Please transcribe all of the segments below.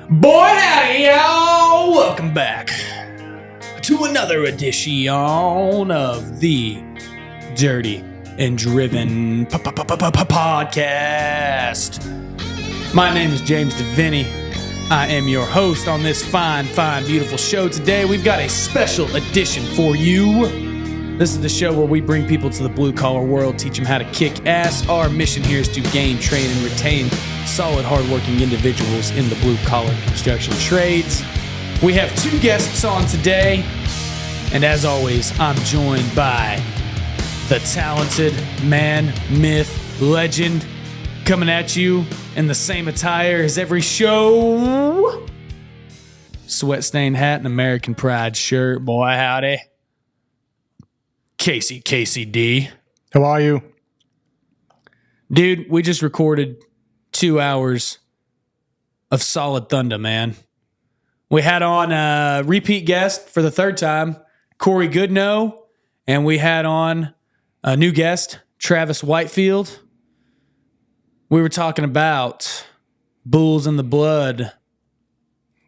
Boy, howdy, y'all! Welcome back to another edition of the Dirty and Driven podcast. My name is James DeVinny. I am your host on this fine, beautiful show. Today, we've got a special edition for you. This is the show where we bring people to the blue-collar world, teach them how to kick ass. Our mission here is to gain, train, and retain solid, hardworking individuals in the blue-collar construction trades. We have two guests on today, and as always, I'm joined by the talented man, myth, legend, coming at you in the same attire as every show. Sweat-stained hat and American Pride shirt. Boy, howdy. KCD. How are you? Dude, we just recorded 2 hours of solid thunder, man. We had on a repeat guest for the third time, Cory Goodno, and we had on a new guest, Travis Whitefield. We were talking about bulls in the blood,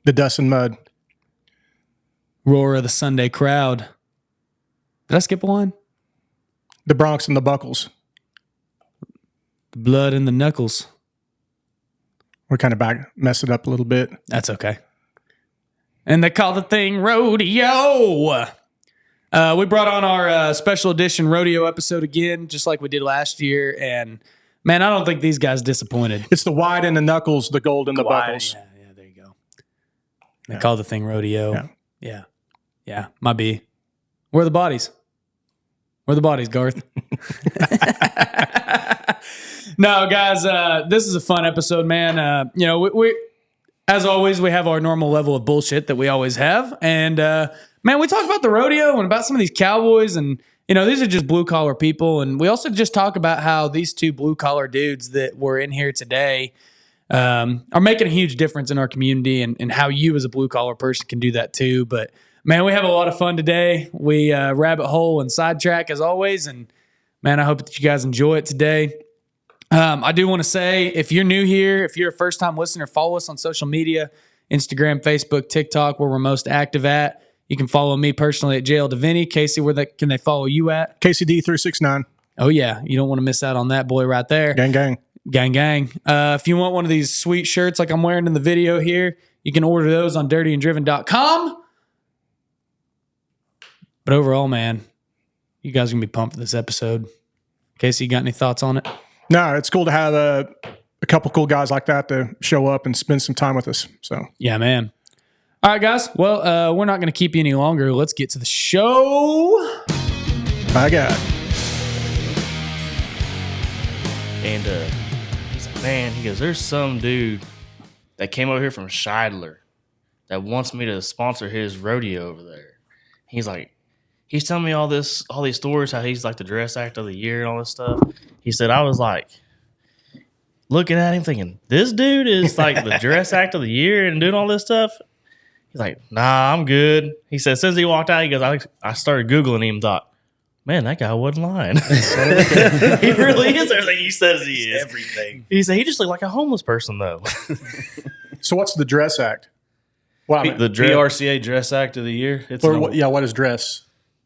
The dust and mud. roar of the Sunday crowd. Did I skip one? The Bronx and the Buckles. The blood and the knuckles. We're kind of messed it up a little bit. That's okay. And they call the thing rodeo. We brought on our special edition rodeo episode again, just like we did last year. And man, I don't think these guys disappointed. It's the wide and the knuckles, the gold and the buckles. Yeah, there you go. They call the thing rodeo. Yeah. My B. Where are the bodies? Where are the bodies, Garth? No, guys, this is a fun episode, man. We as always, we have our normal level of bullshit that we always have. And, man, we talk about the rodeo and about some of these cowboys. And, these are just blue-collar people. And we also just talk about how these two blue-collar dudes that were in here today are making a huge difference in our community and how you as a blue-collar person can do that too. But, man, we have a lot of fun today. We rabbit hole and sidetrack as always. And, man, I hope that you guys enjoy it today. I do want to say, if you're new here, if you're a first-time listener, follow us on social media, Instagram, Facebook, TikTok, where we're most active at. You can follow me personally at JL DeVinny. Casey, can they follow you at? KCD369. Oh, yeah. You don't want to miss out on that boy right there. Gang, gang. Gang, gang. If you want one of these sweet shirts like I'm wearing in the video here, you can order those on dirtyanddriven.com. But overall, man, you guys are going to be pumped for this episode. Casey, you got any thoughts on it? No, it's cool to have a couple cool guys like that to show up and spend some time with us. So yeah, man. All right, guys. Well, we're not going to keep you any longer. Let's get to the show. I got. And he's like, man, he goes, there's some dude that came over here from Scheidler that wants me to sponsor his rodeo over there. He's like, he's telling me all these stories, how he's like the dress act of the year and all this stuff. He said, I was like looking at him thinking, this dude is like the dress act of the year and doing all this stuff. He's like, nah, I'm good. He said, since he walked out, he goes, I started Googling him and thought, man, that guy wasn't lying. He really is everything he says he is. Everything. He said, he just looked like a homeless person, though. So what's the dress act? Well, The BRCA Dress Act of the Year. It's what is dress?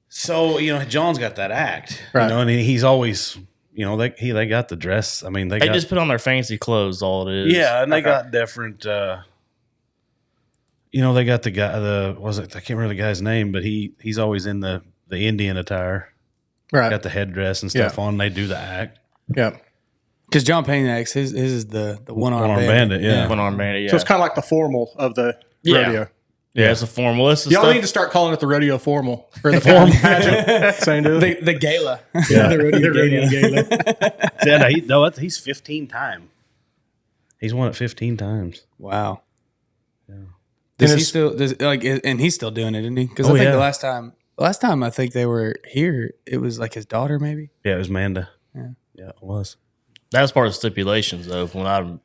So, John's got that act. Right. And he's always, they got the dress. I mean, they just put on their fancy clothes, all it is. Yeah, and they got different, they got the guy, I can't remember the guy's name, but he's always in the Indian attire. Right. Got the headdress and stuff on. They do the act. Yeah. Because John Payne acts, his is the one-arm bandit. Yeah. One-arm bandit, yeah. So it's kind of like the formal of the rodeo. Yeah, it's a formal. Y'all need to start calling it the rodeo formal. Or the formal pageant. Same deal. The gala. Yeah. The rodeo gala. He's 15 time. He's won it 15 times. Wow. Yeah. And he's still doing it, isn't he? Because I think the last time I think they were here, it was like his daughter, maybe. Yeah, it was Manda. Yeah, it was. That was part of the stipulations, though. From what I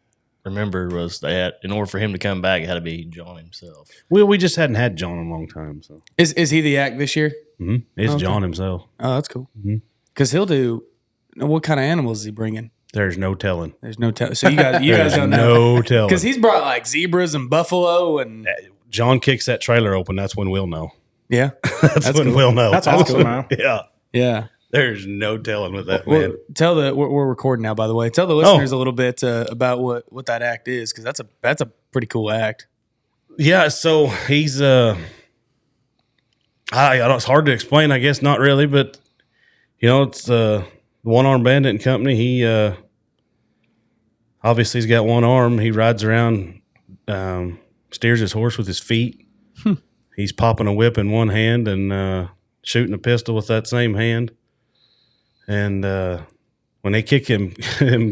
remember, was they had, in order for him to come back, it had to be John himself. Well, we just hadn't had John in a long time. So is he the act this year? Mm-hmm. It's okay. John himself. Oh, that's cool. Because he'll do. What kind of animals is he bringing? There's no telling. There's no telling. So you guys don't know. No telling. Because he's brought like zebras and buffalo and John kicks that trailer open. That's when we'll know. yeah. That's when cool. we'll know. That's awesome, man. Yeah. Yeah. There's no telling with that, Well, man. we're recording now, by the way. Tell the listeners a little bit about what that act is, because that's a pretty cool act. Yeah, so he's it's hard to explain, I guess, not really, but it's the One Arm Bandit Company. He obviously he's got one arm. He rides around, steers his horse with his feet. He's popping a whip in one hand and shooting a pistol with that same hand. And when they kick him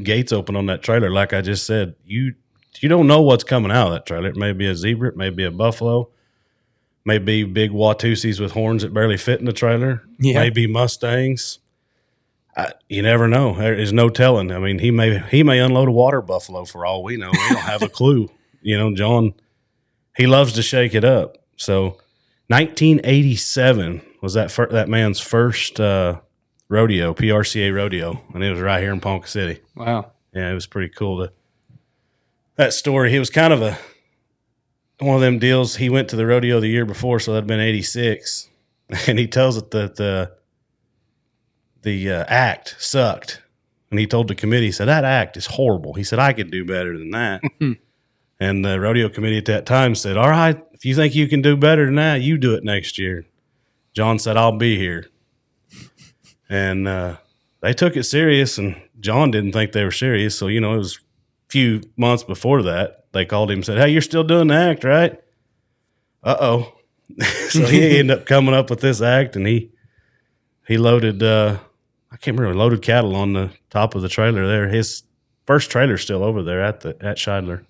gates open on that trailer, like I just said, you don't know what's coming out of that trailer. It may be a zebra, it may be a buffalo, may be big Watusis with horns that barely fit in the trailer, maybe Mustangs. You never know. There is no telling. I mean, he may unload a water buffalo for all we know. We don't have a clue. John, he loves to shake it up. So 1987 was that man's first rodeo, PRCA rodeo, and it was right here in Ponca City. Wow. Yeah, it was pretty cool. That story, he was kind of one of them deals. He went to the rodeo the year before, so that'd been 86, and he tells it that the act sucked, and he told the committee, he said, that act is horrible. He said, I could do better than that. And the rodeo committee at that time said, all right, if you think you can do better than that, you do it next year. John said, I'll be here. And they took it serious, and John didn't think they were serious. So, it was a few months before that, they called him and said, hey, you're still doing the act, right? Uh-oh. So he ended up coming up with this act, and he loaded, loaded cattle on the top of the trailer there. His first trailer's still over there at Scheidler.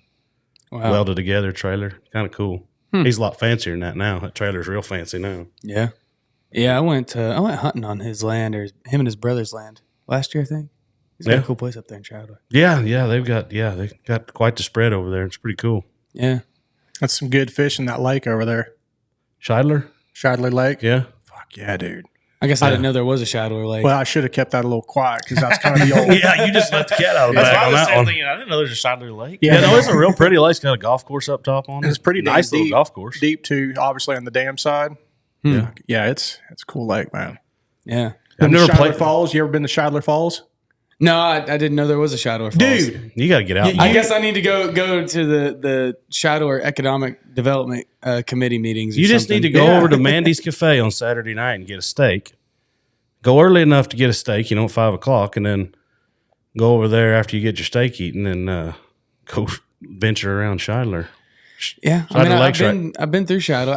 Wow. Welded together trailer. Kind of cool. He's a lot fancier than that now. That trailer's real fancy now. Yeah. Yeah, I went hunting on his land, or him and his brother's land last year, I think. He's got a cool place up there in Chowder. Yeah, they got quite the spread over there. It's pretty cool. Yeah. That's some good fish in that lake over there. Scheidler? Shidley Lake. Yeah. Fuck yeah, dude. I guess I didn't know there was a Shadler Lake. Well, I should have kept that a little quiet because that's kind of the old. Yeah, you just let the cat out of the bag on that one. I didn't know there's a Shidler Lake. Yeah, no, it's a real pretty lake. It's got a golf course up top on it. It's pretty nice deep, little golf course. Deep too, obviously on the dam side. Yeah. Yeah, it's a cool lake, man. Yeah. I've never Shidler played Falls. You ever been to Shidler Falls? No, I didn't know there was a Shadler Falls. Dude, You got to get out. I guess I need to go to the Shadler Economic Development Committee meetings. You just need to go over to Mandy's Cafe on Saturday night and get a steak. Go early enough to get a steak, at 5 o'clock, and then go over there after you get your steak eaten and go venture around Scheidler. Yeah, I've been through Shadler.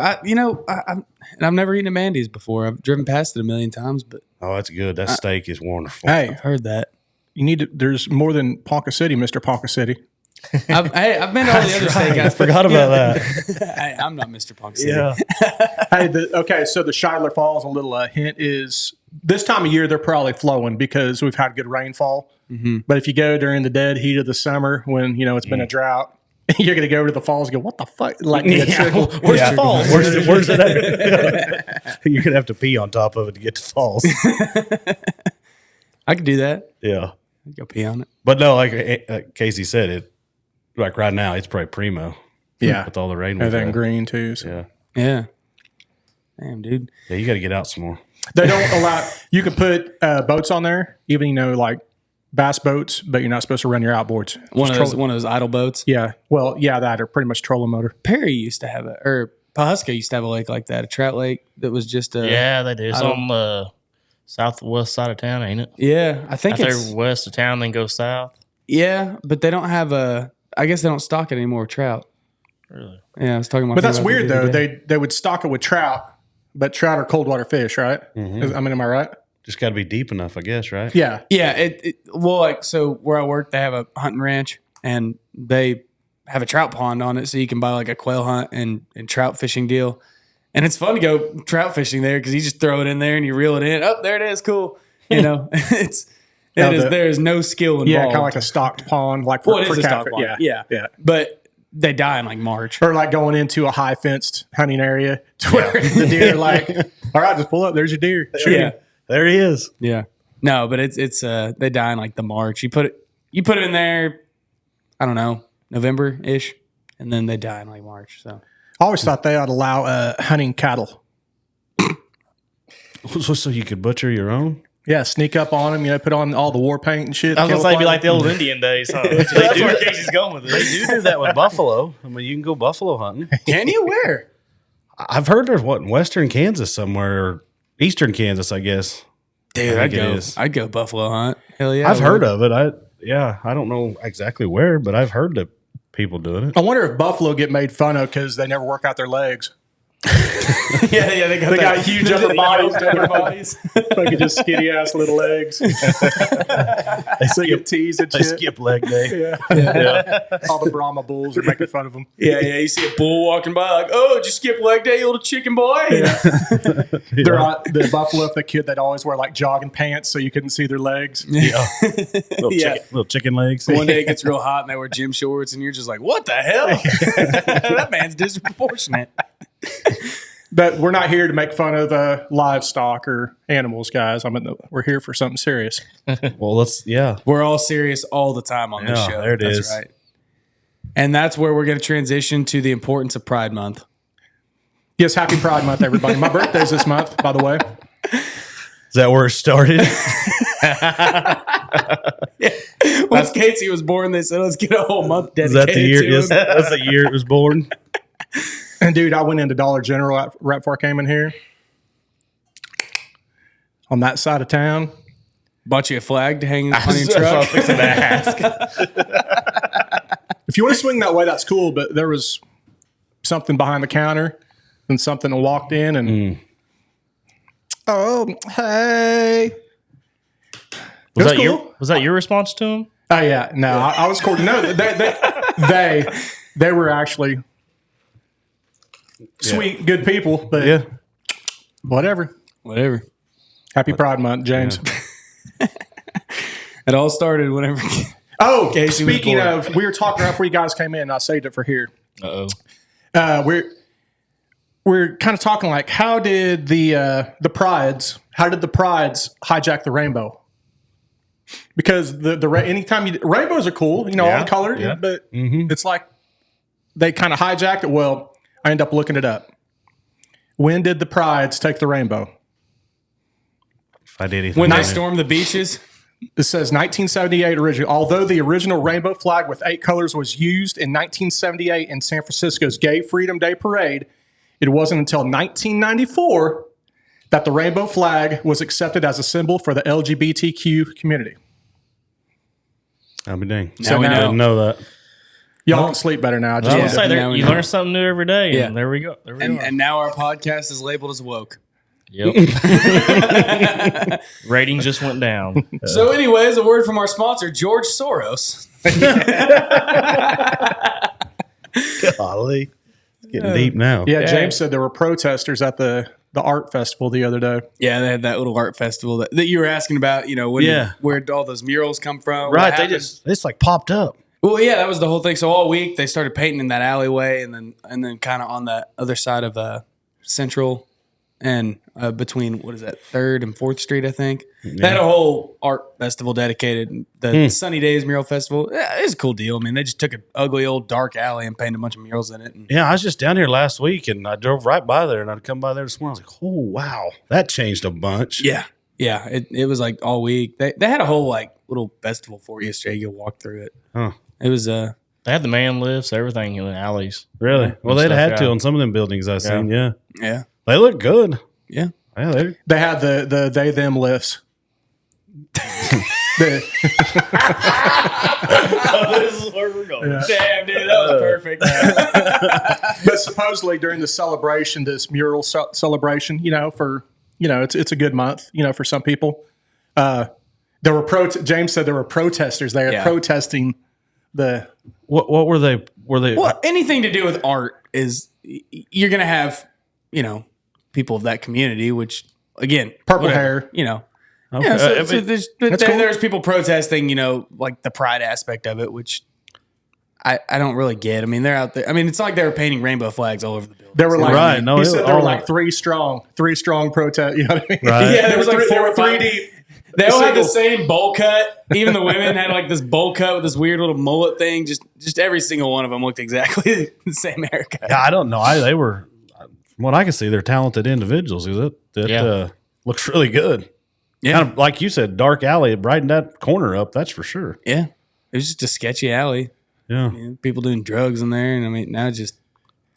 I've never eaten at Mandy's before. I've driven past it a million times, but Oh, that's good. That steak is wonderful. hey, I've heard that. you need to. There's more than Ponca City, Mr. Ponca City. I've been to all the other steakouts. I forgot about that. I'm not Mr. Punk City. Yeah. Okay, so the Shidler Falls, a little hint is this time of year they're probably flowing because we've had good rainfall. Mm-hmm. But if you go during the dead heat of the summer when it's been a drought, you're going to go over to the falls and go, what the fuck? Like, where's the falls? Where's it at? You're going to have to pee on top of it to get to falls. I could do that. Yeah. I'd go pee on it. But no, like Casey said, like right now, it's probably primo. Yeah. With all the rain. Everything green too. So. Yeah. Yeah. Damn, dude. Yeah, you got to get out some more. They don't allow, you can put boats on there, even, like bass boats, but you're not supposed to run your outboards. One of those idle boats. Yeah. Well, yeah, that are pretty much trolling motor. Perry used to have or Pawhuska used to have a lake like that, a trout lake that was just Yeah, they do. It's on the southwest side of town, ain't it? Yeah, I think After it's west of town, then go south. Yeah, but they don't have I guess they don't stock it anymore with trout. Really? Yeah, I was talking about. But that's weird though. They would stock it with trout, but trout are cold water fish, right? Mm-hmm. Am I right? Just got to be deep enough, I guess, right? Yeah. Yeah. So where I work, they have a hunting ranch and they have a trout pond on it, so you can buy like a quail hunt and trout fishing deal. And it's fun to go trout fishing there because you just throw it in there and you reel it in. Oh, there it is. Cool. There is no skill involved. Yeah, kind of like a stocked pond, like Well, it for is a stock catfish. pond. Yeah. But they die in like March. Or like going into a high fenced hunting area to where the deer are like, all right, just pull up. There's your deer. Shoot him. There he is. Yeah. No, but it's they die in like the March. You put it you put it in there, I don't know, November-ish, and then they die in like March. So I always thought they ought to allow hunting cattle. So you could butcher your own? Yeah, sneak up on them, put on all the war paint and shit. I was gonna say, it'd be like the old camouflage. Indian days, huh? That's where Casey's going with They it. do that with buffalo. I mean, you can go buffalo hunting. can you where? I've heard there's in western Kansas somewhere, or eastern Kansas, I guess. Dude, I I'd think it go. is. I'd go buffalo hunt. Hell yeah, I've heard of it. I don't know exactly where, but I've heard that people doing it. I wonder if buffalo get made fun of because they never work out their legs. yeah, they got huge upper bodies. Fucking just skinny ass little legs. They Get teased and They shit. skip leg day. Yeah. All the Brahma bulls are making fun of them. Yeah, you see a bull walking by, like, oh, did you skip leg day, you little chicken boy? The buffalo, if the kid, they'd always wear like jogging pants so you couldn't see their legs. Yeah. Yeah. Little chicken legs. One day it gets real hot and they wear gym shorts, and you're just like, what the hell? That man's disproportionate. But we're not here to make fun of livestock or animals, guys. We're here for something serious. Well, We're all serious all the time on this Yeah, show. there it That's is. right. And that's where we're going to transition to the importance of Pride Month. Yes, happy Pride Month, everybody. My birthday's this month, by the way. Is that where it started? Once Casey was born, they said, let's get a whole month Is dedicated that the year? to Yes, him. that's the year it was born. And dude, I went into Dollar General right before I came in here. On that side of town. Bought you a flag to hang on your That's what I was truck. fixing to ask. If you want to swing that way, that's cool. But there was something behind the counter and something walked in and, oh, hey. Was that cool. was that your response to him? Oh, yeah. No, I was cool. No, they were actually sweet, good people. But Yeah. whatever. Whatever. Happy Pride Month, James. It all started whenever. Oh, Casey was speaking born. of, we were talking right before you guys came in. I saved it for here. Uh-oh. We're kind of talking like, how did the prides hijack the rainbow? Because anytime rainbows are cool, all the colors, yeah. but it's like they kind of hijacked it. Well, I end up looking it up. When did the prides take the rainbow? If I did anything. When they right. stormed the beaches. It says 1978 original. Although the original rainbow flag with 8 colors was used in 1978 in San Francisco's Gay Freedom Day Parade, it wasn't until 1994 that the rainbow flag was accepted as a symbol for the LGBTQ community. I'll be dang. Now we I know. didn't know that. Y'all can sleep better now. I was Yeah. gonna say Now we you know. learn something new every day. Yeah. And there we go. There we And, are. and now our podcast is labeled as woke. Yep. Ratings just went down. So, anyways, a word from our sponsor, George Soros. Golly. It's getting deep now. Yeah, James said there were protesters at the art festival the other day. Yeah, they had that little art festival that you were asking about. Where did all those murals come from? Right. What They happened? it's like popped up. Well, yeah, that was the whole thing. So all week they started painting in that alleyway, and then kind of on the other side of Central and between 3rd and 4th Street, I think. They had a whole art festival dedicated. The Sunny Days Mural Festival. Yeah, it's a cool deal. I mean, they just took an ugly old dark alley and painted a bunch of murals in it. And Yeah, I was just down here last week and I drove right by there and I'd come by there this morning. I was like, oh, wow. That changed a bunch. yeah, it was like all week. They had a whole like little festival for you yesterday. You could walk through it. Huh. It was They had the man lifts, everything in the alleys. Really? Well, they'd stuff, had to yeah. on some of them buildings I seen. Yeah. yeah. They look good. Yeah. Yeah, they They had the they them lifts. This is where we're going. Damn, dude, that was perfect. But supposedly during the celebration, this mural celebration, it's a good month, for some people. There were James said there were protesters there Yeah. protesting the. What were they? Were they? Well, anything to do with art is you're going to have, people of that community, which again, Purple whatever, hair. Okay. Yeah, so but- there's, cool. there's people protesting, like the pride aspect of it, which I don't really get. I mean, they're out there. I mean, it's not like they were painting rainbow flags all over the building. There were like Right, no, he it said was there were all- like three strong protest. You know what I mean? Right. Yeah, there was like three, 4 or there were 5. three deep. They all had the same bowl cut. Even the women had like this bowl cut with this weird little mullet thing. Just every single one of them looked exactly the same haircut. Yeah, I don't know. They were, from what I can see, they're talented individuals. That looks really good. Yeah. Kind of like you said, dark alley, brightened that corner up. That's for sure. Yeah. It was just a sketchy alley. Yeah. People doing drugs in there. And I mean, now it's just,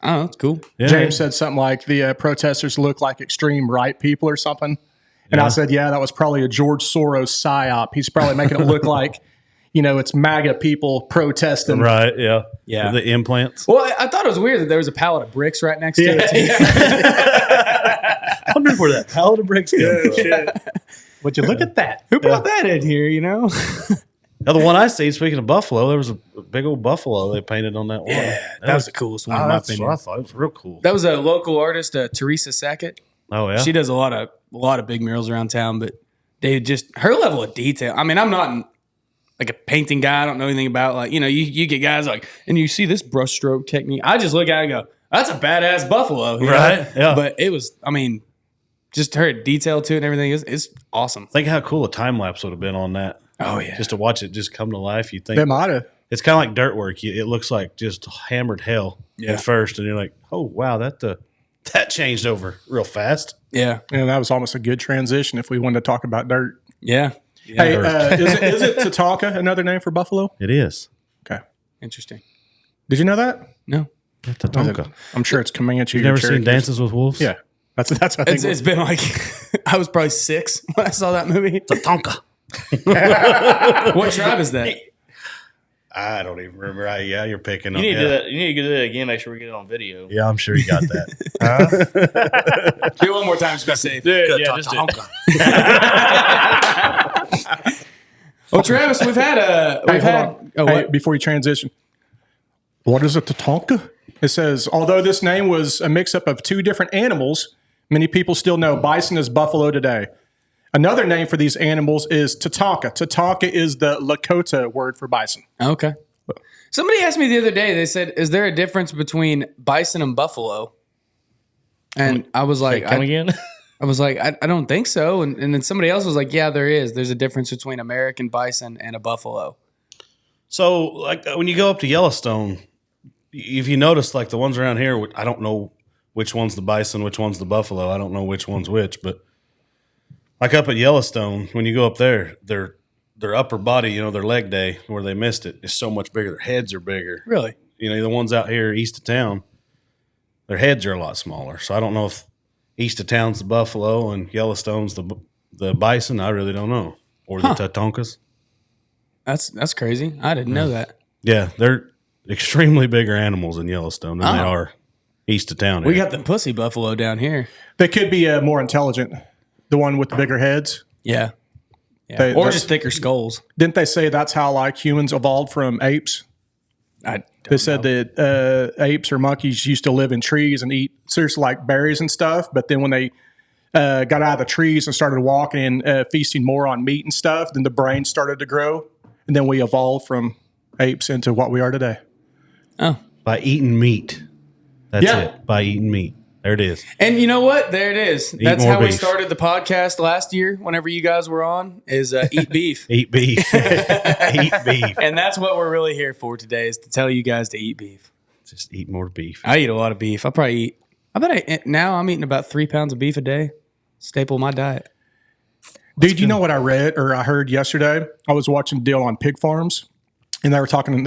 I don't know, it's cool. Yeah. James said something like the protesters look like extreme right people or something. And I said, yeah, that was probably a George Soros psyop. He's probably making it look like, it's MAGA people protesting. Right, yeah. Yeah. The implants. Well, I thought it was weird that there was a pallet of bricks right next to it. I wonder where that pallet of bricks came from. Would you look at that? Who brought that in here, Now, the one I see, speaking of buffalo, there was a big old buffalo they painted on that wall. Yeah, that was the coolest one, in my That's opinion. what I thought. It was real cool. That was a local artist, Teresa Sackett. Oh, yeah? She does a lot of big murals around town, but they just her level of detail. I mean, I'm not like a painting guy. I don't know anything about like you get guys like, and you see this brushstroke technique. I just look at it and go, that's a badass buffalo, Right, yeah. But it was, I mean, just her detail to it and everything is awesome. Think how cool a time lapse would have been on that. Oh yeah, Just to watch it just come to life. You think They might have. it's kind of like dirt work. It looks like just hammered hell Yeah. at first, and you're like, oh wow, that changed over real fast. yeah, And that was almost a good transition if we wanted to talk about dirt. yeah. Hey, is it Tatanka, another name for buffalo? It is. Okay. Interesting. Did you know that? No, Tatanka. I'm sure it's Comanche. You've or never seen Cherokee. Dances with Wolves? Yeah. That's I think. it's been like I was probably 6 when I saw that movie. Tatanka. What tribe is that? I don't even remember. Yeah, you're picking up. You need to do that. You need to do that again. Make sure we get it on video. Yeah, I'm sure you got that. Do it one more time, just be safe. Yeah, just do it. Well, Travis, we've had Hold on. oh, Hey, what? before you transition, what is a Tatanka? It says, although this name was a mix-up of two different animals, many people still know bison as buffalo today. Another name for these animals is Tatanka. Tatanka is the Lakota word for bison. Okay. Somebody asked me the other day, they said, is there a difference between bison and buffalo? And I was like, Come again? I was like, I don't think so. And then somebody else was like, yeah, there is. There's a difference between American bison and a buffalo. So, like when you go up to Yellowstone, if you notice, like the ones around here, I don't know which one's the bison, which one's the buffalo. I don't know which one's which, but like up at Yellowstone, when you go up there, their upper body, their leg day where they missed it is so much bigger. Their heads are bigger. Really? The ones out here east of town, their heads are a lot smaller. So I don't know if east of town's the buffalo and Yellowstone's the bison. I really don't know. Or the Tatankas. That's crazy. I didn't know that. Yeah, they're extremely bigger animals in Yellowstone than they are east of town. We here. got the pussy buffalo down here. They could be more intelligent. The one with the bigger heads. Yeah. They- Or that's- just thicker skulls. Didn't they say that's how like humans evolved from apes? They said that apes or monkeys used to live in trees and eat seriously like berries and stuff. But then when they got out of the trees and started walking and feasting more on meat and stuff, then the brain started to grow. And then we evolved from apes into what we are today. Oh. By eating meat. That's Yeah. it. By eating meat. There it is. And you know what? There it is. That's more how we beef. started the podcast last year whenever you guys were on, is eat beef. Eat beef. Eat beef. And that's what we're really here for today, is to tell you guys to eat beef. Just eat more beef. I eat a lot of beef. Now I'm eating about 3 pounds of beef a day. Staple of my diet. Dude, you know what I read or I heard yesterday? I was watching a deal on pig farms. And they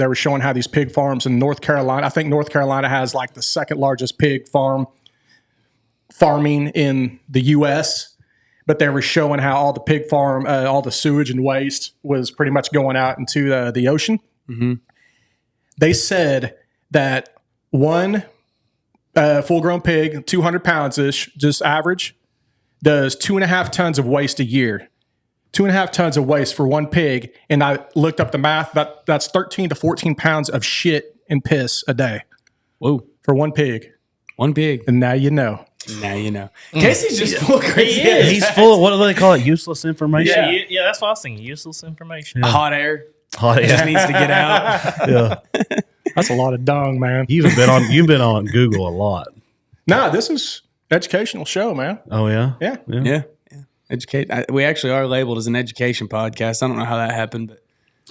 were showing how these pig farms in North Carolina, I think North Carolina has like the second largest pig farming in the U.S., but they were showing how all the pig farm, all the sewage and waste was pretty much going out into the ocean. Mm-hmm. They said that one full-grown pig, 200 pounds-ish, just average, does 2.5 tons of waste a year. 2.5 tons of waste for one pig. And I looked up the math. That's 13 to 14 pounds of shit and piss a day Whoa. for one pig. One pig. And now you know. Now you know. Casey's just full of crazy. He is. He's full of, what do they call it? Useless information? Yeah, that's what I was thinking. Useless information. Hot air. Oh, Just yeah. needs to get out. Yeah. That's a lot of dung, man. You've been on Google a lot. Nah, this is educational show, man. Oh, yeah? Yeah. Yeah. Educate. We actually are labeled as an education podcast. I don't know how that happened, but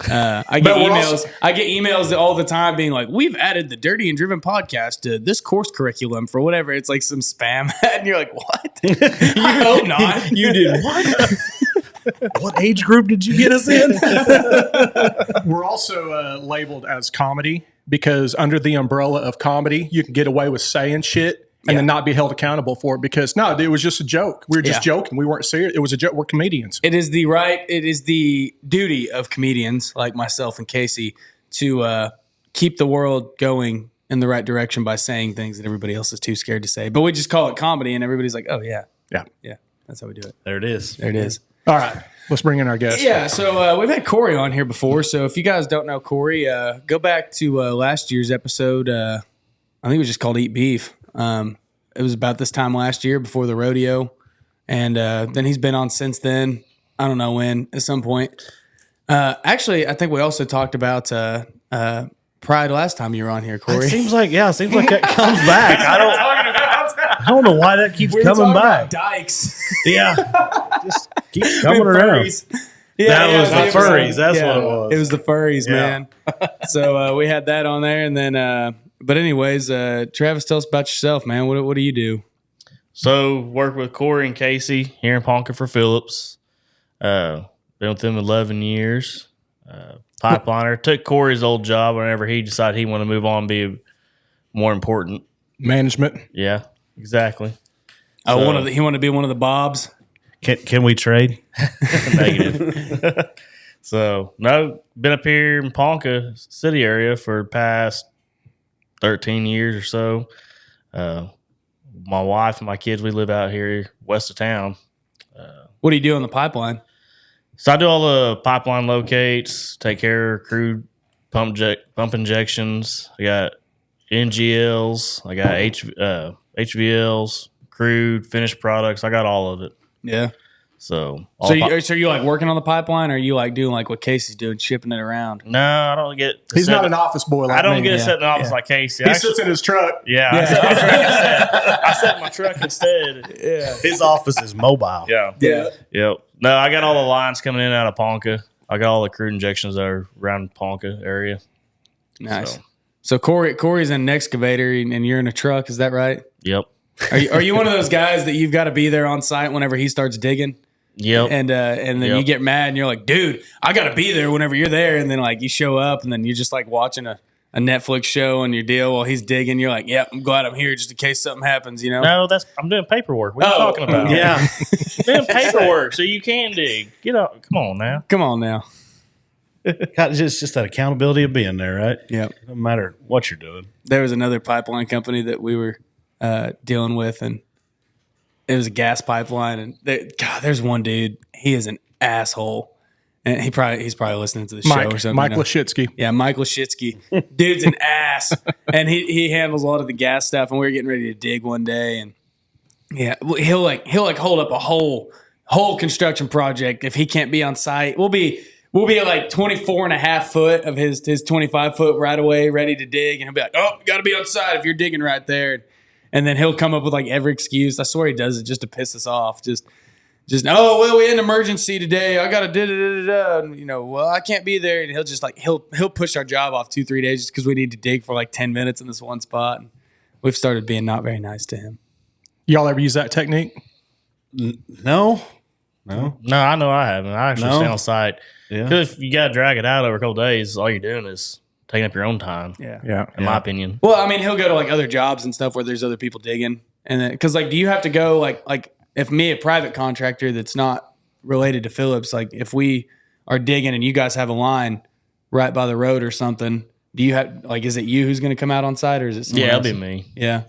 I get emails. I get emails all the time being like, "We've added the Dirty and Driven podcast to this course curriculum for whatever." It's like some spam ad, and you're like, "What? I hope not." You did what? What age group did you get us in? We're also labeled as comedy because under the umbrella of comedy, you can get away with saying shit and then not be held accountable for it because it was just a joke. We were just joking. We weren't serious. It was a joke. We're comedians. It is the duty of comedians like myself and Casey to keep the world going in the right direction by saying things that everybody else is too scared to say. But we just call it comedy and everybody's like, oh yeah. Yeah. That's how we do it. There it is. There it is. All right. Let's bring in our guest. Yeah. So we've had Cory on here before. So if you guys don't know Cory, go back to last year's episode. I think it was just called Eat Beef. It was about this time last year before the rodeo. And then he's been on since then. I don't know when, at some point. Actually, I think we also talked about Pride last time you were on here, Cory. It seems like that comes back. I don't know why that keeps coming back. Dykes. Yeah. Just keeps coming around. Yeah, that was the furries. That's what it was. It was the furries, man. So we had that on there. And then, but anyways, Travis, tell us about yourself, man. What do you do? So work with Cory and Casey here in Ponca for Phillips. Been with them 11 years. Pipeliner. Took Cory's old job whenever he decided he wanted to move on and be more important. Management. Yeah, exactly. He wanted to be one of the Bobs. Can we trade? Negative. So, no, been up here in Ponca city area for the past 13 years or so. My wife and my kids, we live out here west of town. What do you do on the pipeline? So I do all the pipeline locates, take care of crude pump injections. I got NGLs, I got HVLs, crude, finished products. I got all of it. Yeah. So you like working on the pipeline, or are you like doing like what Casey's doing, shipping it around? No, I don't get. He's not an office boy like I don't me. get to sit in the office like Casey. He sits in his truck. Yeah, I sit in my truck instead. Yeah. His office is mobile. Yeah. Yep. No, I got all the lines coming in and out of Ponca. I got all the crude injections that are around Ponca area. Nice. So Cory's in an excavator and you're in a truck. Is that right? Yep. Are you one of those guys that you've got to be there on site whenever he starts digging? Yep. And then you get mad and you're like, dude, I got to be there whenever you're there. And then like you show up and then you're just like watching a Netflix show on your deal while he's digging. You're like, yep, I'm glad I'm here just in case something happens, you know? No, I'm doing paperwork. What are you talking about? Yeah. I'm doing paperwork so you can dig. Get up. Come on now. Come on now. It's just that accountability of being there, right? Yep. No matter what you're doing. There was another pipeline company that we were dealing with, and it was a gas pipeline. And there's one dude. He is an asshole, and he's probably listening to the show or something. Mike Lashitsky. Yeah, Mike Lashitsky. Dude's an ass, and he handles a lot of the gas stuff. And we were getting ready to dig one day, and yeah, he'll hold up a whole construction project if he can't be on site. We'll be at like 24 and a half foot of his 25 foot right away, ready to dig. And he'll be like, oh, you got to be on site if you're digging right there. And then he'll come up with like every excuse. I swear he does it just to piss us off. Just oh, well, we had an emergency today. I got to da-da-da-da-da. You know, well, I can't be there. And he'll just like, he'll push our job off 2-3 days just because we need to dig for like 10 minutes in this one spot. And we've started being not very nice to him. Y'all ever use that technique? No. No, I know I haven't. I actually stay on site. Yeah. Because if you got to drag it out over a couple days, all you're doing is taking up your own time. Yeah. In my opinion. Well, I mean, he'll go to like other jobs and stuff where there's other people digging. And then, because like, do you have to go like if me, a private contractor that's not related to Phillips, like if we are digging and you guys have a line right by the road or something, do you have like, is it you who's going to come out on site or is it someone else? It'll be me. Yeah.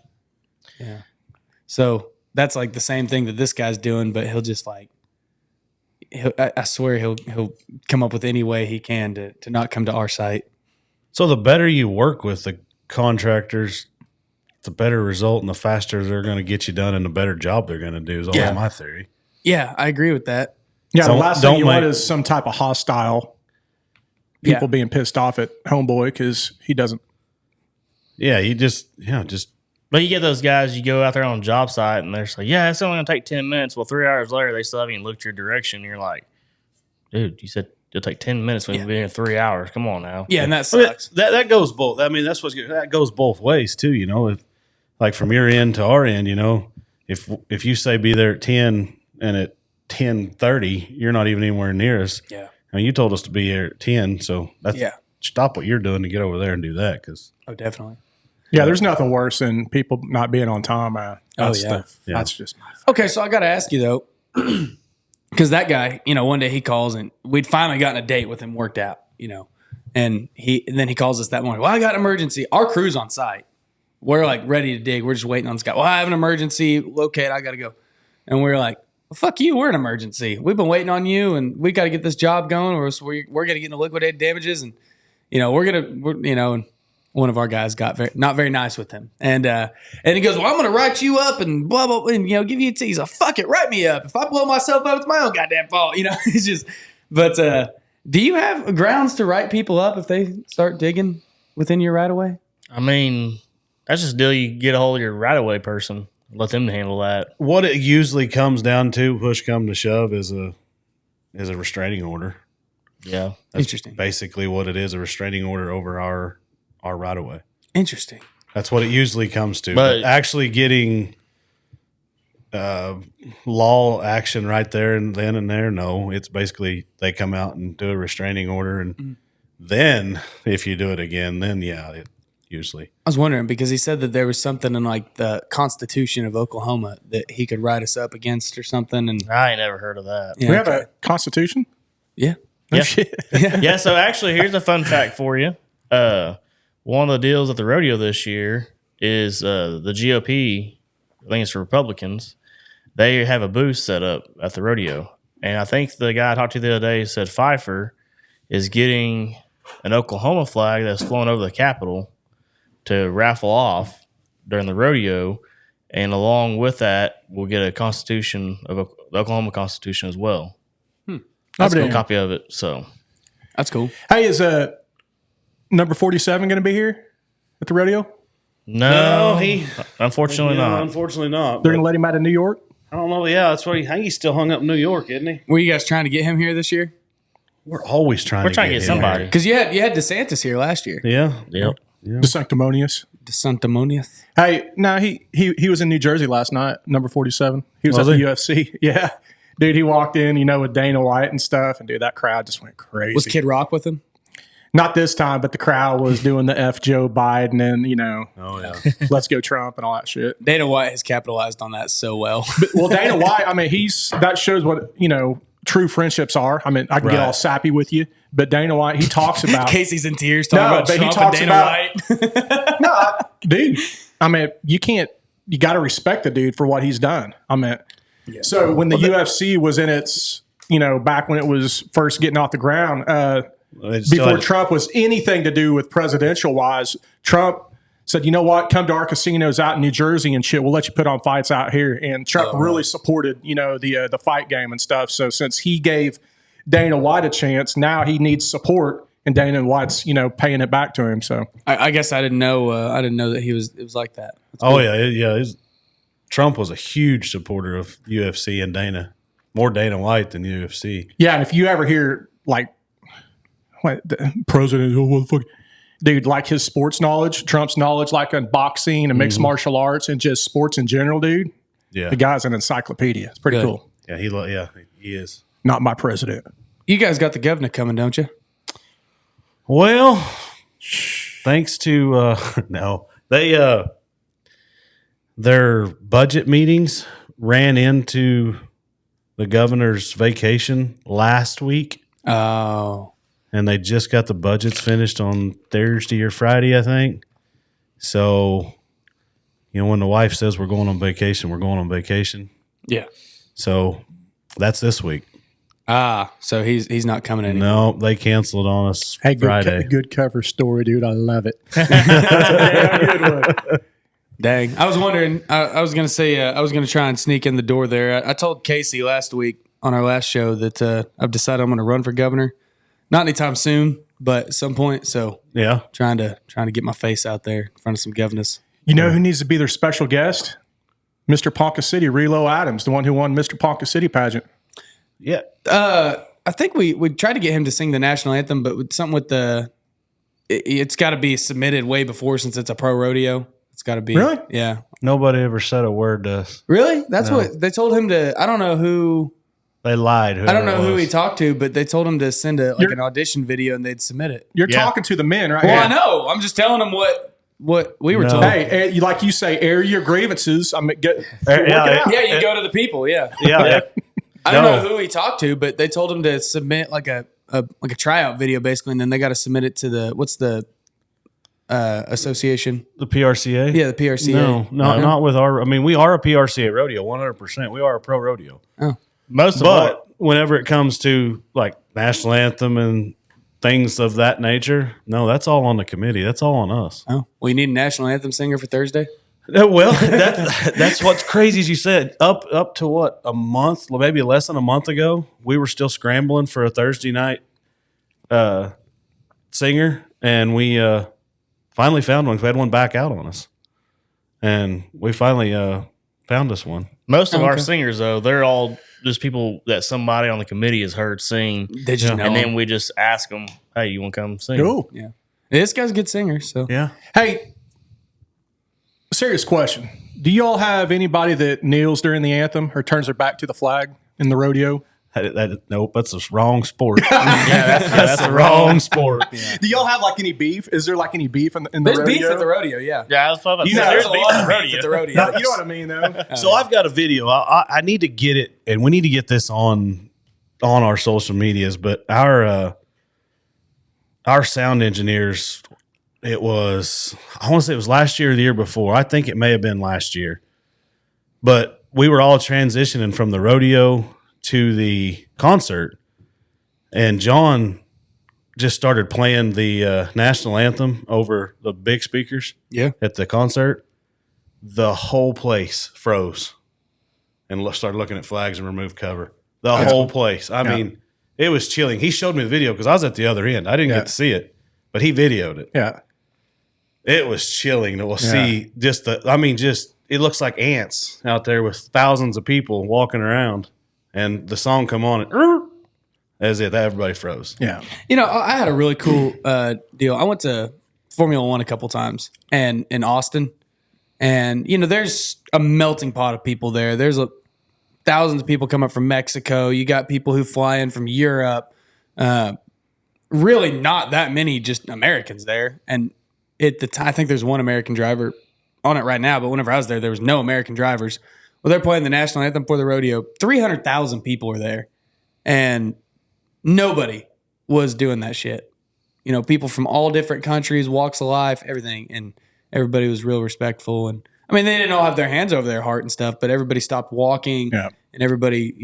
So that's like the same thing that this guy's doing, but he'll just like, I swear he'll come up with any way he can to not come to our site. So the better you work with the contractors, the better result and the faster they're going to get you done and the better job they're going to do is always my theory. Yeah, I agree with that. Yeah, the last thing you want is some type of hostile people being pissed off at homeboy because he doesn't. Yeah, just But you get those guys, you go out there on a job site, and they're just like, yeah, it's only going to take 10 minutes. Well, 3 hours later, they still haven't even looked your direction. And you're like, dude, you said it'll take 10 minutes when we've been here 3 hours. Come on now. Yeah, and that sucks. That goes both. I mean, that goes both ways too. You know, if like from your end to our end, you know, if you say be there at 10 and at 10:30, you're not even anywhere near us. Yeah. I mean, you told us to be here at 10, so that's stop what you're doing to get over there and do that. Because definitely. Yeah, there's nothing worse than people not being on time. That's just my Okay, so I got to ask you though, because that guy, you know, one day he calls and we'd finally gotten a date with him worked out, you know, and then he calls us that morning. Well, I got an emergency. Our crew's on site. We're like ready to dig. We're just waiting on this guy. Well, I have an emergency. Locate. I got to go. And we're like, well, fuck you. We're an emergency. We've been waiting on you, and we got to get this job going, or we're going to get into liquidated damages, and you know and one of our guys got not very nice with him, and he goes, well, I'm going to write you up and blah blah, and give you a tease. Fuck it, write me up. If I blow myself up, it's my own goddamn fault. It's just. But do you have grounds to write people up if they start digging within your right of way? I mean, that's just a deal. You get a hold of your right of way person. Let them handle that. what it usually comes down to, push come to shove, is a restraining order. Yeah. That's Interesting. basically what it is, a restraining order over our right of way. Interesting. That's what it usually comes to. But- But actually getting law action right there and then and there, no. It's basically they come out and do a restraining order, and then if you do it again, then it usually. I was wondering because he said that there was something in like the Constitution of Oklahoma that he could write us up against or something. And I ain't never heard of that. yeah, We have a constitution. yeah. No Yeah. shit. Yeah, so actually, here's a fun fact for you. One of the deals at the rodeo this year is the GOP, I think it's Republicans, they have a booth set up at the rodeo. And I think the guy I talked to the other day said Pfeiffer is getting an Oklahoma flag that's flown over the Capitol to raffle off during the rodeo. And along with that, we'll get a constitution of the Oklahoma Constitution as well. That's a copy of it. So That's cool. Hey, is number 47 going to be here at the rodeo? no, he- unfortunately not. Unfortunately not. They're going to let him out of New York? I don't know. Yeah, that's what I think he's still hung up in New York, isn't he? Were you guys trying to get him here this year? We're always trying We're trying to get him somebody. Because you had DeSantis here last year. here. Yeah. Yep. The Sanctimonious. DeSantimonious. Hey, no, he was in New Jersey last night, number 47. He was Was at the he? UFC. Yeah. Dude, he walked in, with Dana White and stuff, and dude, that crowd just went crazy. Was Kid Rock with him? Not this time, but the crowd was doing the F Joe Biden and, Oh yeah. let's go Trump and all that shit. Dana White has capitalized on that so well. Well, Dana White, I mean, that shows what, true friendships are. I mean, I can get Right. all sappy with you, but Dana White, he talks about Casey's in tears talking No, about but he Trump and talks Dana about- White. dude. I mean, you got to respect the dude for what he's done. I mean, so when the UFC was in its, back when it was first getting off the ground, before Trump was anything to do with presidential wise, Trump said, you know what, come to our casinos out in New Jersey and shit. We'll let you put on fights out here. And Trump really supported, the fight game and stuff. So since he gave Dana White a chance, now he needs support. And Dana White's, paying it back to him. So I guess I didn't know. I didn't know that it was like that. That's Oh cool. yeah. Trump was a huge supporter of UFC and Dana, more Dana White than UFC. yeah, and if you ever hear like, what the president, motherfucker, dude, like his sports knowledge, Trump's knowledge, like on boxing and mixed martial arts and just sports in general, dude. Yeah, The guy's an encyclopedia. It's pretty Good. cool. yeah, he is. Not my president. You guys got the governor coming, don't you? Well, thanks to no, they their budget meetings ran into the governor's vacation last week, Oh, and they just got the budgets finished on Thursday or Friday, I think. So, when the wife says we're going on vacation, we're going on vacation. yeah. So that's this week. So he's not coming anymore. No, they canceled on us Hey, Friday. good cover story, dude. I love it. Dang. I was wondering. I was gonna say. I was gonna try and sneak in the door there. I told Casey last week on our last show that I've decided I'm gonna run for governor. Not anytime soon, but at some point. So Yeah. trying to get my face out there in front of some governors. You know who needs to be their special guest? Mr. Ponca City, Relo Adams, the one who won Mr. Ponca City pageant. Yeah. I think we tried to get him to sing the national anthem, but with something with it's got to be submitted way before since it's a pro rodeo. It's got to be. Really? Yeah. Nobody ever said a word to us. Really? That's what they told him to. I don't know who. They lied. I don't know who he talked to, but they told him to send an audition video and they'd submit it. You're talking to the men, right? Well, I know. I'm just telling them what we were told. Hey, like you say, air your grievances. I mean, Yeah, you go to the people. Yeah. Yeah. I don't know who he talked to, but they told him to submit like a tryout video basically, and then they got to submit it to the association. The PRCA? Yeah, the PRCA. No, not with our. I mean, we are a PRCA rodeo, 100%. We are a pro rodeo. Oh. But whenever it comes to like national anthem and things of that nature, no, that's all on the committee. That's all on us. Oh, well, you need a national anthem singer for Thursday? Well, that's what's crazy, as you said. Up to what, a month, maybe less than a month ago, we were still scrambling for a Thursday night singer, and we finally found one. We had one back out on us, and we finally found us one. Most of our singers, though, they're all just people that somebody on the committee has heard sing. They just know and them. then we just ask them, "Hey, you want to come sing?" Cool. Yeah. This guy's a good singer, so. Yeah. Hey, serious question. Do you all have anybody that kneels during the anthem or turns their back to the flag in the rodeo? Nope, that's a wrong sport. that's the wrong sport. Do y'all have like any beef? Is there like any beef in the There's rodeo? beef at the rodeo, yeah. Yeah, that's what There's a beef lot at of the beef at the rodeo. rodeo. You know what I mean, though? So I've got a video. I need to get it, and we need to get this on our social medias. But our sound engineers, I want to say it was last year or the year before. I think it may have been last year. But we were all transitioning from the rodeo to the concert, and John just started playing the national anthem over the big speakers at the concert. The whole place froze and started looking at flags and removed cover. The whole place. I mean, it was chilling. He showed me the video because I was at the other end. I didn't get to see it, but he videoed it. Yeah. It was chilling to see it looks like ants out there with thousands of people walking around, and the song come on and everybody froze. Yeah. You know, I had a really cool deal. I went to Formula One a couple times and in Austin, and you know, there's a melting pot of people there. There's thousands of people come up from Mexico. You got people who fly in from Europe. Really, not that many just Americans there. And at the time, I think there's one American driver on it right now. But whenever I was there was no American drivers. Well, they're playing the national anthem for the rodeo. 300,000 people were there, and nobody was doing that shit. You know, people from all different countries, walks of life, everything, and everybody was real respectful. And I mean, they didn't all have their hands over their heart and stuff, but everybody stopped walking, and everybody,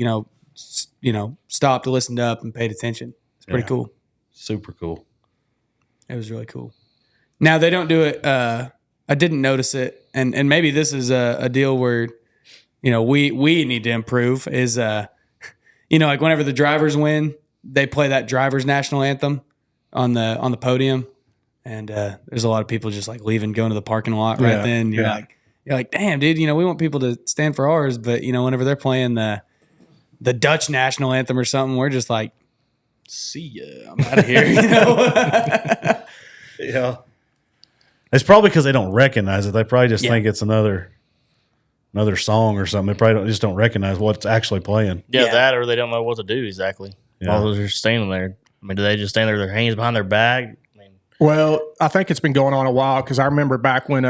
stopped to listen up and paid attention. It's pretty cool. Super cool. It was really cool. Now they don't do it. I didn't notice it, and maybe this is a deal where, you know, we need to improve. Is like whenever the drivers win, they play that drivers' national anthem on the podium, and there's a lot of people just like leaving, going to the parking lot right then. You're like, damn, dude. You know, we want people to stand for ours, but you know, whenever they're playing the Dutch national anthem or something, we're just like, see ya, I'm out of here. You know. Yeah. It's probably because they don't recognize it. They probably just think it's another song or something. They probably just don't recognize what's actually playing. Yeah, that or they don't know what to do exactly. Yeah. While they're standing there. I mean, do they just stand there with their hands behind their back? Well, I think it's been going on a while because I remember back when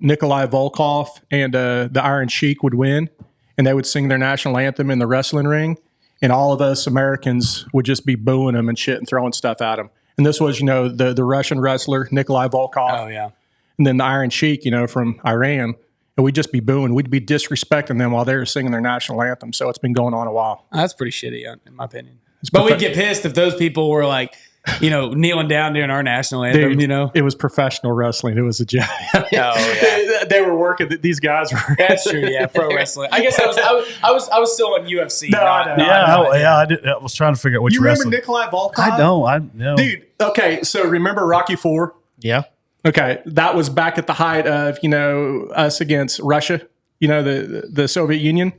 Nikolai Volkov and the Iron Sheik would win, and they would sing their national anthem in the wrestling ring, and all of us Americans would just be booing them and shit and throwing stuff at them. And this was, the Russian wrestler Nikolai Volkov. Oh yeah. And then the Iron Sheik, from Iran. And we'd just be booing. We'd be disrespecting them while they were singing their national anthem. So it's been going on a while. That's pretty shitty, in my opinion. But we'd get pissed if those people were like, kneeling down during our national anthem. Dude, it was professional wrestling. It was a joke. Oh yeah, they were working. These guys were. That's true. Yeah, pro wrestling. I guess I was still on UFC. I was trying to figure out which You remember wrestling. Nikolai Volkov? I know. Dude, okay, so remember Rocky IV? Yeah. Okay, that was back at the height of us against Russia. The Soviet Union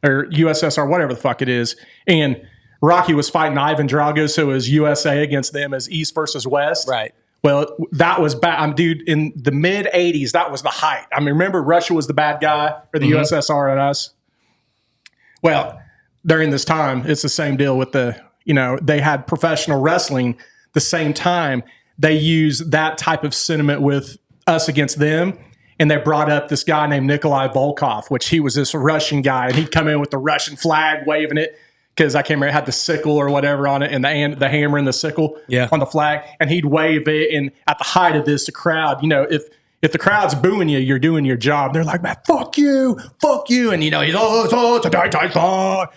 or USSR, whatever the fuck it is, and Rocky was fighting Ivan Drago, so it was USA against them as East versus West. Right. Well, that was bad. Dude, in the mid 80s, that was the height. I mean, remember Russia was the bad guy or the USSR and us? Well, during this time, it's the same deal with they had professional wrestling the same time. They used that type of sentiment with us against them. And they brought up this guy named Nikolai Volkov, which he was this Russian guy. And he'd come in with the Russian flag, waving it. Because I can't remember, it had the sickle or whatever on it, and the hammer and the sickle on the flag, and he'd wave it. And at the height of this, the crowd, if the crowd's booing you, you're doing your job. They're like, man, fuck you, and he's it's a tight fight.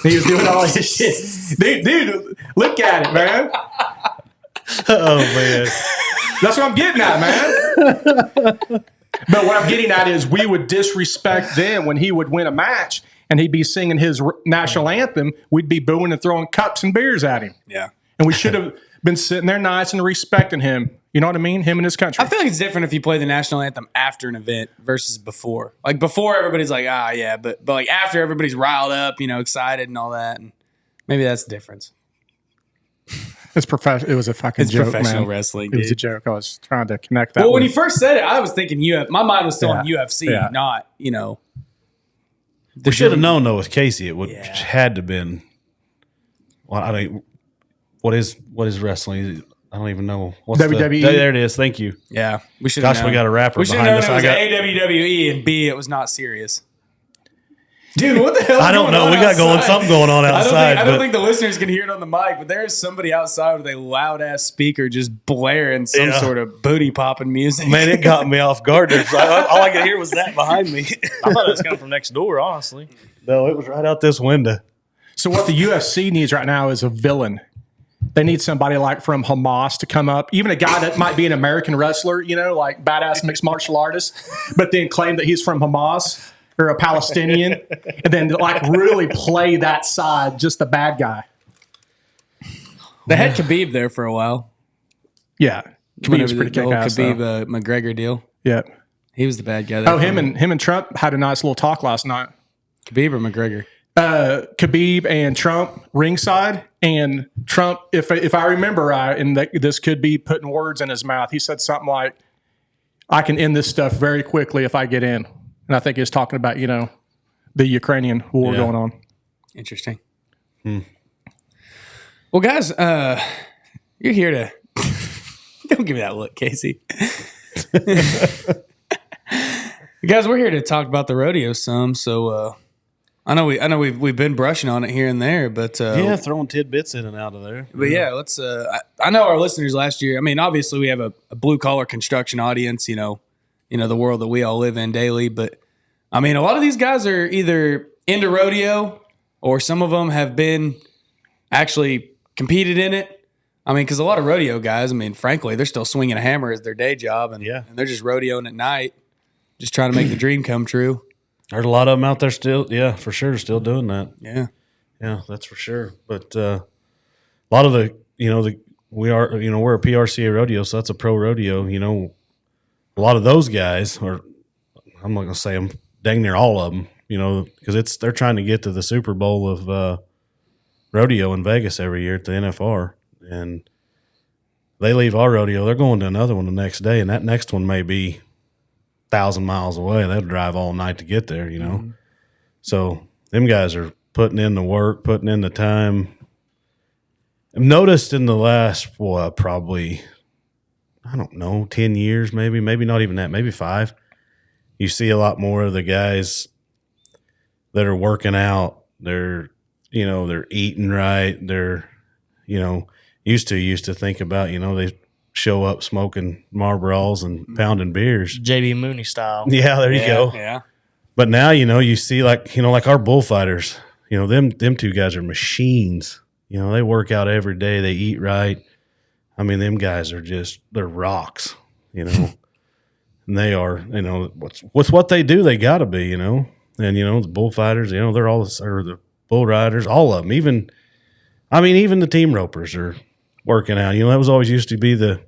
He was doing all this shit, dude. Look at it, man. Oh man, that's what I'm getting at, man. But what I'm getting at is we would disrespect them when he would win a match. And he'd be singing his national anthem. We'd be booing and throwing cups and beers at him. Yeah. And we should have been sitting there nice and respecting him. You know what I mean? Him and his country. I feel like it's different if you play the national anthem after an event versus before. Like before, everybody's like, yeah, but like after, everybody's riled up, excited and all that. And maybe that's the difference. It's professional. It was a fucking joke, professional man. wrestling. It was a joke. I was trying to connect that. Well, when you first said it, I was thinking my mind was still on UFC, not we should have known though with Casey. It would had to been. Well, I don't. What is wrestling? I don't even know. What's WWE. There it is. Thank you. Yeah, we should. Gosh, we got a rapper we should behind have known us. it was AWWE and B, it was not serious. Dude, what the hell? I don't know. We got something going on outside. I don't think the listeners can hear it on the mic, but there's somebody outside with a loud ass speaker just blaring some sort of booty popping music. Man, it got me off guard. All I could hear was that behind me. I thought it was coming from next door, honestly. No, it was right out this window. So what the UFC needs right now is a villain. They need somebody like from Hamas to come up, even a guy that might be an American wrestler, like badass mixed martial artist, but then claim that he's from Hamas or a Palestinian, and then like really play that side, just the bad guy. They had Khabib there for a while. Yeah, Khabib was pretty kick-ass. Khabib McGregor deal. Yeah, he was the bad guy. There him and Trump had a nice little talk last night. Khabib or McGregor? Khabib and Trump ringside, and Trump, if I remember right, and this could be putting words in his mouth, he said something like, "I can end this stuff very quickly if I get in." And I think he was talking about, the Ukrainian war going on. Interesting. Well, guys, you're here to don't give me that look, Casey. Guys, we're here to talk about the rodeo some. So I know we've been brushing on it here and there, but throwing tidbits in and out of there. But let's. I know our listeners last year. I mean, obviously we have a blue collar construction audience. The world that we all live in daily. But I mean, a lot of these guys are either into rodeo or some of them have been actually competed in it. I mean, because a lot of rodeo guys, I mean, frankly, they're still swinging a hammer as their day job, and they're just rodeoing at night, just trying to make the dream come true. There's a lot of them out there still, for sure, still doing that. Yeah, that's for sure. But a lot of we're a PRCA rodeo, so that's a pro rodeo. A lot of those guys, or I'm not going to say them, dang near all of them, because they're trying to get to the Super Bowl of rodeo in Vegas every year at the NFR, and they leave our rodeo, they're going to another one the next day, and that next one may be 1,000 miles away. They'll drive all night to get there, Mm-hmm. So them guys are putting in the work, putting in the time. I've noticed in the last, probably, 10 years, maybe not even that, maybe 5, you see a lot more of the guys that are working out. They're eating right. They're, used to think about, they show up smoking Marlboros and pounding beers. JB Mooney style. Yeah, there you go. Yeah. But now, you see like our bullfighters, them two guys are machines. They work out every day. They eat right. I mean, them guys are they're rocks, and they are, what's what they do, they gotta be, and the bullfighters, they're all, or the bull riders, all of them, even the team ropers are working out. That was always used to be the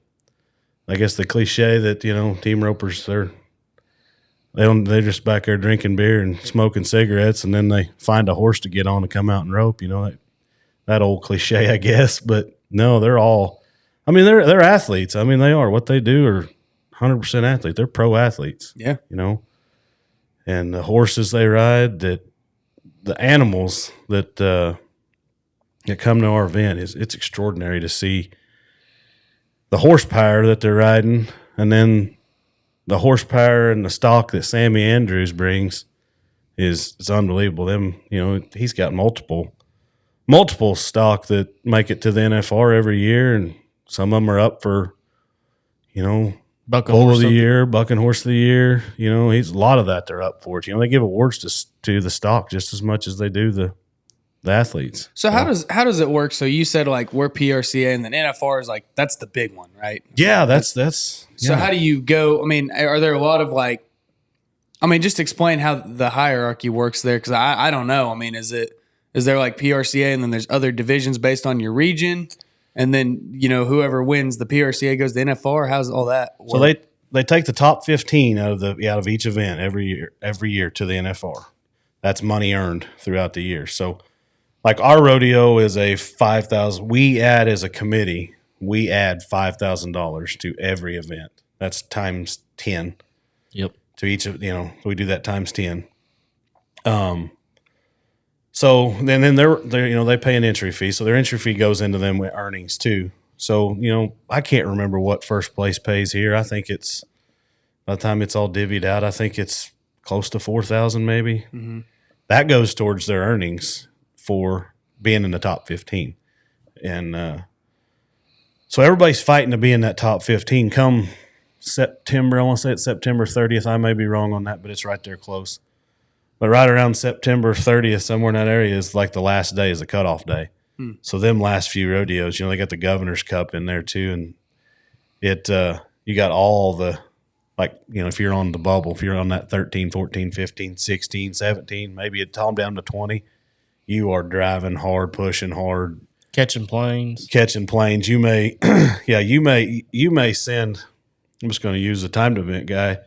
I guess the cliche that, team ropers, they're just back there drinking beer and smoking cigarettes, and then they find a horse to get on to come out and rope, that old cliche, I guess. But no, they're athletes. I mean, they are. What they do are 100% athletes. They're pro athletes. Yeah. And the horses they ride, the animals that come to our event, it's extraordinary to see the horsepower that they're riding, and then the horsepower and the stock that Sammy Andrews brings is unbelievable. He's got multiple stock that make it to the NFR every year, and some of them are up for, Bull of the Year, Bucking Horse of the Year. He's a lot of that they're up for it. They give awards to the stock just as much as they do the athletes. So how does it work? So you said like we're PRCA and then NFR is like that's the big one, right? Yeah, that's. So how do you go? I mean, are there a lot of just explain how the hierarchy works there, because I don't know. I mean, is there like PRCA and then there's other divisions based on your region, and then whoever wins the PRCA goes to NFR? How's all that work? So they take the top 15 out of each event every year to the NFR. That's money earned throughout the year. So. Like our rodeo is a $5,000. We add as a committee, we add $5,000 to every event. That's times 10. Yep. To each of we do that times 10. So then they're they pay an entry fee. So their entry fee goes into them with earnings too. So I can't remember what first place pays here. I think it's by the time it's all divvied out, I think it's close to $4,000 maybe. Mm-hmm. That goes towards their earnings for being in the top 15. And so everybody's fighting to be in that top 15 come September. I want to say it's September 30th. I may be wrong on that, but it's right there close. But right around September 30th, somewhere in that area is like the last day is the cutoff day. So them last few rodeos, they got the Governor's Cup in there too. And you got all the, if you're on the bubble, if you're on that 13, 14, 15, 16, 17, maybe it calmed down to 20, you are driving hard, pushing hard, catching planes. You may, you may send. I'm just going to use the timed event guy.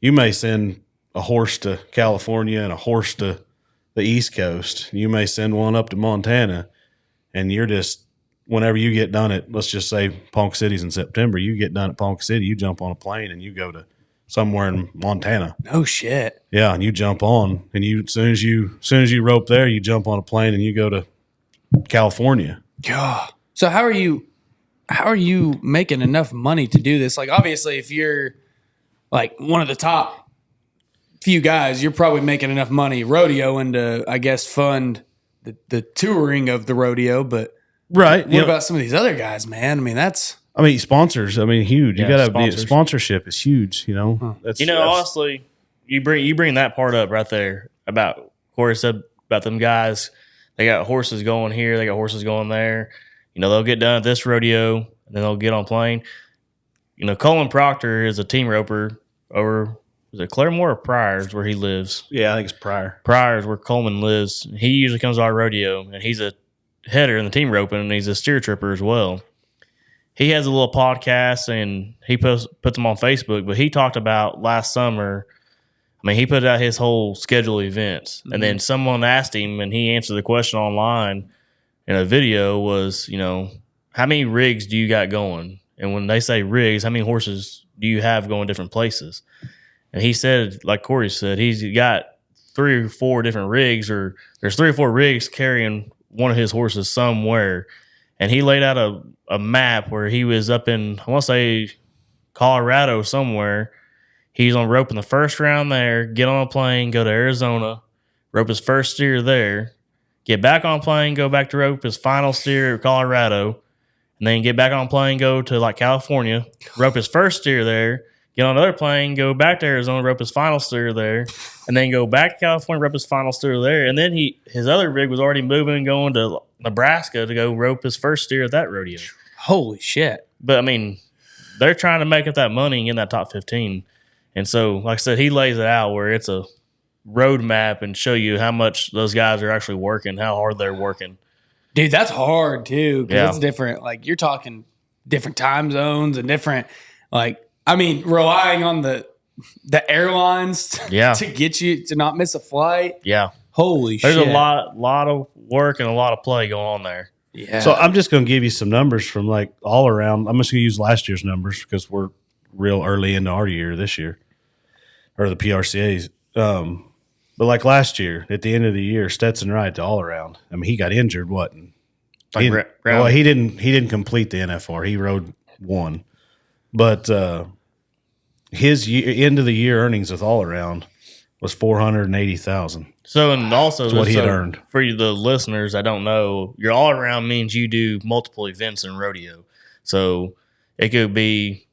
You may send a horse to California and a horse to the East Coast. You may send one up to Montana, and you're just whenever you get done at, let's just say Ponca City's in September. You get done at Ponca City, you jump on a plane and you go to somewhere in Montana. No shit. Yeah, and you jump on, and as soon as you rope there, you jump on a plane and you go to California. God. So how are you making enough money to do this? Like, obviously, if you're like one of the top few guys, you're probably making enough money rodeoing to, I guess, fund the touring of the rodeo. But right, what about some of these other guys, man? I mean, sponsors. I mean, huge. You got to sponsorship is huge. That's honestly, you bring that part up right there about Cory said about them guys. They got horses going here. They got horses going there. They'll get done at this rodeo, and then they'll get on plane. Colin Proctor is a team roper over, is it Claremore or Pryor's where he lives? Yeah, I think it's Pryor. Pryor's where Coleman lives. He usually comes to our rodeo, and he's a header in the team roping, and he's a steer tripper as well. He has a little podcast, and he puts them on Facebook, but he talked about last summer. I mean, he put out his whole schedule of events, and then someone asked him, and he answered the question online in a video was, how many rigs do you got going? And when they say rigs, how many horses do you have going different places? And he said, like Cory said, he's got 3 or 4 different rigs, or there's 3 or 4 rigs carrying one of his horses somewhere. And he laid out a map where he was up in, I want to say, Colorado somewhere. He's on roping the first round there, get on a plane, go to Arizona, rope his first steer there, get back on plane, go back to rope his final steer at Colorado, and then get back on plane, go to like California, rope his first steer there, get on another plane, go back to Arizona, rope his final steer there, and then go back to California, rope his final steer there. And then his other rig was already moving, going to Nebraska to go rope his first steer at that rodeo. Holy shit. But I mean, they're trying to make up that money and get in that top 15. And so, like I said, he lays it out where it's a roadmap and show you how much those guys are actually working, how hard they're working. Dude, that's hard too, because Yeah. it's different. Like, you're talking different time zones and different. Like, I mean, relying on the airlines to get you to not miss a flight. Yeah. Holy There's shit. a lot of work and a lot of play going on there. Yeah. So I'm just going to give you some numbers from like all around. I'm just going to use last year's numbers because we're real early into our year this year, or the PRCA's. But like last year, at the end of the year, Stetson Wright, all around. I mean, he got injured. He didn't complete the NFR. He rode one, but his end of the year earnings with all around was $480,000. So, and also That's what he had earned. For you, the listeners that don't know, your all around means you do multiple events in rodeo. So it could be,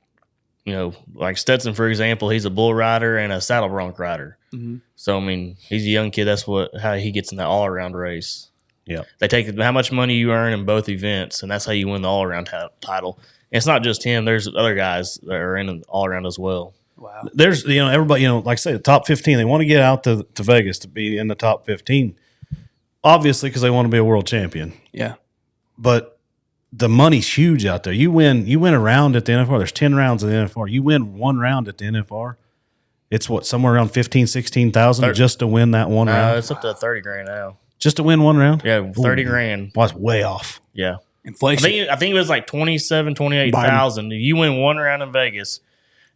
like Stetson, for example, he's a bull rider and a saddle bronc rider. Mm-hmm. So, I mean, he's a young kid. That's how he gets in that all around race. Yeah. They take how much money you earn in both events, and that's how you win the all around title. And it's not just him. There's other guys that are in the all around as well. Wow. There's, everybody, like I say, the top 15, they want to get out to Vegas to be in the top 15, obviously, because they want to be a world champion. Yeah. But the money's huge out there. You win a round at the NFR. There's 10 rounds at the NFR. You win one round at the NFR. It's somewhere around 15, 16,000 just to win that one round? It's up to $30,000 now. Just to win one round? Yeah, $30,000. Well, that's way off. Yeah. Inflation. I think it was like 27, 28,000. You win one round in Vegas.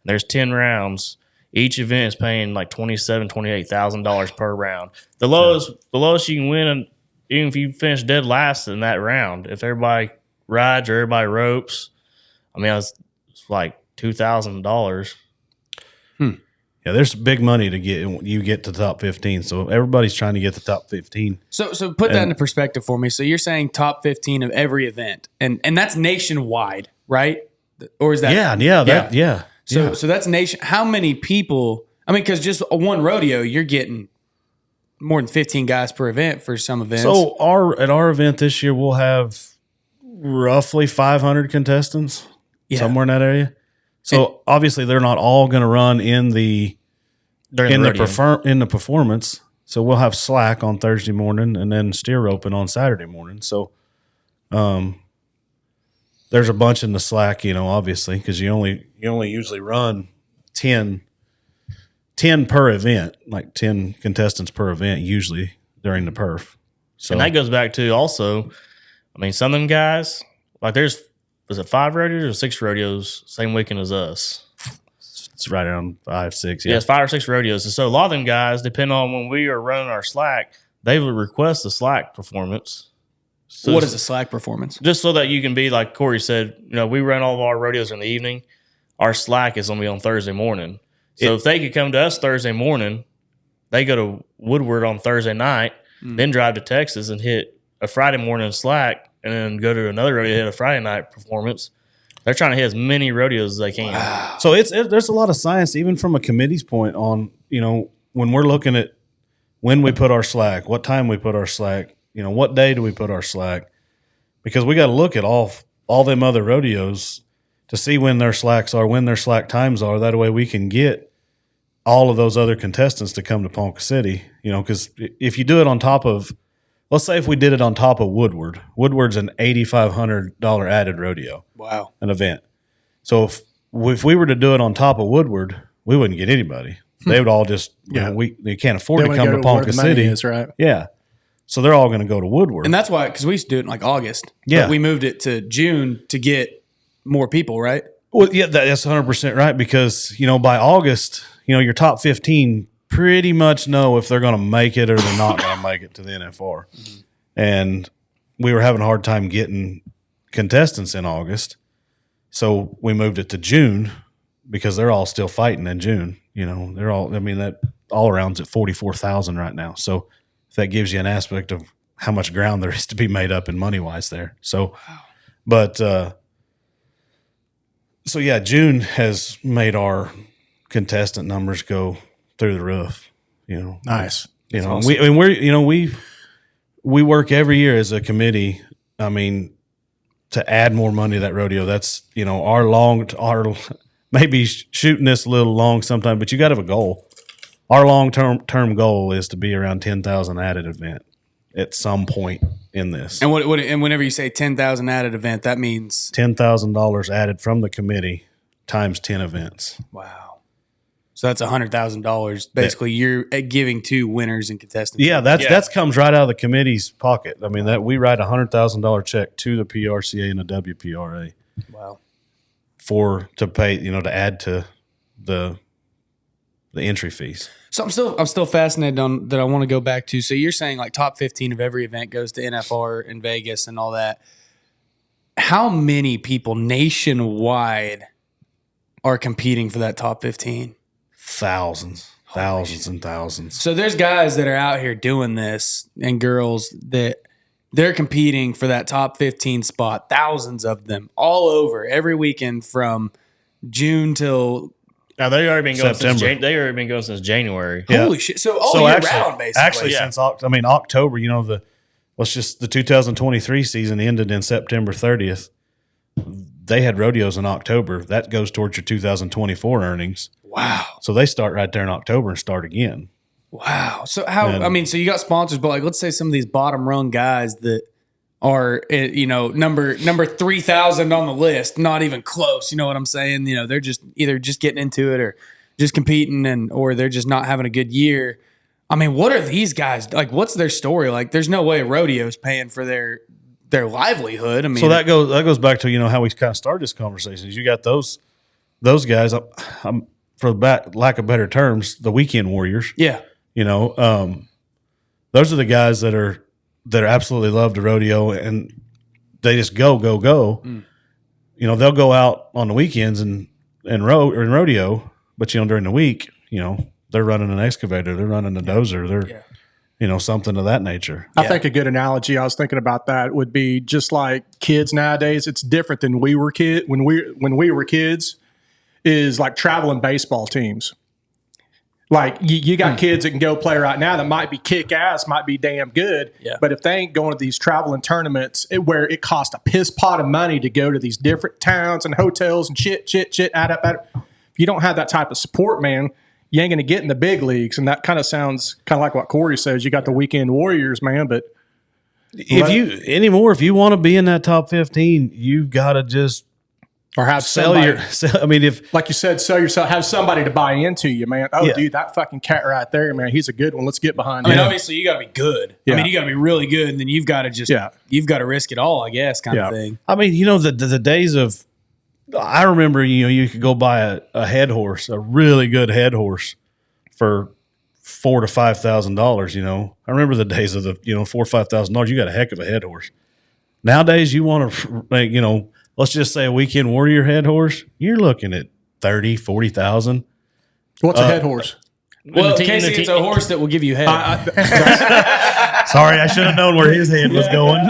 There's 10 rounds. Each event is paying like $27,000, $28,000 per round. The lowest you can win, even if you finish dead last in that round, if everybody rides or everybody ropes, I mean, it's like $2,000. Yeah, there's big money to get to the top 15. So everybody's trying to get the top 15. So put that into perspective for me. So you're saying top 15 of every event, and that's nationwide, right? Or is that? Yeah. So that's nation. How many people? I mean, because just one rodeo, you're getting more than 15 guys per event for some events. So at our event this year, we'll have roughly 500 contestants somewhere in that area. So obviously, they're not all going to run in the performance. So we'll have slack on Thursday morning and then steer roping on Saturday morning. So there's a bunch in the slack, obviously, because you only usually run 10 per event, like 10 contestants per event usually during the perf. So and that goes back to also, I mean, some of them guys, like was it 5 rodeos or 6 rodeos same weekend as us? It's right around 5, 6. Yeah, it's 5 or 6 rodeos. And so a lot of them guys, depending on when we are running our slack, they would request the slack performance. So what is a slack performance? Just so that you can be, like Cory said, we run all of our rodeos in the evening. Our slack is going to be on Thursday morning. So if they could come to us Thursday morning, they go to Woodward on Thursday night, then drive to Texas and hit a Friday morning slack, and then go to another rodeo, hit a Friday night performance. They're trying to hit as many rodeos as they can. Wow. So there's a lot of science, even from a committee's point on, when we're looking at when we put our slack, what time we put our slack, what day do we put our slack? Because we got to look at all them other rodeos to see when their slacks are, when their slack times are. That way we can get all of those other contestants to come to Ponca City, because if you do it on top of, let's say if we did it on top of Woodward's an $8,500 added rodeo. Wow. An event. So if we were to do it on top of Woodward, we wouldn't get anybody. They would all just, they can't afford to come to Ponca City. Is, right? Yeah. So they're all going to go to Woodward. And that's why, because we used to do it in like August. Yeah. But we moved it to June to get more people, right? Well, yeah, that's 100% right, because, by August, your top 15 pretty much know if they're going to make it or they're not going to make it to the NFR. Mm-hmm. And we were having a hard time getting contestants in August. So we moved it to June because they're all still fighting in June. They're all, that all around's at 44,000 right now. So that gives you an aspect of how much ground there is to be made up in money wise there. So, but, so yeah, June has made our contestant numbers go through the roof. Nice. Awesome. We work every year as a committee. To add more money to that rodeo. That's our maybe shooting this a little long sometime, but you got to have a goal. Our long-term goal is to be around 10,000 added event at some point in this. And and whenever you say 10,000 added event, that means $10,000 added from the committee times 10 events. Wow. So that's $100,000 basically you're giving to winners and contestants. Yeah, that's comes right out of the committee's pocket. I mean, that we write $100,000 check to the PRCA and the WPRA. Wow. To pay, to add to the entry fees. So I'm still fascinated on that. I want to go back to. So you're saying like top 15 of every event goes to NFR in Vegas and all that. How many people nationwide are competing for that top 15? Thousands and thousands. So there's guys that are out here doing this and girls that they're competing for that top 15 spot. Thousands of them all over every weekend from June till. Now they already been going September. since January. Holy shit! So all year round, basically. Actually, since October, the 2023 season ended in September 30th. They had rodeos in October. That goes towards your 2024 earnings. Wow! So they start right there in October and start again. Wow! So so you got sponsors, but like, let's say some of these bottom rung guys that are number 3,000 on the list, not even close. You know what I'm saying? They're just either just getting into it or just competing, or they're just not having a good year. I mean, what are these guys like? What's their story like? There's no way rodeo's paying for their livelihood. I mean, so that goes back to how we kind of started this conversation. You got those guys. I'm for lack of better terms, the weekend warriors. Yeah. Those are the guys that absolutely love the rodeo and they just go. They'll go out on the weekends and rodeo, but during the week, they're running an excavator, they're running a dozer, they're something of that nature. I think a good analogy I was thinking about that would be just like kids nowadays. It's different than we were when we were kids. Is like traveling baseball teams. Like you got kids that can go play right now that might be kick ass, might be damn good. Yeah. But if they ain't going to these traveling tournaments where it costs a piss pot of money to go to these different towns and hotels and shit, add up. If you don't have that type of support, man, you ain't going to get in the big leagues. And that kind of sounds kind of like what Cory says. You got the weekend warriors, man. But if you want to be in that top 15, you've got to just have somebody. Like you said, sell yourself, have somebody to buy into you, man. Oh, dude, that fucking cat right there, man, he's a good one. Let's get behind him. I mean, obviously, you got to be good. Yeah. I mean, you got to be really good, and then you've got to you've got to risk it all, I guess, kind of thing. I mean, the days of, I remember, you could go buy a head horse, a really good head horse, for $4,000 to $5,000. I remember the days of the $4,000 or $5,000. You got a heck of a head horse. Nowadays, you want to let's just say a weekend warrior head horse, you're looking at 30, 40,000. What's a head horse? Well, Casey, it's a horse that will give you head. Sorry, I should have known where his head was going.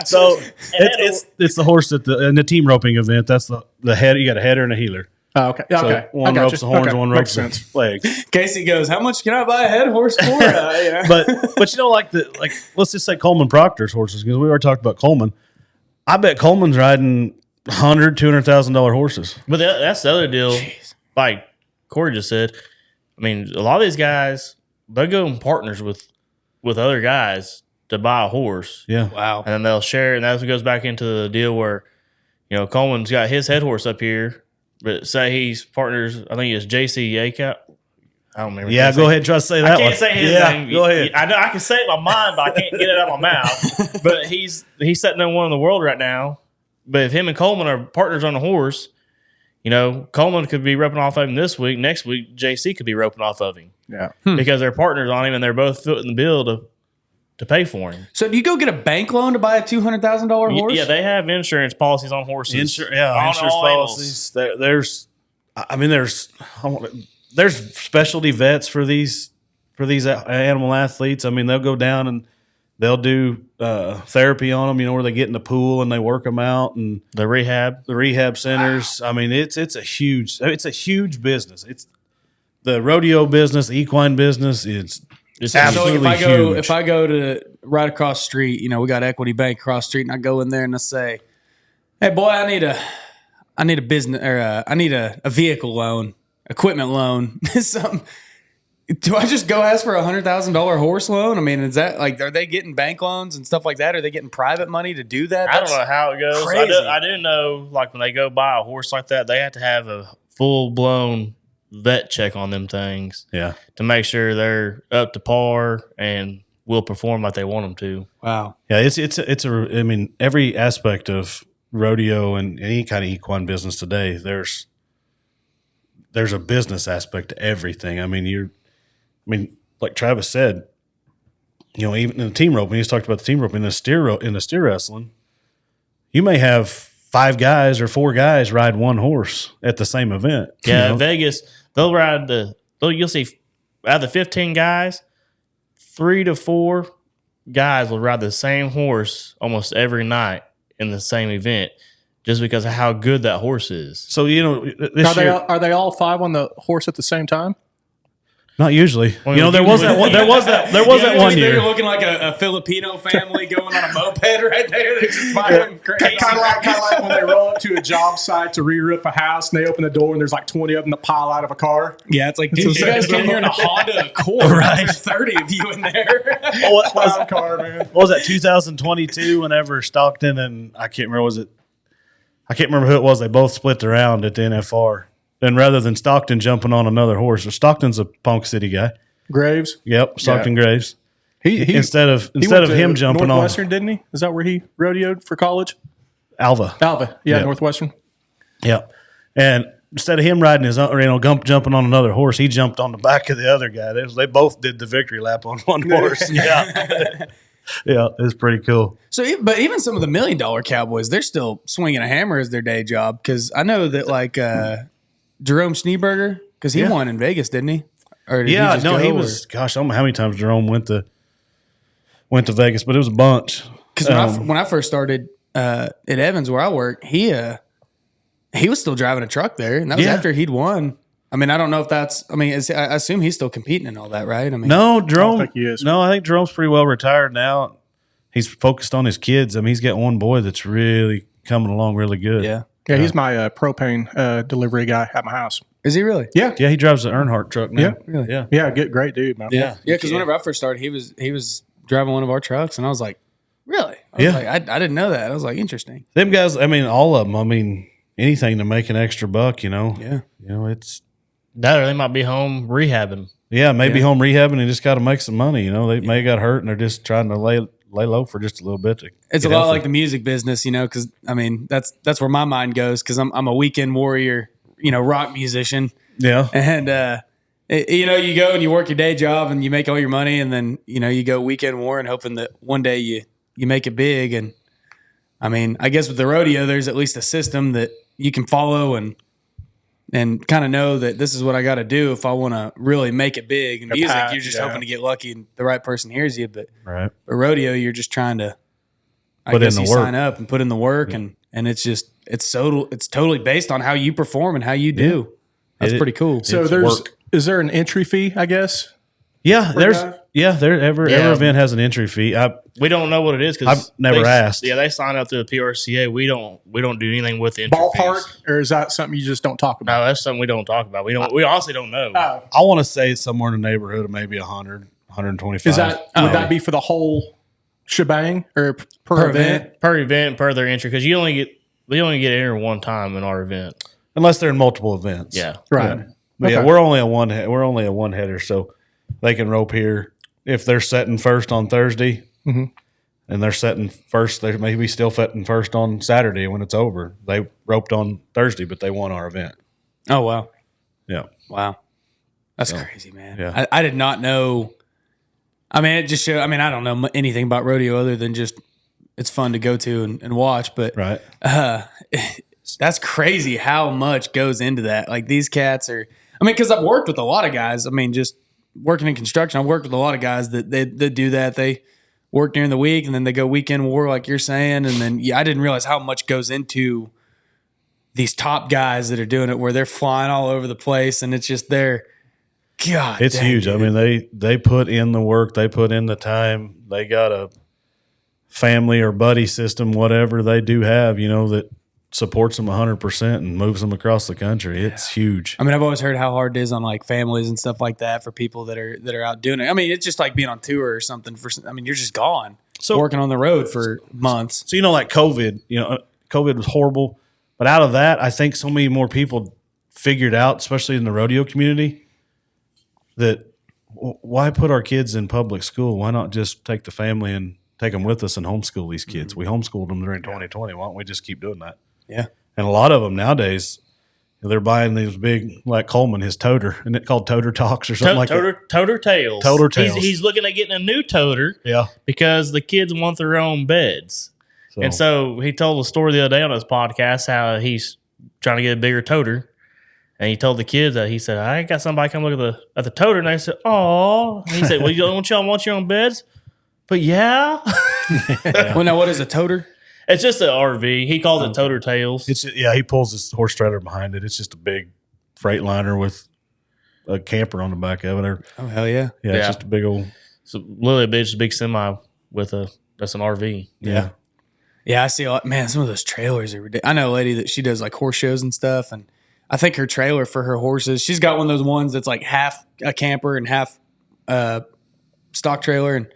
So it's the horse in the team roping event. That's the head. You got a header and a healer. Oh, okay. So okay. one ropes the horns, one ropes the legs. Casey goes, "How much can I buy a head horse for?" But let's just say Coleman Proctor's horses, because we already talked about Coleman. I bet Coleman's riding $100,000-$200,000 horses. But that's the other deal. Jeez. Like Cory just said, I mean, a lot of these guys, they go in partners with other guys to buy a horse. Yeah. Wow. And then they'll share, and that goes back into the deal where, Coleman's got his head horse up here, but say he's partners, I think it's JC Yakap. I don't remember. Yeah, go ahead and try to say that one. I can't say his name. Go ahead. I know I can say it in my mind, but I can't get it out of my mouth. But he's setting number one in the world right now. But if him and Coleman are partners on a horse, Coleman could be roping off of him this week. Next week, JC could be roping off of him. Yeah. Because they're partners on him and they're both footing the bill to pay for him. So do you go get a bank loan to buy a $200,000 horse? Yeah, they have insurance policies on horses. Insurance policies. There's specialty vets for these animal athletes. I mean, they'll go down and they'll do therapy on them, where they get in the pool and they work them out, and the rehab centers. Wow. I mean, it's a huge business. It's the rodeo business, the equine business. It's absolutely huge. If I go to right across the street, we got Equity Bank across the street, and I go in there and I say, "Hey, boy, I need a business, or I need a vehicle loan, equipment loan, something." do I just go ask for $100,000 horse loan? I mean, is that like, are they getting bank loans and stuff like that? Are they getting private money to do that? I don't know how it goes. crazy. I do know, like when they go buy a horse like that, they have to have a full blown vet check on them things. Yeah. To make sure they're up to par and will perform like they want them to. Wow. Yeah, I mean, every aspect of rodeo and any kind of equine business today, there's a business aspect to everything. I mean, like Travis said, even in the team roping, he's talked about the team roping in the steer wrestling, you may have 5 guys or 4 guys ride one horse at the same event. Yeah, Vegas, you'll see out of the 15 guys, 3 to 4 guys will ride the same horse almost every night in the same event just because of how good that horse is. So, this year, Are they all 5 on the horse at the same time? not usually. Well, There was that one You're year. looking like a Filipino family going on a moped right there. They're just fighting crazy. Kind of like when they roll up to a job site to re-roof a house and they open the door and there's like 20 of them that pile out of a car. Yeah, it's like, dude, you guys came here in a Honda Accord. Right. There's 30 of you in there. Clown car, man. What was that, 2022, whenever Stockton and I can't remember who it was, they both split the round at the NFR. And rather than Stockton jumping on another horse, Stockton's a Ponca City guy. Graves. Yep, Stockton Graves. He Instead of went him to jumping on Northwestern, didn't he? Is that where he rodeoed for college? Alva. Northwestern. Yep. And instead of him riding his own, jumping on another horse, he jumped on the back of the other guy. They both did the victory lap on one horse. Yeah. Yeah, it was pretty cool. So, but even some of the $1 million cowboys, they're still swinging a hammer as their day job. Because I know that like Jerome Schneeberger, because he won in Vegas, didn't he? Or did he just go, he was. Gosh, I don't know how many times Jerome went to Vegas, but it was a bunch. Because when I first started at Evans, where I work, he was still driving a truck there, and that was after he'd won. I mean, I don't know if that's. I mean, I assume he's still competing and all that, right? I mean, No, Jerome. I think he is. No, I think Jerome's pretty well retired now. He's focused on his kids. I mean, he's got one boy that's really coming along really good. yeah. Yeah, he's my propane delivery guy at my house. Is he really? Yeah. Yeah, he drives the Earnhardt truck now. Yeah. Really? Yeah. Yeah, great dude, man. Yeah. Because whenever I first started, he was driving one of our trucks, and I was like, really? I was like, I didn't know that. I was like, interesting. Them guys, I mean, all of them. I mean, anything to make an extra buck, Yeah. it's. That or they might be home rehabbing. Yeah, maybe home rehabbing and just got to make some money. They may have got hurt and they're just trying to lay low for just a little bit. It's a lot like the music business, because I mean that's where my mind goes because I'm a weekend warrior, rock musician. Yeah, And you go and you work your day job and you make all your money, and then you go weekend warring, hoping that one day you make it big. And I mean, I guess with the rodeo, there's at least a system that you can follow and kind of know that this is what I got to do if I want to really make it big. And music, you're just hoping to get lucky and the right person hears you. But right. a rodeo, you're just trying to, Put in the you work. sign up and put in the work, and it's totally based on how you perform and how you do. That's pretty cool. So is there an entry fee, I guess? Yeah, every Yeah. event has an entry fee. We don't know what it is because I've never asked. Yeah, they sign up through the PRCA. We don't do anything with the entry Ballpark, fees. or is that something you just don't talk about? No, that's something we don't talk about. We honestly don't know. I want to say it's somewhere in the neighborhood of maybe 100, 125. Would that be for the whole shebang or per event? Per event, per their entry, because we only get entered one time in our event. Unless they're in multiple events. Yeah, Right. Yeah. But yeah, we're only a one header, so they can rope here if they're setting first on Thursday, and they're setting first. They may be still setting first on Saturday when it's over. They roped on Thursday, but they won our event. Oh, wow. Yeah, Wow. That's crazy, man. Yeah. I did not know. I mean, it just showed. I mean, I don't know anything about rodeo other than just it's fun to go to and watch. But right. That's crazy how much goes into that. Like these cats are. I mean, because I've worked with a lot of guys. I mean, just working in construction, I've worked with a lot of guys that they do that. They work during the week and then they go weekend war, like you're saying. And then I didn't realize how much goes into these top guys that are doing it, where they're flying all over the place, and it's just God. It's dang, huge. dude. I mean, they put in the work. They put in the time. They got a family or buddy system, whatever they do have, that supports them 100% and moves them across the country. It's huge. I mean, I've always heard how hard it is on like families and stuff like that for people that are out doing it. I mean, it's just like being on tour or something. You're just gone, working on the road for months. So, like COVID, COVID was horrible. But out of that, I think so many more people figured out, especially in the rodeo community, that why put our kids in public school? Why not just take the family and take them with us and homeschool these kids? Mm-hmm. We homeschooled them during 2020. Why don't we just keep doing that? Yeah. And a lot of them nowadays, they're buying these big, like Coleman, his toter, and it called Toter Talks or something like that. Toter Tails. Toter Tails. He's looking at getting a new toter. Yeah. Because the kids want their own beds. And so he told a story the other day on his podcast how he's trying to get a bigger toter. And he told the kids that he said, I got somebody come look at the toter. And they said, oh. And he said, well, don't y'all want your own beds? But yeah. Well, now what is a toter? It's just an RV. He calls it Toter Tails. He pulls his horse trailer behind it. It's just a big Freightliner with a camper on the back of it. Oh, hell yeah. Yeah, it's just a big old. So literally, it's a big semi that's an RV. Yeah. Yeah, I see some of those trailers are ridiculous. I know a lady that she does like horse shows and stuff, and I think her trailer for her horses, she's got one of those ones that's like half a camper and half stock trailer, and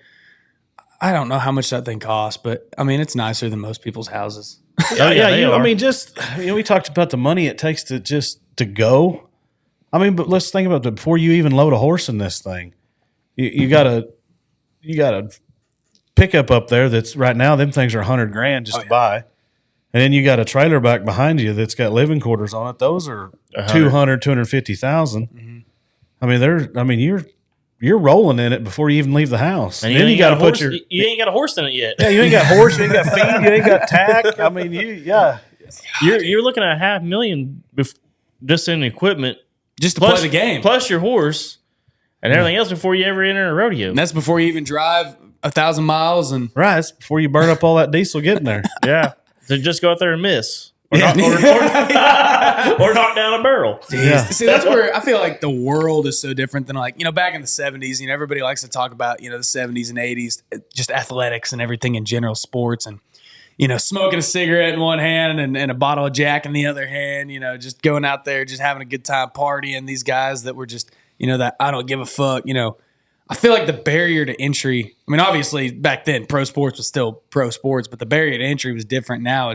I don't know how much that thing costs, but I mean, it's nicer than most people's houses. We talked about the money it takes to go. I mean, but let's think about it. Before you even load a horse in this thing, you got a pickup up there that's right now, them things are $100,000 just to buy. And then you got a trailer back behind you that's got living quarters on it. Those are $250,000. Mm-hmm. You're rolling in it before you even leave the house. And then you got to put you ain't got a horse in it yet. Yeah, you ain't got horse, you ain't got feed, you ain't got tack. I mean, you're looking at $500,000 just in equipment, just to play the game, plus your horse and everything else before you ever enter a rodeo. And that's before you even drive 1,000 miles, and that's before you burn up all that diesel getting there. Yeah, so just go out there and miss. Or knock down a barrel. Yeah. See, that's where I feel like the world is so different than back in the 70s. Everybody likes to talk about, the 70s and 80s, just athletics and everything in general, sports, and, smoking a cigarette in one hand and a bottle of Jack in the other hand, just going out there, just having a good time partying. These guys that were just, that I don't give a fuck, I feel like the barrier to entry, obviously back then pro sports was still pro sports, but the barrier to entry was different. Now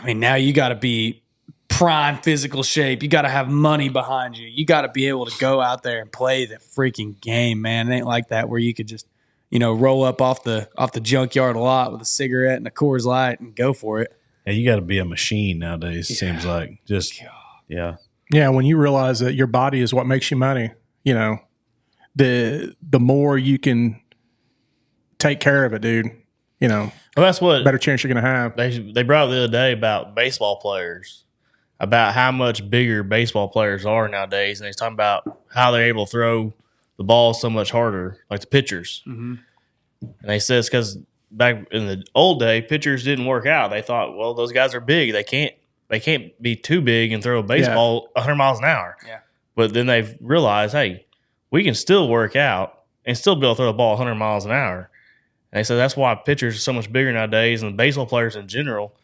now you got to be prime physical shape. You got to have money behind you. You got to be able to go out there and play the freaking game, man. It ain't like that where you could just, roll up off the junkyard a lot with a cigarette and a Coors Light and go for it. Yeah, you got to be a machine nowadays. It seems like Yeah, when you realize that your body is what makes you money, the more you can take care of it, dude. Well, that's what better chance you're going to have. They brought up the other day about baseball players, about how much bigger baseball players are nowadays, and they're talking about how they're able to throw the ball so much harder, like the pitchers. Mm-hmm. And they said it's because back in the old day, pitchers didn't work out. They thought, well, those guys are big. They can't be too big and throw a baseball 100 miles an hour. Yeah. But then they've realized, hey, we can still work out and still be able to throw a ball 100 miles an hour. And they said that's why pitchers are so much bigger nowadays, and baseball players in general.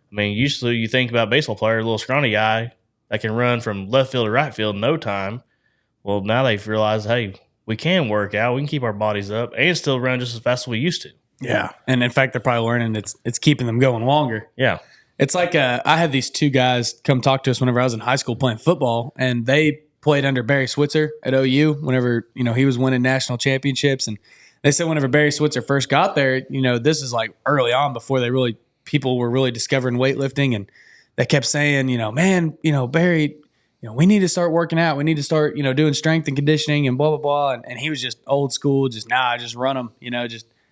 Usually you think about baseball player, a little scrawny guy that can run from left field to right field in no time. Well, now they've realized, hey, we can work out, we can keep our bodies up, and still run just as fast as we used to. Yeah, and in fact, they're probably learning it's keeping them going longer. Yeah, it's like I had these two guys come talk to us whenever I was in high school playing football, and they played under Barry Switzer at OU whenever he was winning national championships, and they said whenever Barry Switzer first got there, this is like early on before people were really discovering weightlifting, and they kept saying, man, Barry, we need to start working out. We need to start, doing strength and conditioning and blah, blah, blah. And he was just old school, just run them,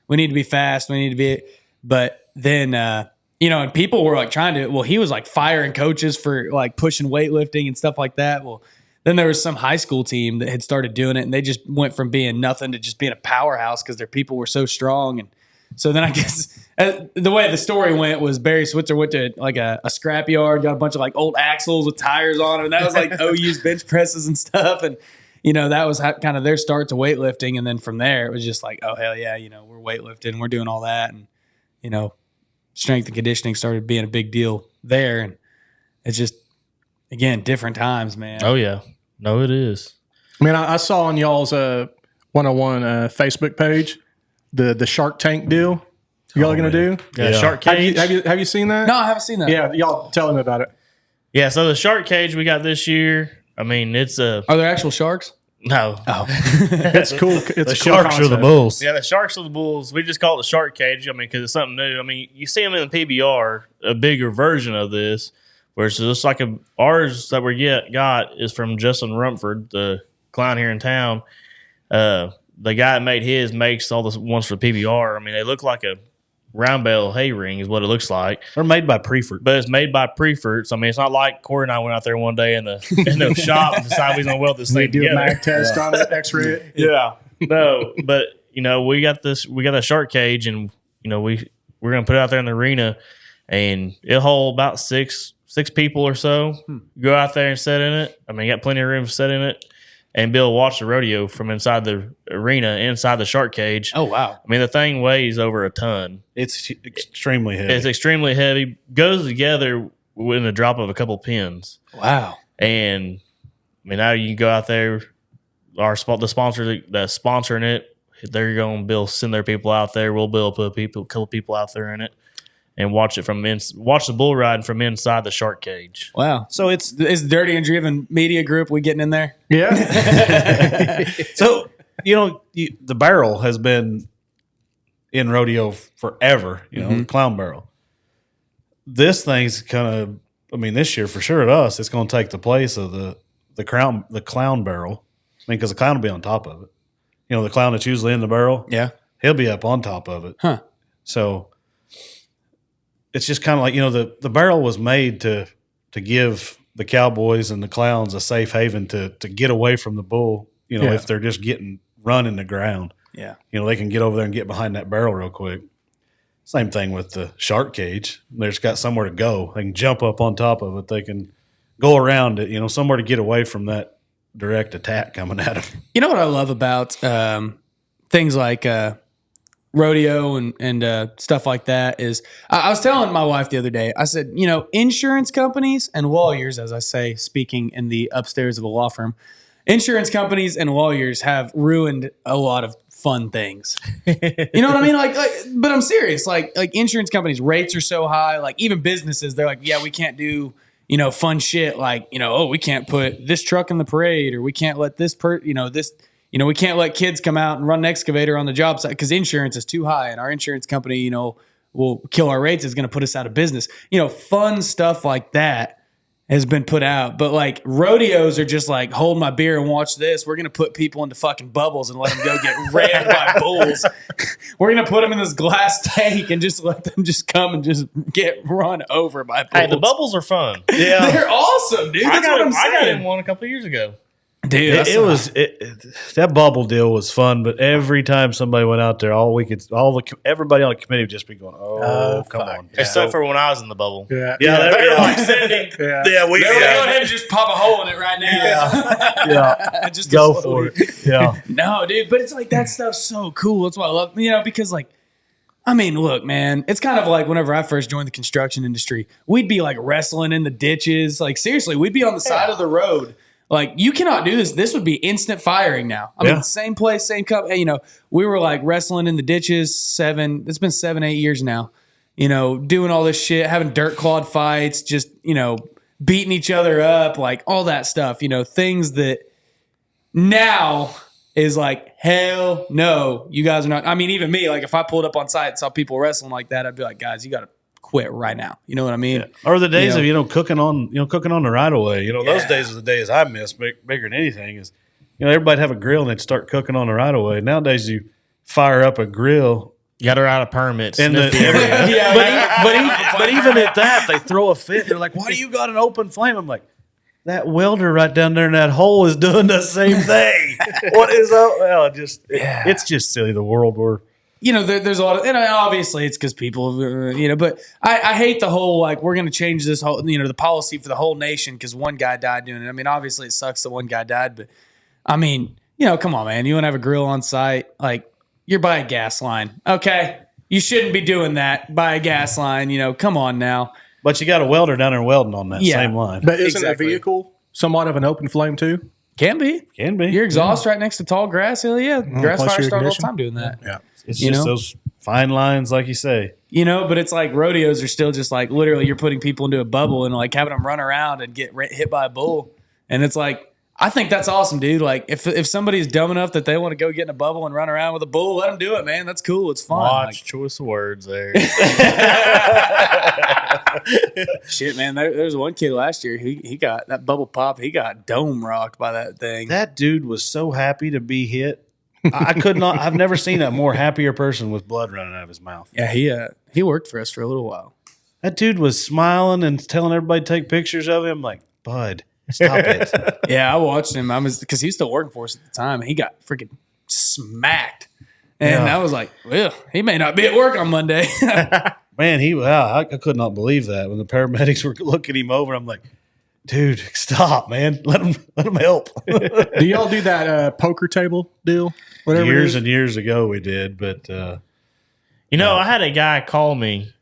we need to be fast. We need to be, but then, and people were like trying to, he was like firing coaches for like pushing weightlifting and stuff like that. Well, then there was some high school team that had started doing it, and they just went from being nothing to just being a powerhouse because their people were so strong. And so then I guess the way the story went was Barry Switzer went to like a scrap yard, got a bunch of like old axles with tires on them, and that was like OU's bench presses and stuff. And that was kind of their start to weightlifting. And then from there, it was just like, oh hell yeah, we're weightlifting, we're doing all that, and strength and conditioning started being a big deal there. And it's just, again, different times, man. Oh yeah, no, it is. I mean, I saw on y'all's 101 Facebook page the Shark Tank deal y'all are going to do. Yeah, Yeah. shark Have cage. you seen that? No, I haven't seen that. Yeah, y'all tell him about it. Yeah, so the shark cage we got this year. I mean, it's a Are there actual sharks? no. Oh. It's cool. It's The a cool sharks are the concept. bulls. Yeah, the sharks are the bulls. We just call it the shark cage. I mean, because it's something new. I mean, you see them in the PBR, a bigger version of this, where it's just like ours that we got is from Justin Rumford, the clown here in town. The guy that made his makes all the ones for PBR. I mean, they look like a round bale hay ring is what it looks like, They're made by Prefert. but it's made by Preferts. I mean, it's not like Cory and I went out there one day in the shop and decided we was gonna weld this They thing do a together. mag test on it, X-ray it. Yeah, no, but we got a shark cage, and we're gonna put it out there in the arena, and it'll hold about six people or so. Go out there and sit in it. I mean, you got plenty of room to sit in it, and be able to watch the rodeo from inside the arena, inside the shark cage. Oh, wow. I mean, the thing weighs over a ton. It's extremely heavy. It's extremely heavy. Goes together in a drop of a couple pins. Wow. And I mean, now you can go out there. The sponsor that's sponsoring it, they're going to send their people out there. We'll be able to put a couple people out there in it and watch it watch the bull ride from inside the shark cage. Wow. so it's Is Dirty and Driven Media Group, we getting in there? Yeah. so the barrel has been in rodeo forever. The clown barrel. This thing's kind of, I mean, this year for sure at us, it's going to take the place of the clown barrel. I mean, because the clown will be on top of it. The clown that's usually in the barrel, Yeah. he'll be up on top of it. Huh. So it's just kind of like, the barrel was made to give the cowboys and the clowns a safe haven to get away from the bull, Yeah. if they're just getting run in the ground. Yeah. They can get over there and get behind that barrel real quick. Same thing with the shark cage. They just got somewhere to go. They can jump up on top of it. They can go around it, somewhere to get away from that direct attack coming at them. You know what I love about things like rodeo and stuff like that is I was telling my wife the other day, I said, insurance companies and lawyers, as I say, speaking in the upstairs of a law firm, insurance companies and lawyers have ruined a lot of fun things. You know what I mean? Like, but I'm serious. Like insurance companies' rates are so high. Like even businesses, they're like, yeah, we can't do fun shit. Like we can't put this truck in the parade, or we can't let this we can't let kids come out and run an excavator on the job site because insurance is too high, and our insurance company, will kill our rates. Is going to put us out of business. Fun stuff like that has been put out, but like rodeos are just like, hold my beer and watch this. We're going to put people into fucking bubbles and let them go get rammed by bulls. We're going to put them in this glass tank and just let them just come and just get run over by bulls. Hey, the bubbles are fun. Yeah. They're awesome, dude. That's what I'm I got in saying. one a couple of years ago. Dude, That bubble deal was fun, but every time somebody went out there, everybody on the committee would just be going, "Oh, come on!" Except for when I was in the bubble. Yeah. Yeah, They were like, yeah, Cindy, Yeah. yeah, we go ahead and just pop a hole in it right now. yeah, Just go to for slowly- it. Yeah, No, dude, but it's like that stuff's so cool. That's why I love, because like, I mean, look, man, it's kind of like whenever I first joined the construction industry, we'd be like wrestling in the ditches. Like seriously, we'd be on the side of the road. Like you cannot do this. This would be instant firing now. I mean, same place, same cup. We were like wrestling in the ditches. It's been 7-8 years now. Doing all this shit, having dirt clawed fights, just beating each other up, like all that stuff. Things that now is like, hell no, you guys are not. I mean, even me, like if I pulled up on site and saw people wrestling like that, I'd be like, guys, you got to quit right now. You know what I mean? yeah. Or the days of cooking on the right of way. Those days are the days I miss bigger than anything. Is everybody'd have a grill and they'd start cooking on the right of way. Nowadays you fire up a grill. you got to write a permit. And sniff the area. but even at that, they throw a fit. They're like, "Why do you got an open flame?" I'm like, "That welder right down there in that hole is doing the same thing." What is up? Well, it's just silly. The world we're there's a lot of, and obviously it's because people, but I hate the whole, like, we're going to change this whole, the policy for the whole nation because one guy died doing it. I mean, obviously it sucks that one guy died, but I mean, come on, man. You want to have a grill on site? Like, you're by a gas line. Okay. You shouldn't be doing that by a gas line. Come on now. But you got a welder down there welding on that same line. But isn't Exactly. a vehicle somewhat of an open flame too? Can be. Can be. Your exhaust right next to tall grass. Hell yeah. Grass plus fires your start all the ignition. time doing that. Yeah. It's You just know? those fine lines, like you say. But it's like rodeos are still just like literally you're putting people into a bubble and like having them run around and get hit by a bull. And it's like, I think that's awesome, dude. Like if somebody's dumb enough that they want to go get in a bubble and run around with a bull, let them do it, man. That's cool. It's fun. Watch choice of words there. Shit, man. There's one kid last year. He got that bubble pop. He got dome rocked by that thing. That dude was so happy to be hit. I could not. I've never seen a more happier person with blood running out of his mouth. Yeah, he worked for us for a little while. That dude was smiling and telling everybody to take pictures of him. Like, bud, stop it. Yeah, I watched him. Because he was still working for us at the time. And he got freaking smacked. And I was like, well, he may not be at work on Monday. Man, I could not believe that when the paramedics were looking him over. I'm like, dude, stop, man. Let him help. Do y'all do that poker table deal? Whatever it Years is? and years ago we did, but I had a guy call me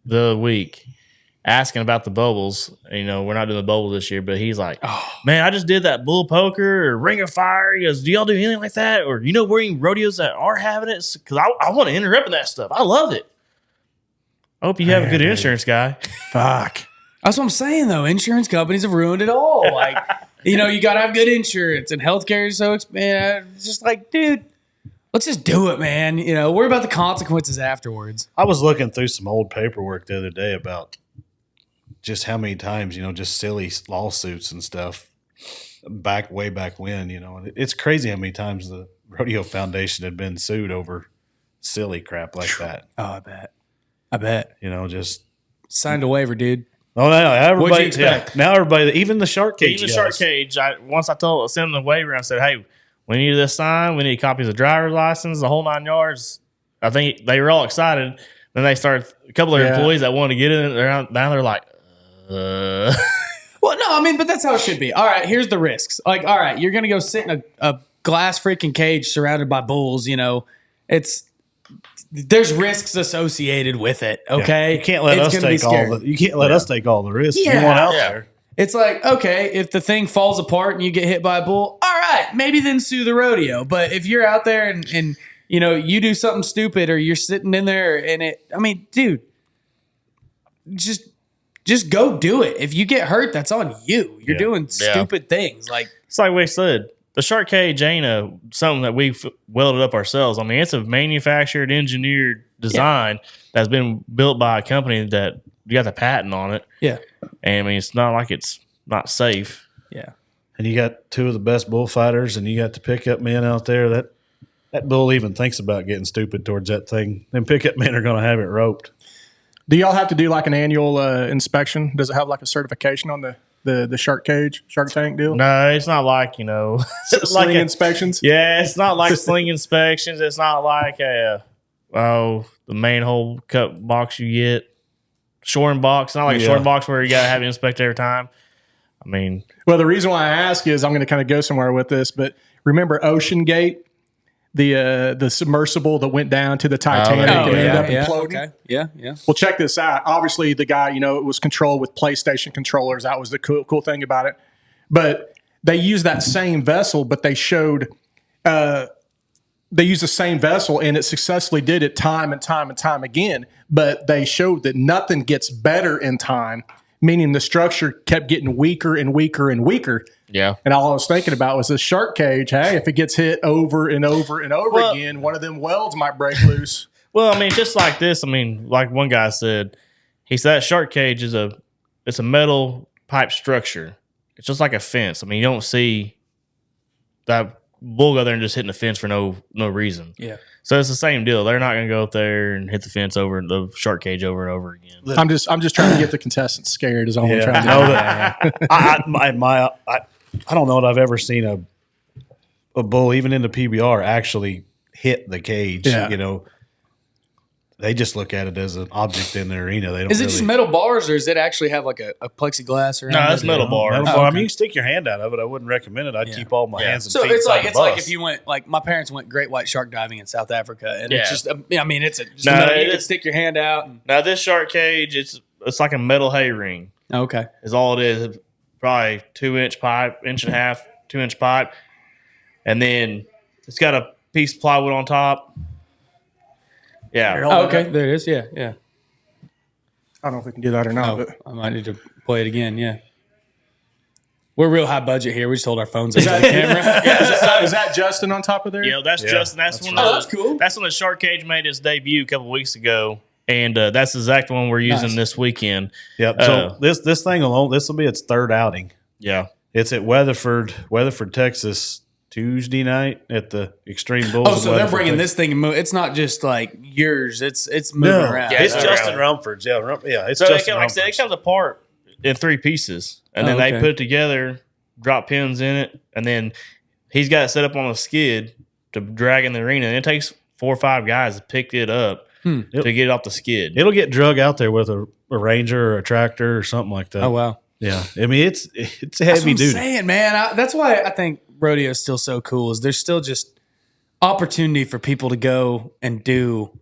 the other week asking about the bubbles. We're not doing the bubble this year, but he's like, man, I just did that bull poker or ring of fire. He goes, do y'all do anything like that? Or, where any rodeos that are having it? Because I want to enter up in that stuff. I love it. I hope you have a good insurance guy. Fuck. That's what I'm saying, though. Insurance companies have ruined it all. Like, you got to have good insurance, and healthcare is so expensive. It's just like, dude, let's just do it, man. Worry about the consequences afterwards. I was looking through some old paperwork the other day about just how many times, just silly lawsuits and stuff way back when, and it's crazy how many times the Rodeo Foundation had been sued over silly crap like that. Oh, I bet. Just Signed a waiver, dude. oh no, everybody. What'd you expect? Now everybody, even the shark cage. Even the shark cage, once I sent him the waiver, I said, hey, we need this sign. We need copies of driver's license, the whole 9 yards. I think they were all excited. Then they started, a couple of their employees that wanted to get in, now they're like, Well, no, but that's how it should be. All right, here's the risks. Like, all right, you're going to go sit in a glass freaking cage surrounded by bulls, there's risks associated with it, okay? You can't let us take all the risks. Yeah. You want out there. It's like, okay, if the thing falls apart and you get hit by a bull, all right, maybe then sue the rodeo. But if you're out there and you do something stupid or you're sitting in there and dude, just go do it. If you get hurt, that's on you. You're doing stupid things. Like, it's like we said, the shark cage ain't something that we welded up ourselves. It's a manufactured, engineered design that's been built by a company that you got the patent on it. yeah, And it's not like it's not safe. yeah. And you got two of the best bullfighters, and you got the pickup men out there. That bull even thinks about getting stupid towards that thing. Them pickup men are going to have it roped. Do y'all have to do like an annual inspection? Does it have like a certification on the shark tank deal? No, it's not like, Sling inspections? Yeah, it's not like sling inspections. It's not like the manhole cup box you get. Shoring box. It's not like a shoring box where you got to have it inspected every time. Well, the reason why I ask is I'm going to kind of go somewhere with this, but remember Ocean Gate, the submersible that went down to the Titanic and ended up imploding? Okay. Yeah. Well, check this out. Obviously, the guy, it was controlled with PlayStation controllers. That was the cool thing about it. But they used that same vessel, but they showed they used the same vessel, and it successfully did it time and time and time again. But they showed that nothing gets better in time, meaning the structure kept getting weaker and weaker and weaker. Yeah. And all I was thinking about was this shark cage. Hey, if it gets hit over and over and over again, one of them welds might break loose. Well, just like this, like one guy said, he said that shark cage it's a metal pipe structure. It's just like a fence. You don't see that bull go there and just hitting the fence for no reason. Yeah. So it's the same deal. They're not going to go up there and hit the fence the shark cage over and over again. I'm just trying to get the contestants scared is all I'm trying to do. know that I don't know that I've ever seen a bull, even in the PBR, actually hit the cage. Yeah. they just look at it as an object in the arena. They don't. Is it just metal bars, or does it actually have like a plexiglass around? No, it's it? metal bars. Metal Oh, bar. I okay. mean, you can stick your hand out of it. I wouldn't recommend it. I'd Yeah. keep all my hands and So feet it's inside like the it's like bus. if you went like my parents went great white shark diving in South Africa, and Yeah. it's just I mean it's just No, metal, it you can is- stick your hand out. And, Now this shark cage, it's like a metal hay ring. okay, Is all it is. Probably 2-inch pipe, 1.5 inch, 2-inch pipe, and then it's got a piece of plywood on top. Yeah. oh, okay, there it is. Yeah, yeah. I don't know if we can do that or not. Oh, But I might need to play it again. Yeah, we're real high budget here. We just hold our phones up to the camera. is that Justin on top of there? Yeah, that's Yeah, Justin. That's that's when right. Oh, that's cool. That's when the shark cage made its debut a couple weeks ago, and that's the exact one we're using Nice. this weekend. Yep. So this thing alone, this will be its third outing. Yeah. It's at Weatherford, Texas, Tuesday night at the Extreme Bulls. Oh, in so they're Weatherford, bringing Texas. this thing and move. It's not just like yours. It's moving No, around. Yeah, it's it's Justin around. Rumford's. Yeah, it's So Justin like I said, it Rumford's. comes apart in 3 pieces, and Oh, then they okay. put it together, drop pins in it, and then he's got it set up on a skid to drag in the arena. And it takes 4 or 5 guys to pick it up to get it off the skid. It'll get drug out there with a Ranger or a tractor or something like that. Oh wow. Yeah, I mean it's That's heavy what I'm duty. saying, man. That's why I think rodeo is still so cool. Is there's still just opportunity for people to go and do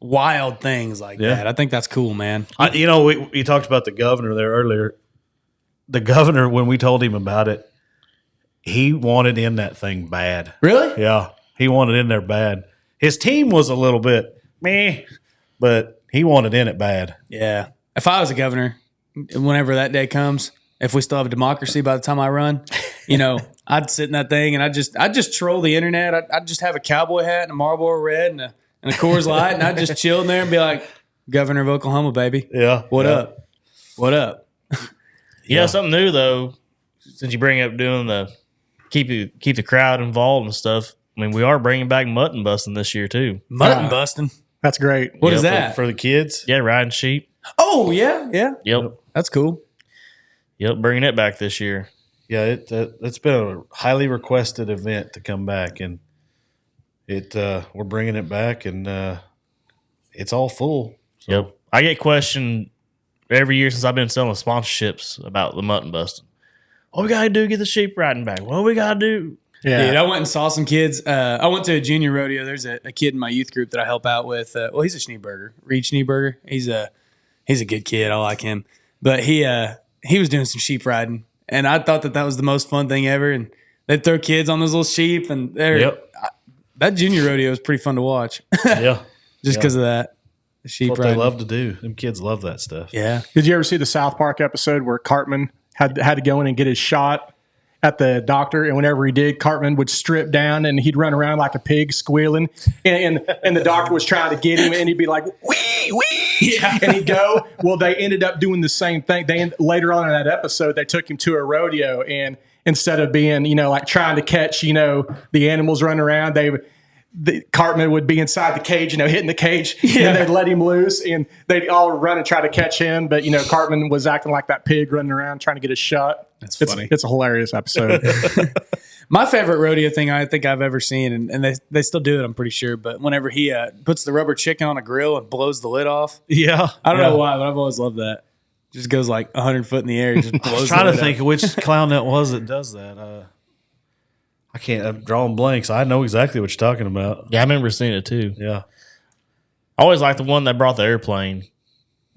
wild things like Yeah. that. I think that's cool, man. We talked about the governor there earlier. The governor, when we told him about it, he wanted in that thing bad. Really? Yeah, he wanted in there bad. His team was a little bit meh, but he wanted in it bad. Yeah. If I was a governor, whenever that day comes, if we still have a democracy by the time I run, I'd sit in that thing and I'd just troll the internet. I'd just have a cowboy hat and a Marlboro Red and a Coors Light, and I'd just chill in there and be like, Governor of Oklahoma, baby. Yeah, What up? What up? Yeah, something new though. Since you bring up doing the keep the crowd involved and stuff. I mean, we are bringing back mutton busting this year too. Mutton busting. That's great. What is Yeah, that? for the kids. Yeah, riding sheep. Oh, yeah. Yeah. Yep, That's cool. yep, bringing it back this year. Yeah, it's been a highly requested event to come back, and we're bringing it back, and it's all full. So, Yep, I get questioned every year since I've been selling sponsorships about the mutton busting. What we gotta do to get the sheep riding back? What we gotta do? Yeah. Dude, I went and saw some kids. I went to a junior rodeo. There's a kid in my youth group that I help out with. He's a Schneeberger, Reed Schneeberger. He's a good kid. I like him. But he was doing some sheep riding, and I thought that was the most fun thing ever. And they'd throw kids on those little sheep, and that junior rodeo was pretty fun to watch, yeah, just because of that. The sheep what riding. they love to do. Them kids love that stuff. Yeah. Did you ever see the South Park episode where Cartman had to go in and get his shot at the doctor, and whenever he did, Cartman would strip down and he'd run around like a pig squealing, and the doctor was trying to get him, and he'd be like, wee, wee, and he'd go. Well, they ended up doing the same thing. Later on in that episode, they took him to a rodeo, and instead of being, like trying to catch, the animals running around, the Cartman would be inside the cage, hitting the cage, and they'd let him loose, and they'd all run and try to catch him. But, Cartman was acting like that pig running around trying to get a shot. That's funny. It's a hilarious episode. My favorite rodeo thing I think I've ever seen, and they still do it, I'm pretty sure, but whenever he puts the rubber chicken on a grill and blows the lid off. Yeah, I don't know why, but I've always loved that. Just goes like 100 foot in the air. Just blows I was trying the to lid think off. of which clown that was that does that. I can't. I'm drawing blanks. I know exactly what you're talking about. Yeah, I remember seeing it too. Yeah, I always liked the one that brought the airplane.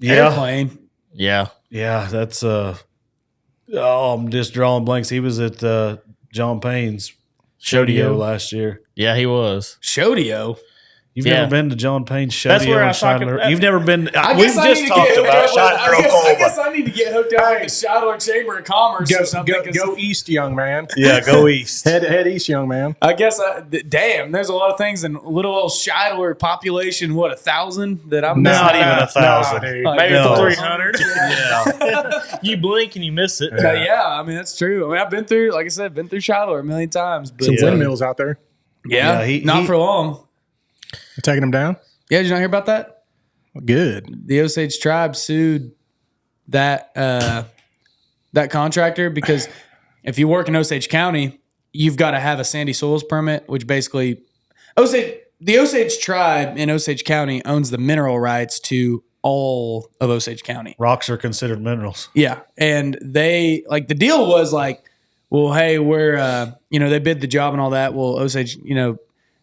Airplane. Yeah, yeah. That's I'm just drawing blanks. He was at John Payne's Rodeo last year. yeah, he was. Showdio. You've Yeah. never been to John Payne's That's where Rodeo I in was talking- Shidler? that's- You've never been. I We've guess I just need to talked get about hooked up with- Shidler, I guess Oklahoma. I need to get hooked up with the Shidler Chamber of Commerce or something. 'Cause Go east, young man. Yeah, go east. Head east, young man. I guess, damn, there's a lot of things in little old Shidler population, 1,000 that I'm missing. Not even 1,000. dude. Like, Maybe No. 300. Yeah, You blink and you miss it. Yeah, I mean, that's true. I mean, I've been through, like I said, been through Shidler a million times. But Some windmills out there. yeah, Yeah, not he- for long. You're taking them down? Yeah, did you not hear about that? Good. The Osage tribe sued that contractor because if you work in Osage County, you've got to have a sandy soils permit, which basically the Osage tribe in Osage County owns the mineral rights to all of Osage County. Rocks are considered minerals. Yeah. And they, like, the deal was like, well, hey, we're, they bid the job and all that. Well, Osage,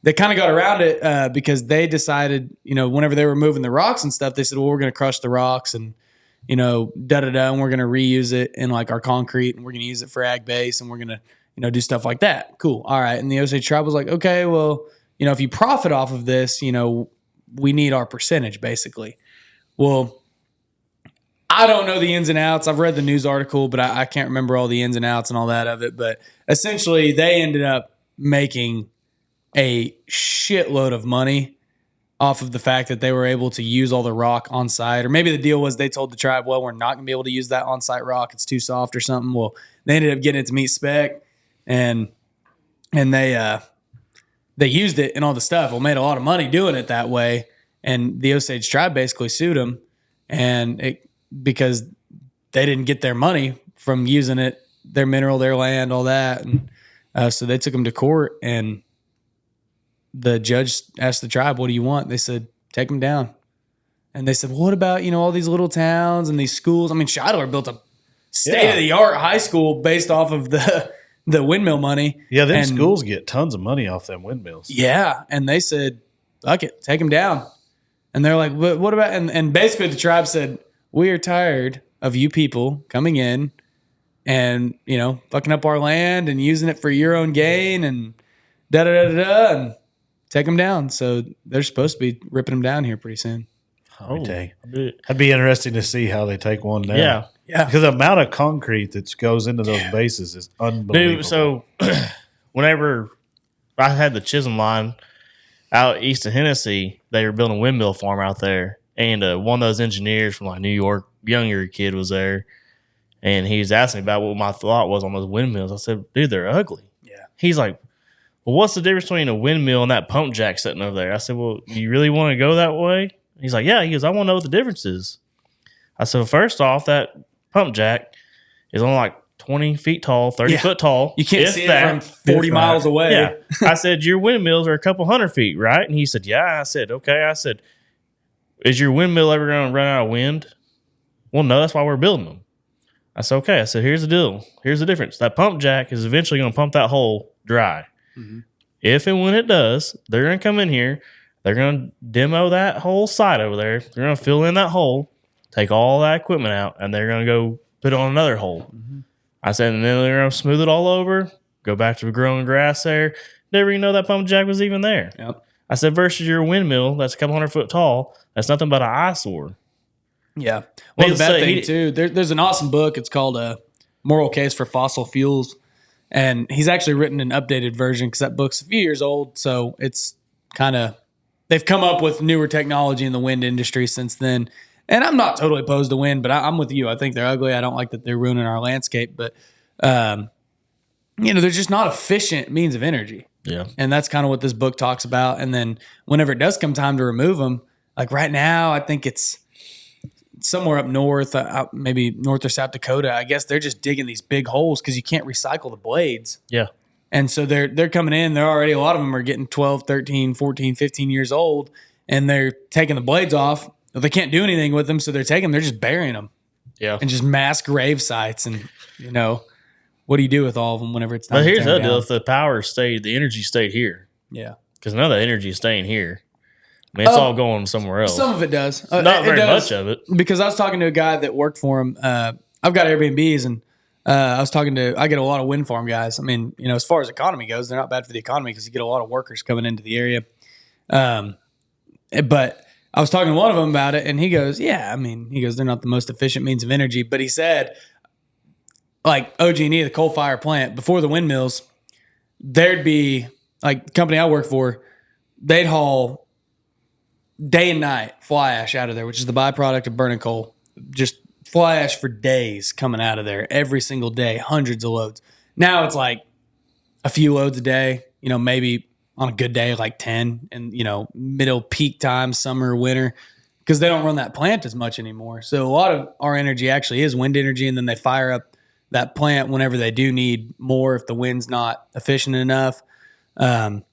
they kind of got around it because they decided, whenever they were moving the rocks and stuff, they said, well, we're going to crush the rocks and, and we're going to reuse it in like our concrete and we're going to use it for ag base and we're going to, do stuff like that. Cool. All right. And the Osage tribe was like, okay, well, if you profit off of this, we need our percentage basically. Well, I don't know the ins and outs. I've read the news article, but I can't remember all the ins and outs and all that of it. But essentially they ended up making a shitload of money off of the fact that they were able to use all the rock on site. Or maybe the deal was they told the tribe, well, we're not going to be able to use that on site rock. It's too soft or something. Well, they ended up getting it to meet spec and they used it and all the stuff. Well, made a lot of money doing it that way. And the Osage tribe basically sued them because they didn't get their money from using it, their mineral, their land, all that. And so they took them to court and the judge asked the tribe, what do you want? They said, take them down. And they said, well, what about, all these little towns and these schools? I mean, Shiloh built a state-of-the-art high school based off of the windmill money. Yeah, them schools get tons of money off them windmills. Yeah, and they said, fuck it, take them down. And they're like, what about, and basically the tribe said, we are tired of you people coming in and, fucking up our land and using it for your own gain and da-da-da-da-da, and take them down. So they're supposed to be ripping them down here pretty soon. That'd be interesting to see how they take one down. Yeah. Yeah. Because the amount of concrete that goes into those bases is unbelievable. Dude, so whenever I had the Chisholm line out east of Hennessy, they were building a windmill farm out there. And one of those engineers from like New York, younger kid, was there. And he was asking me about what my thought was on those windmills. I said, dude, they're ugly. Yeah. He's like, well, what's the difference between a windmill and that pump jack sitting over there? I said, well, you really want to go that way? He's like, yeah. He goes, I want to know what the difference is. I said, well, first off, that pump jack is only like 20 feet tall, 30 foot tall. You can't see it from 40 miles away. Yeah. I said, your windmills are a couple hundred feet, right? And he said, yeah. I said, okay. I said, is your windmill ever going to run out of wind? Well, no, that's why we're building them. I said, okay. I said, here's the deal. Here's the difference. That pump jack is eventually going to pump that hole dry. Mm-hmm. If and when it does, they're going to come in here. They're going to demo that whole site over there. They're going to fill in that hole, take all that equipment out, and they're going to go put it on another hole. Mm-hmm. I said, and then they're going to smooth it all over, go back to the growing grass there. Never even know that pump jack was even there. Yep. I said, versus your windmill that's a couple 100 foot tall, that's nothing but an eyesore. Yeah. Well, the bad thing, too, there's an awesome book. It's called Moral Case for Fossil Fuels. And he's actually written an updated version because that book's a few years old. So it's kind of, they've come up with newer technology in the wind industry since then. And I'm not totally opposed to wind, but I'm with you. I think they're ugly. I don't like that they're ruining our landscape. But, they're just not efficient means of energy. Yeah. And that's kind of what this book talks about. And then whenever it does come time to remove them, like right now, I think it's somewhere up north, maybe North or South Dakota. I guess they're just digging these big holes because you can't recycle the blades. Yeah. And so they're coming in. They're already, a lot of them are getting 12, 13, 14, 15 years old, and they're taking the blades off. They can't do anything with them, so they're just burying them. Yeah. And just mass grave sites. And, what do you do with all of them whenever it's time But to here's tear the them deal. down? If the power stayed, the energy stayed here. Yeah. Because none of the energy is staying here. I mean, it's all going somewhere else. Some of it does. Not very much of it. Because I was talking to a guy that worked for him. I've got Airbnbs, and I get a lot of wind farm guys. I mean, as far as economy goes, they're not bad for the economy because you get a lot of workers coming into the area. But I was talking to one of them about it, and he goes, they're not the most efficient means of energy. But he said, like OG&E, the coal fire plant, before the windmills, there'd be, like the company I work for, they'd haul day and night fly ash out of there, which is the byproduct of burning coal. Just fly ash for days coming out of there every single day, hundreds of loads. Now it's like a few loads a day, maybe on a good day, like 10 and, middle peak time, summer, winter, because they don't run that plant as much anymore. So a lot of our energy actually is wind energy. And then they fire up that plant whenever they do need more, if the wind's not efficient enough. And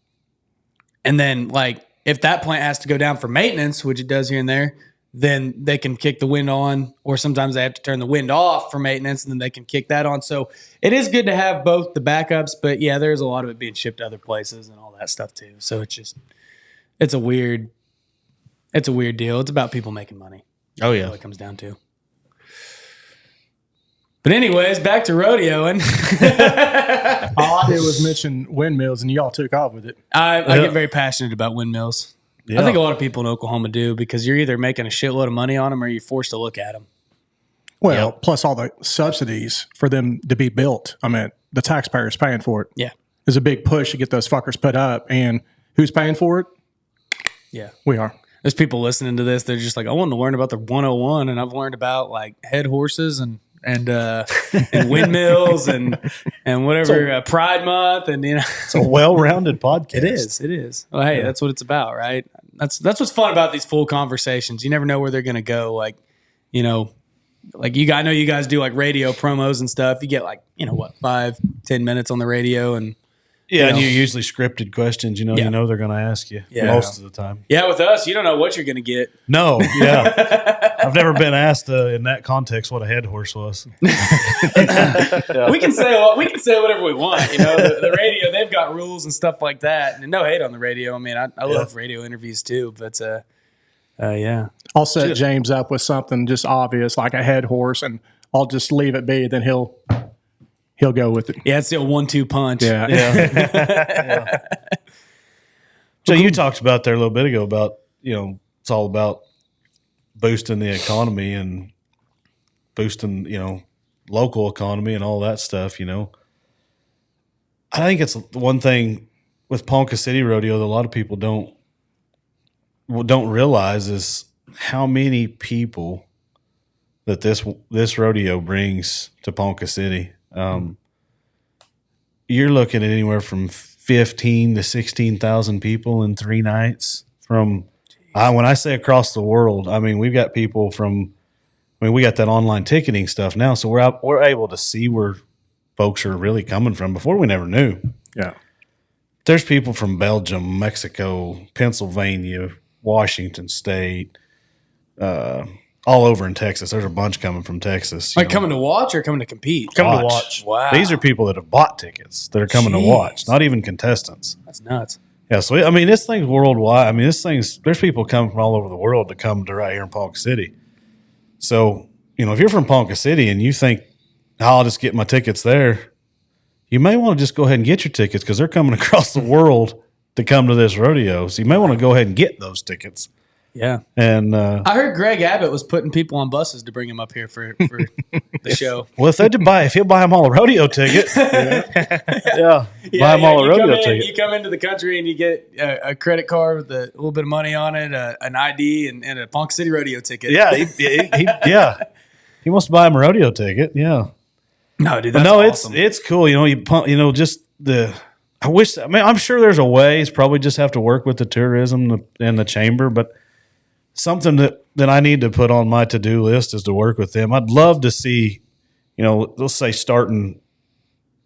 then like if that plant has to go down for maintenance, which it does here and there, then they can kick the wind on, or sometimes they have to turn the wind off for maintenance, and then they can kick that on. So it is good to have both the backups, but yeah, there's a lot of it being shipped to other places and all that stuff too. So it's a weird deal. It's about people making money. Oh That's yeah. what it comes down to. But anyways, back to rodeoing. All I did was mention windmills, and y'all took off with it. I get very passionate about windmills. Yeah. I think a lot of people in Oklahoma do, because you're either making a shitload of money on them or you're forced to look at them. Well, plus all the subsidies for them to be built. I mean, the taxpayers paying for it. Yeah. There's a big push to get those fuckers put up, and who's paying for it? Yeah. We are. There's people listening to this. They're just like, I want to learn about the 101, and I've learned about like head horses and windmills and whatever Pride Month, and It's a well-rounded podcast. It is. Well, hey, that's what it's about, right? That's what's fun about these full conversations. You never know where they're going to go. Like, you know, like I know you guys do like radio promos and stuff. You get like, 5-10 minutes on the radio, and Yeah, and you usually scripted questions. You know they're going to ask you most of the time. yeah, with us, you don't know what you're going to get. No, yeah, I've never been asked in that context what a head horse was. We can say whatever we want. The radio, they've got rules and stuff like that. And no hate on the radio. I mean, I love radio interviews too, but yeah. I'll set James up with something just obvious, like a head horse, and I'll just leave it be. Then he'll go with it. Yeah, it's the 1-2 punch. Yeah. So you talked about there a little bit ago about it's all about boosting the economy and boosting local economy and all that stuff. I think it's one thing with Ponca City Rodeo that a lot of people don't realize is how many people that this rodeo brings to Ponca City. You're looking at anywhere from 15 to 16,000 people in 3 nights. When I say across the world, I mean we've got people we got that online ticketing stuff now, so we're able to see where folks are really coming from. Before we never knew. Yeah. There's people from Belgium, Mexico, Pennsylvania, Washington State, all over in Texas. There's a bunch coming from Texas. Like coming to watch or coming to compete? Come to watch. Wow. These are people that have bought tickets that are coming to watch, not even contestants. That's nuts. Yeah, so I mean, this thing's worldwide. I mean, there's people coming from all over the world to come to right here in Ponca City. So, if you're from Ponca City and you think, I'll just get my tickets there, you may want to just go ahead and get your tickets because they're coming across the world to come to this rodeo. So you may want to go ahead and get those tickets. Yeah. And I heard Greg Abbott was putting people on buses to bring him up here for the show. well, if he'll buy them all a rodeo ticket, buy them all a rodeo ticket. You come into the country and you get a credit card with a little bit of money on it, an ID, and a Ponca City rodeo ticket. Yeah, he wants to buy him a rodeo ticket. Yeah. No, dude, that's awesome. It's cool. I'm sure there's a way. It's probably just have to work with the tourism and the chamber, but something that I need to put on my to-do list is to work with them. I'd love to see, let's say starting,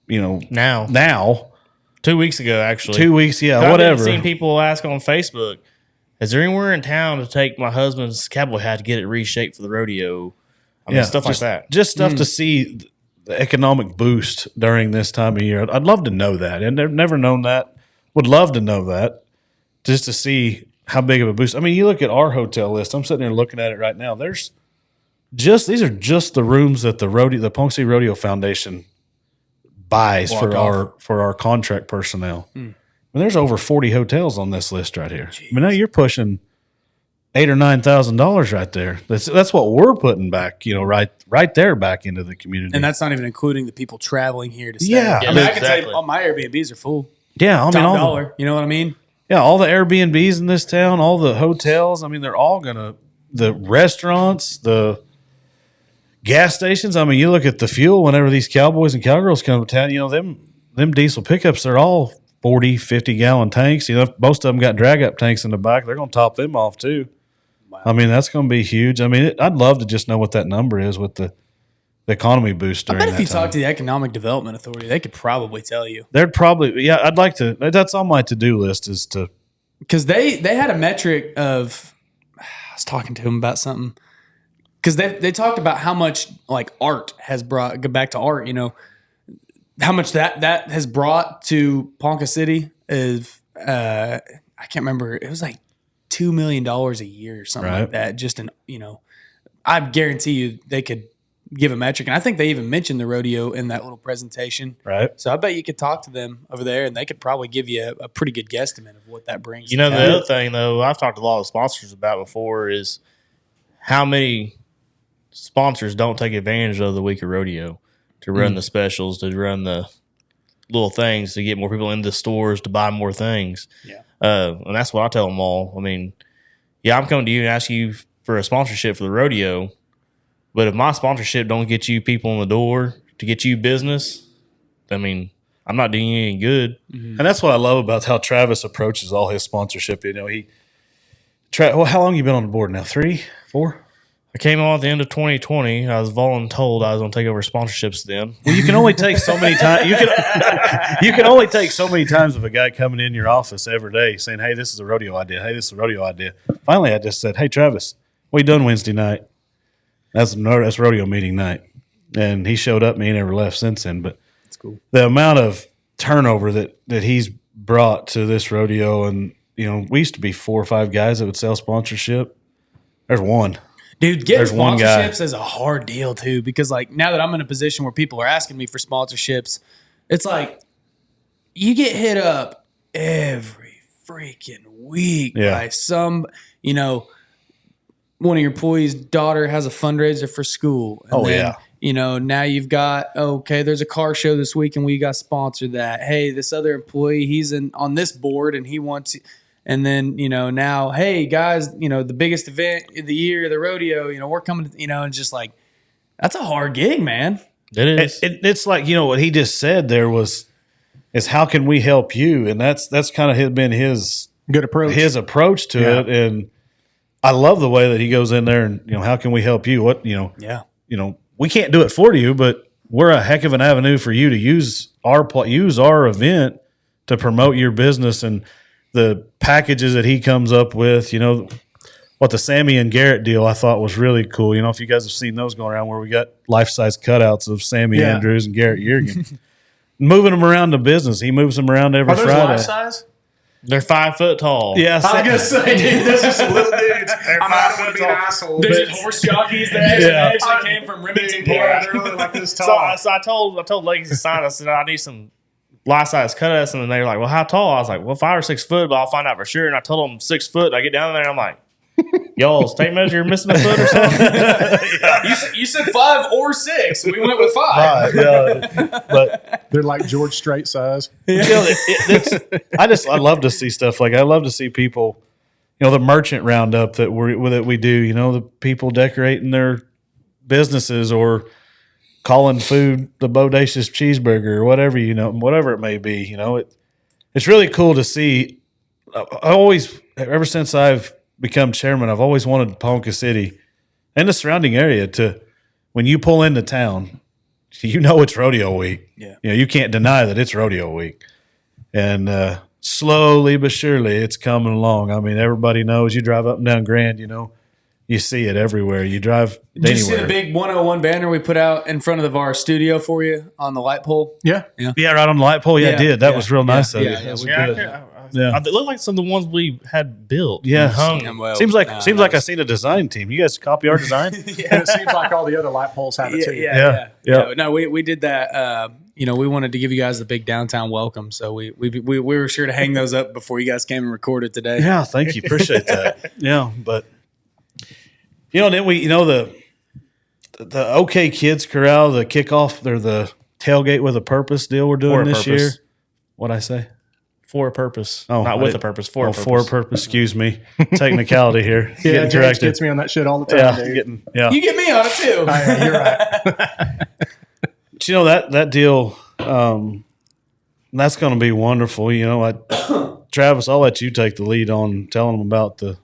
now 2 weeks ago, actually. 2 weeks. Yeah. I've Whatever. seen people ask on Facebook, is there anywhere in town to take my husband's cowboy hat to get it reshaped for the rodeo? I mean, stuff like that. Just stuff to see the economic boost during this time of year. I'd love to know that. And they've never known that. Would love to know that just to see how big of a boost. I mean, you look at our hotel list. I'm sitting there looking at it right now. These are just the rooms that the Ponca City Rodeo Foundation buys for our contract personnel. And there's over 40 hotels on this list right here. Jeez. I mean, now you're pushing $8,000 or $9,000 right there. That's what we're putting back, right there back into the community. And that's not even including the people traveling here to stay. Yeah. I mean, I can tell you, all my Airbnbs are full. Yeah, I mean, Top dollar. You know what I mean? Yeah, all the Airbnbs in this town, all the hotels. I mean, they're all the restaurants, the gas stations. I mean, you look at the fuel whenever these cowboys and cowgirls come to town, them diesel pickups, they're all 40, 50-gallon tanks. Most of them got drag-up tanks in the back. They're going to top them off too. Wow. I mean, that's going to be huge. I mean, I'd love to just know what that number is with the economy boost during that time. I bet if you talk to the Economic Development Authority, they could probably tell you. I'd like to. That's on my to-do list is to because they had a metric of, I was talking to him about something, because they talked about how much like art has brought, go back to art, how much that has brought to Ponca City is, I can't remember, it was like $2 million a year or something like that. Just I guarantee you they could give a metric. And I think they even mentioned the rodeo in that little presentation. Right. So I bet you could talk to them over there and they could probably give you a pretty good guesstimate of what that brings. The other thing, though, I've talked to a lot of sponsors about before is how many sponsors don't take advantage of the week of rodeo to run the specials, to run the little things, to get more people into stores, to buy more things. Yeah. And that's what I tell them all. I mean, yeah, I'm coming to you and ask you for a sponsorship for the rodeo, but if my sponsorship don't get you people in the door to get you business, I mean, I'm not doing you any good. And that's what I love about how Travis approaches all his sponsorship. How long you been on the board now? 3, 4? I came on at the end of 2020. I was voluntold I was going to take over sponsorships then. Well, you can only take so many times. You can only take so many times of a guy coming in your office every day saying, "Hey, this is a rodeo idea. Hey, this is a rodeo idea." Finally, I just said, "Hey, Travis, what you done Wednesday night?" That's rodeo meeting night, and he showed up. And he never left since then. But That's cool. The amount of turnover that he's brought to this rodeo, and we used to be 4 or 5 guys that would sell sponsorship. There's one. Dude, getting There's one guy. sponsorships is a hard deal too, because like now that I'm in a position where people are asking me for sponsorships, it's like you get hit up every freaking week by some, one of your employees' daughter has a fundraiser for school. And now you've got, there's a car show this week and we got sponsored that. Hey, this other employee, he's on this board and he wants. And then, now, hey, guys, the biggest event of the year, the rodeo, we're coming, and just like, that's a hard gig, man. It is. It's like, what he just said there is how can we help you? And that's kind of been his good approach, to it. And I love the way that he goes in there and, how can we help you? What, we can't do it for you, but we're a heck of an avenue for you to use our event to promote your business. And the packages that he comes up with, what the Sammy and Garrett deal I thought was really cool. If you guys have seen those going around where we got life-size cutouts of Sammy Andrews and Garrett Yergin. Moving them around the business. He moves them around every Friday. Life-size? They're 5 foot tall. Yeah, I was going to say, dude, those are some little dudes. I'm not going to be an asshole. There's just horse jockeys that actually came from Remington Park. Yeah, they're really like this tall. So I told Legacy Sign, I said, I need some life-size cutouts, and they were like, well, how tall? I was like, well, 5 or 6 foot, but I'll find out for sure. And I told them 6 foot. I get down there, and I'm like, y'all's tape measure, you're missing a foot or something? You said 5 or 6. We went with 5. But they're like George Strait size. I love to see stuff like I love to see people, the merchant roundup that we do. The people decorating their businesses or calling food the bodacious cheeseburger or whatever, whatever it may be. It's really cool to see. Ever since I've become chairman, I've always wanted Ponca City and the surrounding area to, when you pull into town, it's rodeo week. Yeah. You can't deny that it's rodeo week. And slowly but surely it's coming along. I mean, everybody knows. You drive up and down Grand, you see it everywhere. You drive Did anywhere. you see the big 101 banner we put out in front of our studio for you on the light pole? Yeah. Yeah, right on the light pole. Yeah, I did. That was real nice of you. Yeah, we Yeah, did. They look like some of the ones we had built. Yeah. and hung. Yeah, well, Seems like I seen a design team. You guys copy our design? And it seems like all the other light poles have it too. Yeah. No, we did that. We wanted to give you guys the big downtown welcome, so we were sure to hang those up before you guys came and recorded today. Yeah, thank you. Appreciate that. Yeah, but then we the OK Kids Corral, the kickoff, they're the tailgate with a purpose deal we're doing this year. What'd I say? For a purpose. Oh, Not with a purpose. For a purpose. For a purpose. Excuse me. Technicality here. Yeah, Getting James corrected. gets me on that shit all the time, Yeah, dude. You get me on it too. Yeah, you're right. But that deal, that's going to be wonderful. Travis, I'll let you take the lead on telling them about the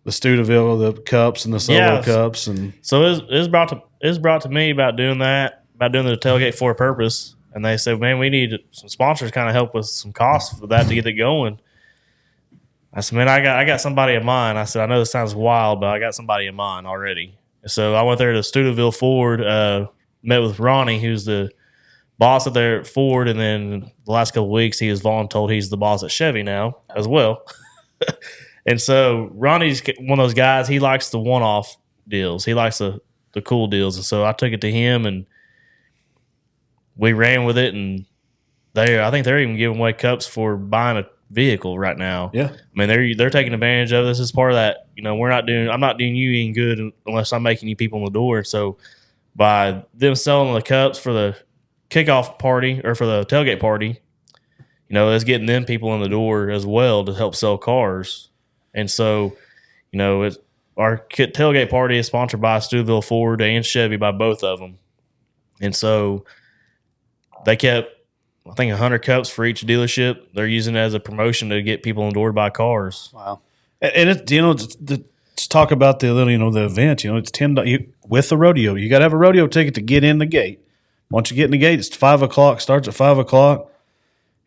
Studeville, the cups and the solo cups, and so it was brought to me about doing that, about doing the tailgate for a purpose. And they said, man, we need some sponsors to kind of help with some costs for that to get it going. I said, man, I got somebody in mind. I said, I know this sounds wild, but I got somebody in mind already. So I went there to Steubenville Ford, met with Ronnie, who's the boss up there at Ford, and then the last couple of weeks he was voluntold he's the boss at Chevy now as well. And so Ronnie's one of those guys, he likes the one-off deals. He likes the cool deals. And so I took it to him, and we ran with it, and I think they're even giving away cups for buying a vehicle right now. Yeah. I mean, they're taking advantage of this as part of that. You know, I'm not doing you any good unless I'm making you people in the door. So by them selling the cups for the kickoff party or for the tailgate party, you know, it's getting them people in the door as well to help sell cars. And so, you know, our tailgate party is sponsored by Steubenville Ford and Chevy, by both of them. And so they kept, I think, 100 cups for each dealership. They're using it as a promotion to get people in the door to buy cars. Wow. And it's, you know, let's talk about the little, you know, the event. You know, it's $10 with the rodeo. You got to have a rodeo ticket to get in the gate. Once you get in the gate, it's 5 o'clock. Starts at 5 o'clock.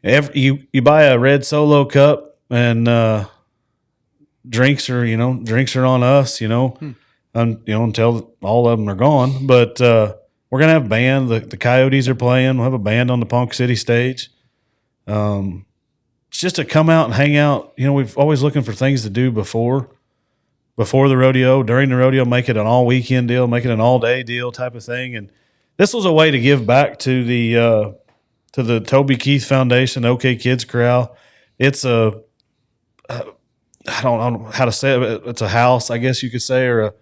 You buy a red Solo cup, and drinks are on us. You know, until all of them are gone. But we're gonna have a band. The Coyotes are playing. We'll have a band on the Ponca City stage. It's just to come out and hang out. You know, we've always looking for things to do before the rodeo, during the rodeo. Make it an all weekend deal. Make it an all day deal type of thing. And this was a way to give back to the Toby Keith Foundation, OK Kids Corral. It's I don't know how to say it. It's a house, I guess you could say, or a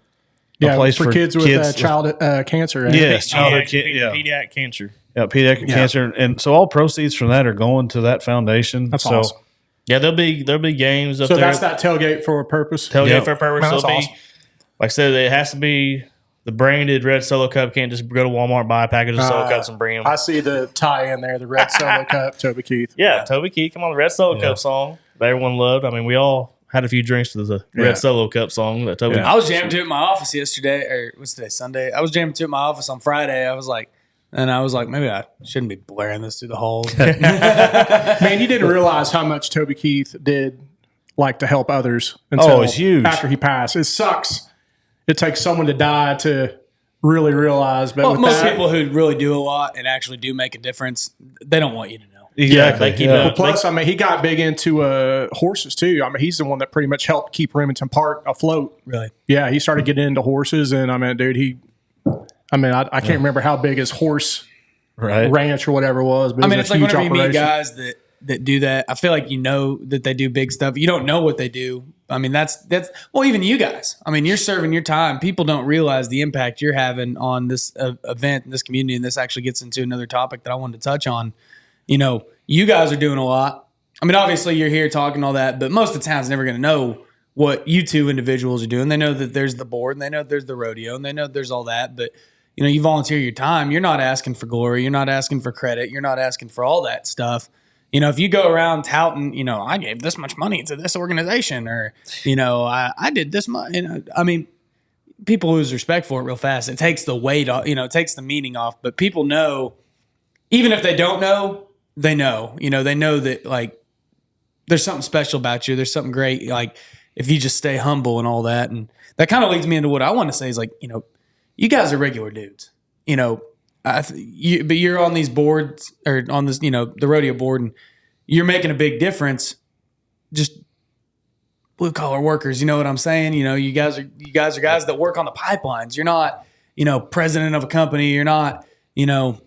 place for kids with childhood cancer. Right? Yes, pediatric cancer. Yeah, pediatric cancer, and so all proceeds from that are going to that foundation. That's awesome. Yeah, there'll be games up there. So that's that tailgate for a purpose. Tailgate for a purpose. That's awesome. Like I said, it has to be the branded red Solo cup. Can't just go to Walmart, buy a package of Solo cups and bring them. I see the tie in there, the red Solo cup, Toby Keith. Yeah, Toby Keith. Come on, the red Solo cup song that everyone loved. I mean, we all had a few drinks to the red Solo cup song that Toby. I was jamming to it in my office yesterday, or what's today, Sunday? I was jamming to it in my office on Friday. I was like, maybe I shouldn't be blaring this through the halls. Man, you didn't realize how much Toby Keith did like to help others until it's huge. After he passed. It sucks. It takes someone to die to really realize. But most people who really do a lot and actually do make a difference, they don't want you to know. Exactly. Plus, I mean, he got big into horses too. I mean, he's the one that pretty much helped keep Remington Park afloat. Really? Yeah, he started getting into horses, and I mean, dude, I can't remember how big his horse ranch or whatever was. But it's like whenever you meet guys that do that, I feel like you know that they do big stuff. You don't know what they do. I mean, that's well, even you guys. I mean, you're serving your time. People don't realize the impact you're having on this event, this community, and this actually gets into another topic that I wanted to touch on. You know, you guys are doing a lot. I mean, obviously you're here talking all that, but most of the town's never going to know what you two individuals are doing. They know that there's the board, and they know there's the rodeo, and they know there's all that. But, you know, you volunteer your time. You're not asking for glory. You're not asking for credit. You're not asking for all that stuff. You know, if you go around touting, you know, I gave this much money to this organization, or, you know, I did this much. You know, I mean, people lose respect for it real fast. It takes the weight off, you know, it takes the meaning off. But people know, even if they don't know, they know. You know, they know that, like, there's something special about you. There's something great. Like, if you just stay humble and all that. And that kind of leads me into what I want to say is, like, you know, you guys are regular dudes. You know, but you're on these boards, or on this, you know, the rodeo board, and you're making a big difference. Just blue collar workers, you know what I'm saying? You know, you guys are guys that work on the pipelines. You're not, you know, president of a company. You're not, you know,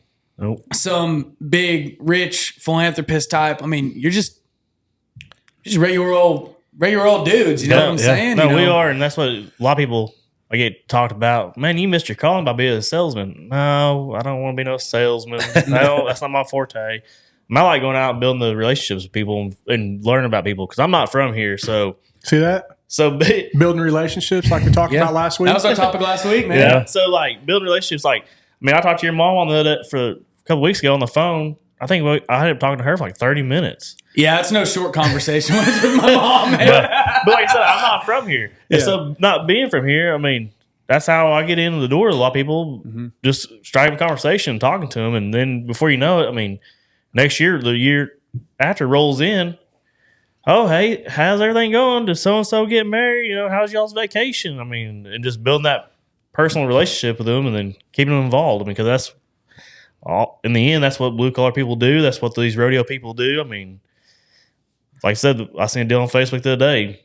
some big rich philanthropist type. I mean, you're just regular old dudes. You know what I'm saying? No, you know? we are, and that's what a lot of people get talked about. Man, you missed your calling by being a salesman. No, I don't want to be no salesman. No, that's not my forte. I like going out and building the relationships with people and learning about people, because I'm not from here. So see that? So building relationships, like we talked about last week. That was our topic last week, man. Yeah. So, like, building relationships. Like, I mean, I talked to your mom for a couple weeks ago on the phone. I think I ended up talking to her for like 30 minutes. Yeah, it's no short conversation when it's with my mom, man. But like I said, I'm not from here. Yeah. And so, not being from here, I mean, that's how I get into the door. A lot of people just striking a conversation, talking to them, and then before you know it, I mean, next year, the year after rolls in, oh, hey, how's everything going? Did so and so get married? You know, how's y'all's vacation? I mean, and just building that personal relationship with them, and then keeping them involved. I mean, because that's all in the end. That's what blue collar people do. That's what these rodeo people do. I mean, like I said, I seen a deal on Facebook the other day.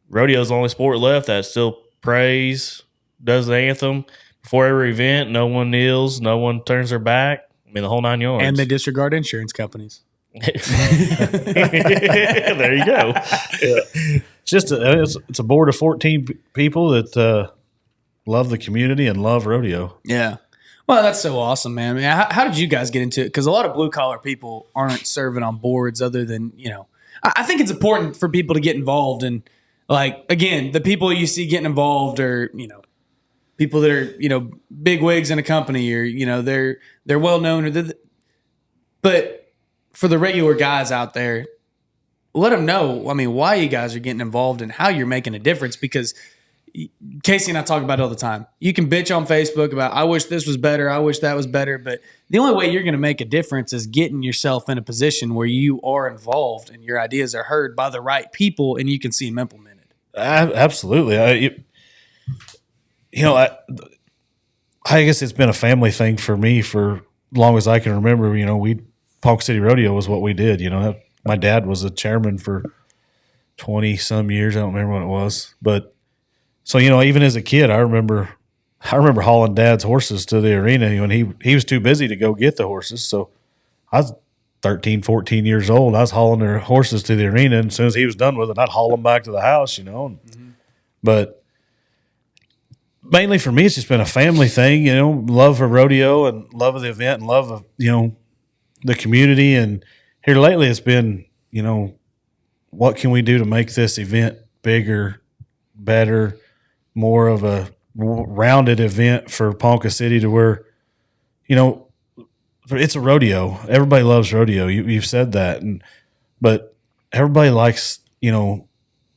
Rodeo is the only sport left that still prays, does the anthem before every event. No one kneels, no one turns their back. I mean, the whole 9 yards. And they disregard insurance companies. There you go. It's a board of 14 people that love the community and love rodeo. Yeah. Well, that's so awesome, man. I mean, how did you guys get into it? Because a lot of blue collar people aren't serving on boards other than, I think it's important for people to get involved. And like, again, the people you see getting involved are, people that are, big wigs in a company or, they're well known. But for the regular guys out there, let them know, I mean, why you guys are getting involved and how you're making a difference. Because Casey and I talk about it all the time. You can bitch on Facebook about, I wish this was better, I wish that was better, but the only way you're going to make a difference is getting yourself in a position where you are involved and your ideas are heard by the right people and you can see them implemented. Absolutely. I guess it's been a family thing for me for as long as I can remember. Ponca City Rodeo was what we did. My dad was a chairman for 20 some years. I don't remember what it was, but so even as a kid, I remember hauling Dad's horses to the arena when he was too busy to go get the horses. So I was 13, 14 years old. I was hauling their horses to the arena, and as soon as he was done with it, I'd haul them back to the house. But mainly for me, it's just been a family thing. Love for rodeo and love of the event and love of the community. And here lately, it's been what can we do to make this event bigger, better, more of a rounded event for Ponca City to where, it's a rodeo. Everybody loves rodeo. You've said that. But everybody likes, an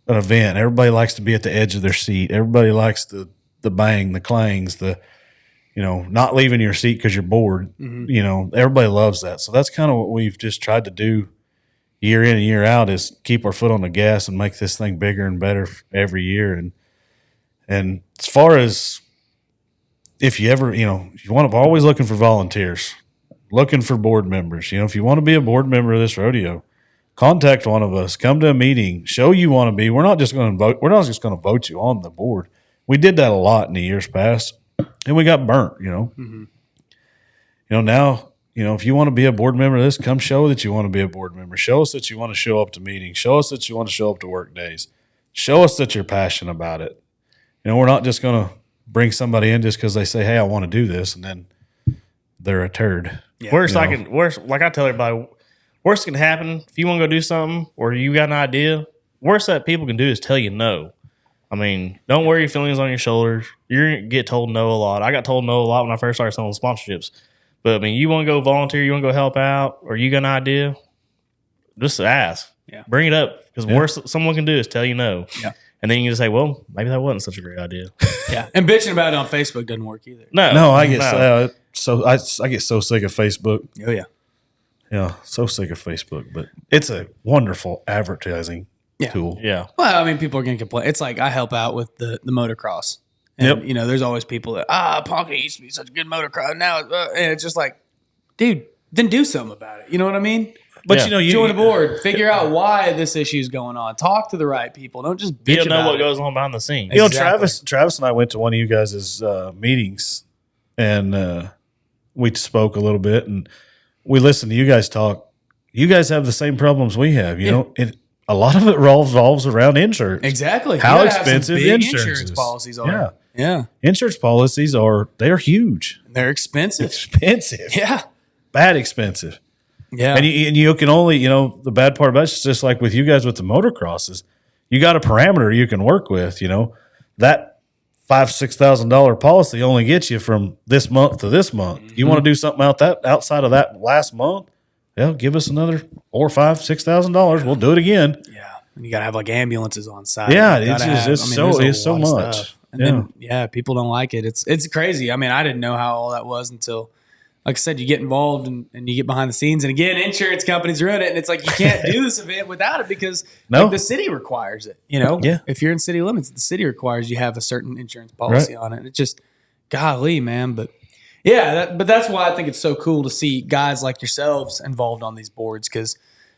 event. Everybody likes to be at the edge of their seat. Everybody likes the bang, the clangs, not leaving your seat because you're bored. Mm-hmm. Everybody loves that. So that's kind of what we've just tried to do year in and year out is keep our foot on the gas and make this thing bigger and better every year. And as far as if you ever, if you want to, always looking for volunteers, looking for board members. If you want to be a board member of this rodeo, contact one of us, come to a meeting, show you want to be. We're not just going to vote. We're not just going to vote you on the board. We did that a lot in the years past, and we got burnt. Mm-hmm. Now, if you want to be a board member of this, come show that you want to be a board member. Show us that you want to show up to meetings. Show us that you want to show up to work days. Show us that you're passionate about it. We're not just going to bring somebody in just because they say, hey, I want to do this, and then they're a turd. Yeah. Worst, like I tell everybody, worst can happen if you want to go do something or you got an idea. Worst that people can do is tell you no. I mean, don't wear your feelings on your shoulders. You're going to get told no a lot. I got told no a lot when I first started selling sponsorships. But, I mean, you want to go volunteer, you want to go help out, or you got an idea, just ask. Yeah. Bring it up. Because worst someone can do is tell you no. Yeah. And then you can just say, well, maybe that wasn't such a great idea. Yeah. And bitching about it on Facebook doesn't work either. No, I get I get so sick of Facebook. Oh, yeah. Yeah, so sick of Facebook. But it's a wonderful advertising tool. Yeah. Well, I mean, people are going to complain. It's like I help out with the motocross. And, there's always people that, Ponca used to be such a good motocross. Now, and it's just like, dude, then do something about it. You know what I mean? But, you join a board, figure out why this issue is going on. Talk to the right people. Don't just bitch You don't know about what it. goes on behind the scenes. Exactly. Travis and I went to one of you guys' meetings, and we spoke a little bit, and we listened to you guys talk. You guys have the same problems we have, and a lot of it revolves around insurance. Exactly. How You gotta have some expensive big insurance is. policies are. Yeah. Yeah. Insurance policies they're huge. They're expensive. Expensive. Yeah. Bad expensive. Yeah. And you can only, the bad part about it is just like with you guys with the motocrosses, you got a parameter you can work with, that $5,000-$6,000 policy only gets you from this month to this month. Mm-hmm. You want to do something outside of that last month? Yeah, give us another $4,000, $5,000, $6,000. We'll do it again. Yeah. And you got to have like ambulances on site. Yeah. It's so much. And then, people don't like it. It's crazy. I mean, I didn't know how all that was until like I said, you get involved and you get behind the scenes. And again, insurance companies run it. And it's like, you can't do this event without it because like, the city requires it. You know, if you're in city limits, the city requires you have a certain insurance policy on it. And it's just, golly, man. But yeah, but that's why I think it's so cool to see guys like yourselves involved on these boards. Because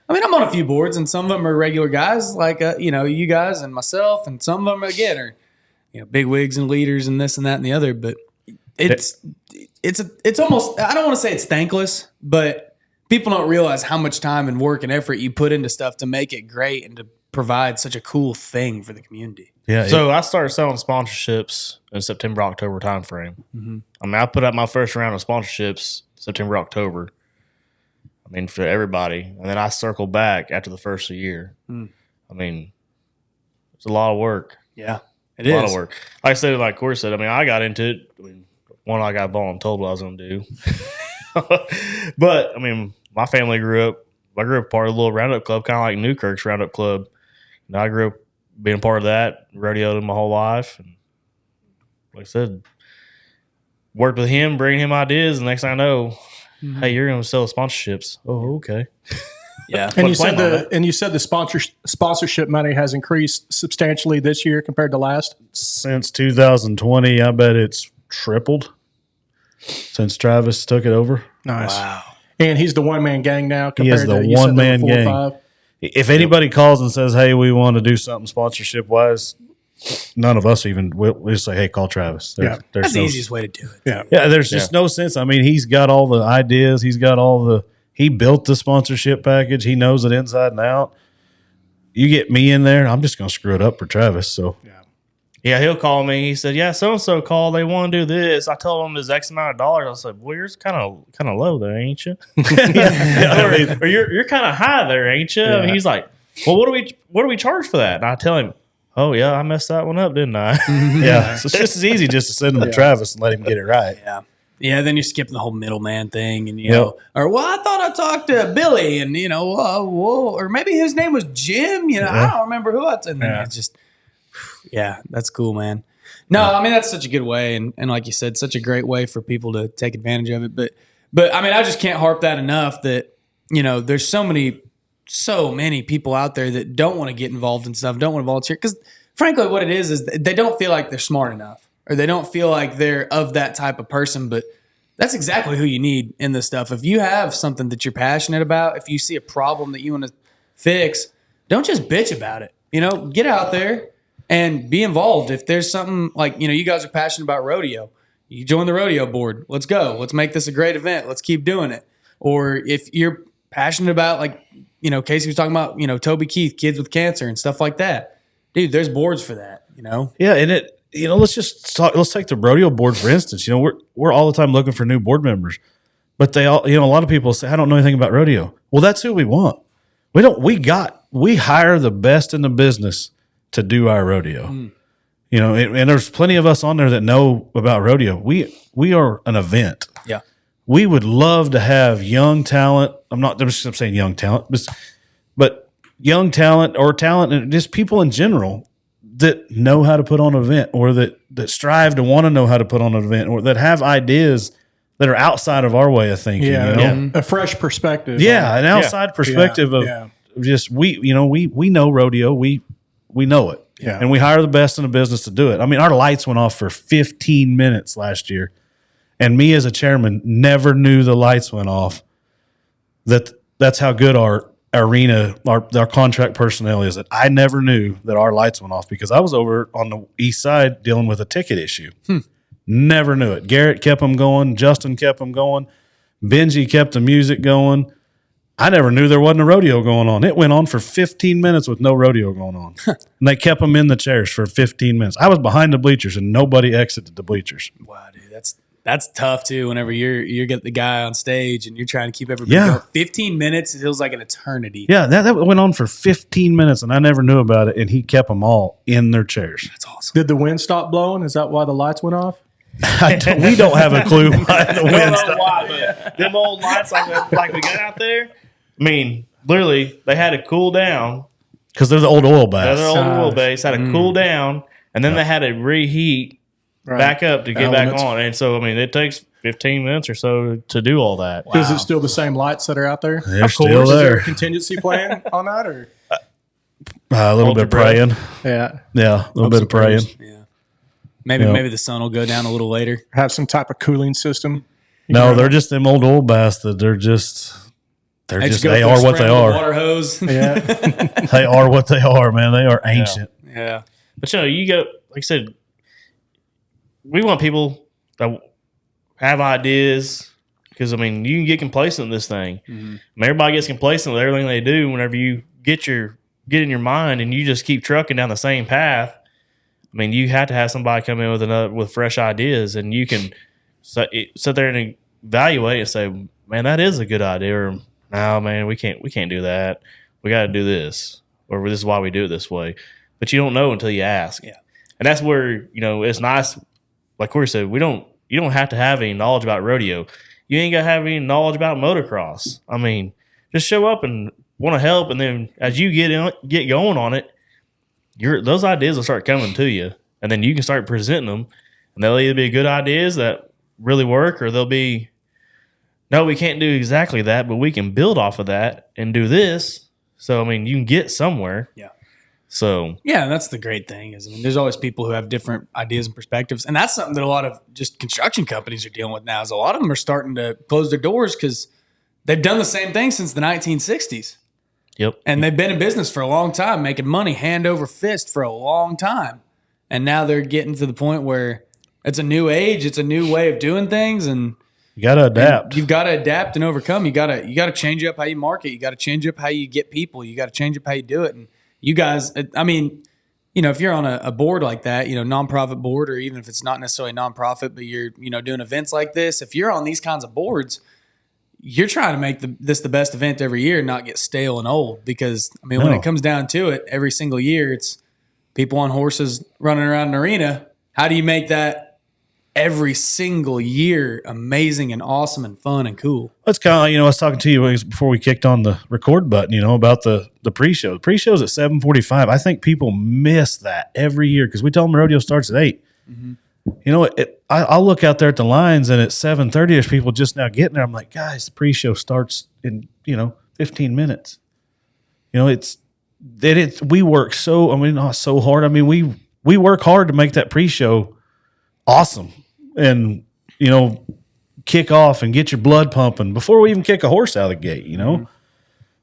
I mean, I'm on a few boards, and some of them are regular guys like you guys and myself, and some of them again are big wigs and leaders and this and that and the other. But it's almost, I don't want to say it's thankless, but people don't realize how much time and work and effort you put into stuff to make it great and to provide such a cool thing for the community. Yeah. So I started selling sponsorships in September, October timeframe. Mm-hmm. I mean, I put up my first round of sponsorships September, October. I mean, for everybody. And then I circled back after the first of the year. I mean, it's a lot of work. Yeah, it a is. lot of work. Like I said, like Cory said, I mean, I got into it. I mean, I got voluntold what I was going to do. But, I mean, my family grew up part of a little roundup club, kind of like Newkirk's roundup club. And I grew up being part of that, rodeoed my whole life. And like I said, worked with him, bringing him ideas. And next thing I know, hey, you're going to sell sponsorships. Oh, okay. Yeah. And you said the sponsorship money has increased substantially this year compared to last? Since 2020, I bet it's tripled since Travis took it over. Nice. Wow. And he's the one-man gang now He is compared the to you said one-man there were 4 gang. or 5? If anybody calls and says, hey, we want to do something sponsorship-wise, none of us even, we just say, hey, call Travis. There's That's the no, easiest way to do it. Yeah. there's just no sense. I mean, he's got all the ideas. He's got he built the sponsorship package. He knows it inside and out. You get me in there, I'm just going to screw it up for Travis. So Yeah, he'll call me. He said, yeah, so-and-so called. They want to do this. I told him it's X amount of dollars. I said, well, yours kind of low there, ain't you? or you're kind of high there, ain't you? Yeah. And he's like, well, what do we charge for that? And I tell him, oh, yeah, I messed that one up, didn't I? yeah, so it's just as easy just to send him to Travis and let him get it right. Yeah. Yeah, then you're skipping the whole middleman thing, and or I thought I talked to Billy, and or maybe his name was Jim. I don't remember who I. And then it's just, that's cool, man. No, I mean that's such a good way, and like you said, such a great way for people to take advantage of it. But I mean, I just can't harp that enough. That there's so many people out there that don't want to get involved in stuff, don't want to volunteer, because frankly, what it is they don't feel like they're smart enough. Or they don't feel like they're of that type of person, but that's exactly who you need in this stuff. If you have something that you're passionate about, if you see a problem that you want to fix, don't just bitch about it. Get out there and be involved. If there's something like, you guys are passionate about rodeo, you join the rodeo board. Let's go. Let's make this a great event. Let's keep doing it. Or if you're passionate about, like, Casey was talking about, Toby Keith, kids with cancer and stuff like that. Dude, there's boards for that, Yeah, and let's just talk. Let's take the rodeo board for instance. We're all the time looking for new board members, but they all, a lot of people say, I don't know anything about rodeo. Well, that's who we want. We hire the best in the business to do our rodeo. And there's plenty of us on there that know about rodeo. We are an event. Yeah. We would love to have young talent. I'm just saying young talent, but young talent or talent and just people in general that know how to put on an event, or that strive to want to know how to put on an event, or that have ideas that are outside of our way of thinking. A fresh perspective. An outside perspective of just we know rodeo, we know it, and we hire the best in the business to do it. I mean, our lights went off for 15 minutes last year, and me as a chairman never knew the lights went off. That's how good our arena, our contract personnel is. That I never knew that our lights went off because I was over on the east side dealing with a ticket issue. Never knew it. Garrett kept them going. Justin kept them going. Benji kept the music going. I never knew there wasn't a rodeo going on. It went on for 15 minutes with no rodeo going on. And they kept them in the chairs for 15 minutes. I was behind the bleachers and nobody exited the bleachers. Wow, dude, that's tough too. Whenever you get the guy on stage and you're trying to keep everybody going. 15 minutes, it feels like an eternity. Yeah, that went on for 15 minutes, and I never knew about it. And he kept them all in their chairs. That's awesome. Did the wind stop blowing? Is that why the lights went off? We don't have a clue why the wind stopped. But them old lights like we got out there. I mean, literally, they had to cool down because they're the old oil baths. They're the old oil base had to cool down, and then they had to reheat back up to get Elements. back on. And so, I mean, it takes 15 minutes or so to do all that. Is it still the same lights that are out there? They're Of course. still Is there there. a contingency plan on that, or A little Hold bit your of praying. yeah, Yeah, a little bit of praying. Yeah. Maybe the sun will go down a little later. have some type of cooling system? No, they're just them old bass that they are what they are. Water hose. Yeah, They are what they are, man. They are ancient. Yeah. But you go, like I said, we want people that have ideas because, I mean, you can get complacent in this thing. Mm-hmm. I mean, everybody gets complacent with everything they do whenever you get in your mind and you just keep trucking down the same path. I mean, you have to have somebody come in with fresh ideas, and you can sit there and evaluate and say, man, that is a good idea, or no, man, we can't do that. We got to do this, or this is why we do it this way. But you don't know until you ask. Yeah. And that's where, it's nice. Like Cory said, you don't have to have any knowledge about rodeo. You ain't got to have any knowledge about motocross. I mean, just show up and want to help, and then as you get going on it, those ideas will start coming to you, and then you can start presenting them, and they'll either be good ideas that really work, or they'll be, no, we can't do exactly that, but we can build off of that and do this. So, I mean, you can get somewhere. Yeah. So, yeah, that's the great thing is, I mean, there's always people who have different ideas and perspectives. And that's something that a lot of just construction companies are dealing with now is a lot of them are starting to close their doors because they've done the same thing since the 1960s. yep. And they've been in business for a long time, making money hand over fist for a long time. And now they're getting to the point where it's a new age, it's a new way of doing things, and You got to adapt. you've got to adapt and overcome. You got to change up how you market. You got to change up how you get people. You got to change up how you do it. And you guys, I mean, if you're on a board like that, nonprofit board, or even if it's not necessarily nonprofit, but you're, doing events like this, if you're on these kinds of boards, you're trying to make this the best event every year and not get stale and old. Because, I mean, when it comes down to it, every single year, it's people on horses running around an arena. How do you make that every single year amazing and awesome and fun and cool? That's kind of like, I was talking to you before we kicked on the record button, about the pre-show. The pre-show's at 7:45. I think people miss that every year because we tell them rodeo starts at 8. Mm-hmm. I'll look out there at the lines, and at 7:30, there's people just now getting there. I'm like, guys, the pre-show starts in 15 minutes. We work not so hard. I mean, we work hard to make that pre-show awesome, and kick off and get your blood pumping before we even kick a horse out of the gate. Mm-hmm.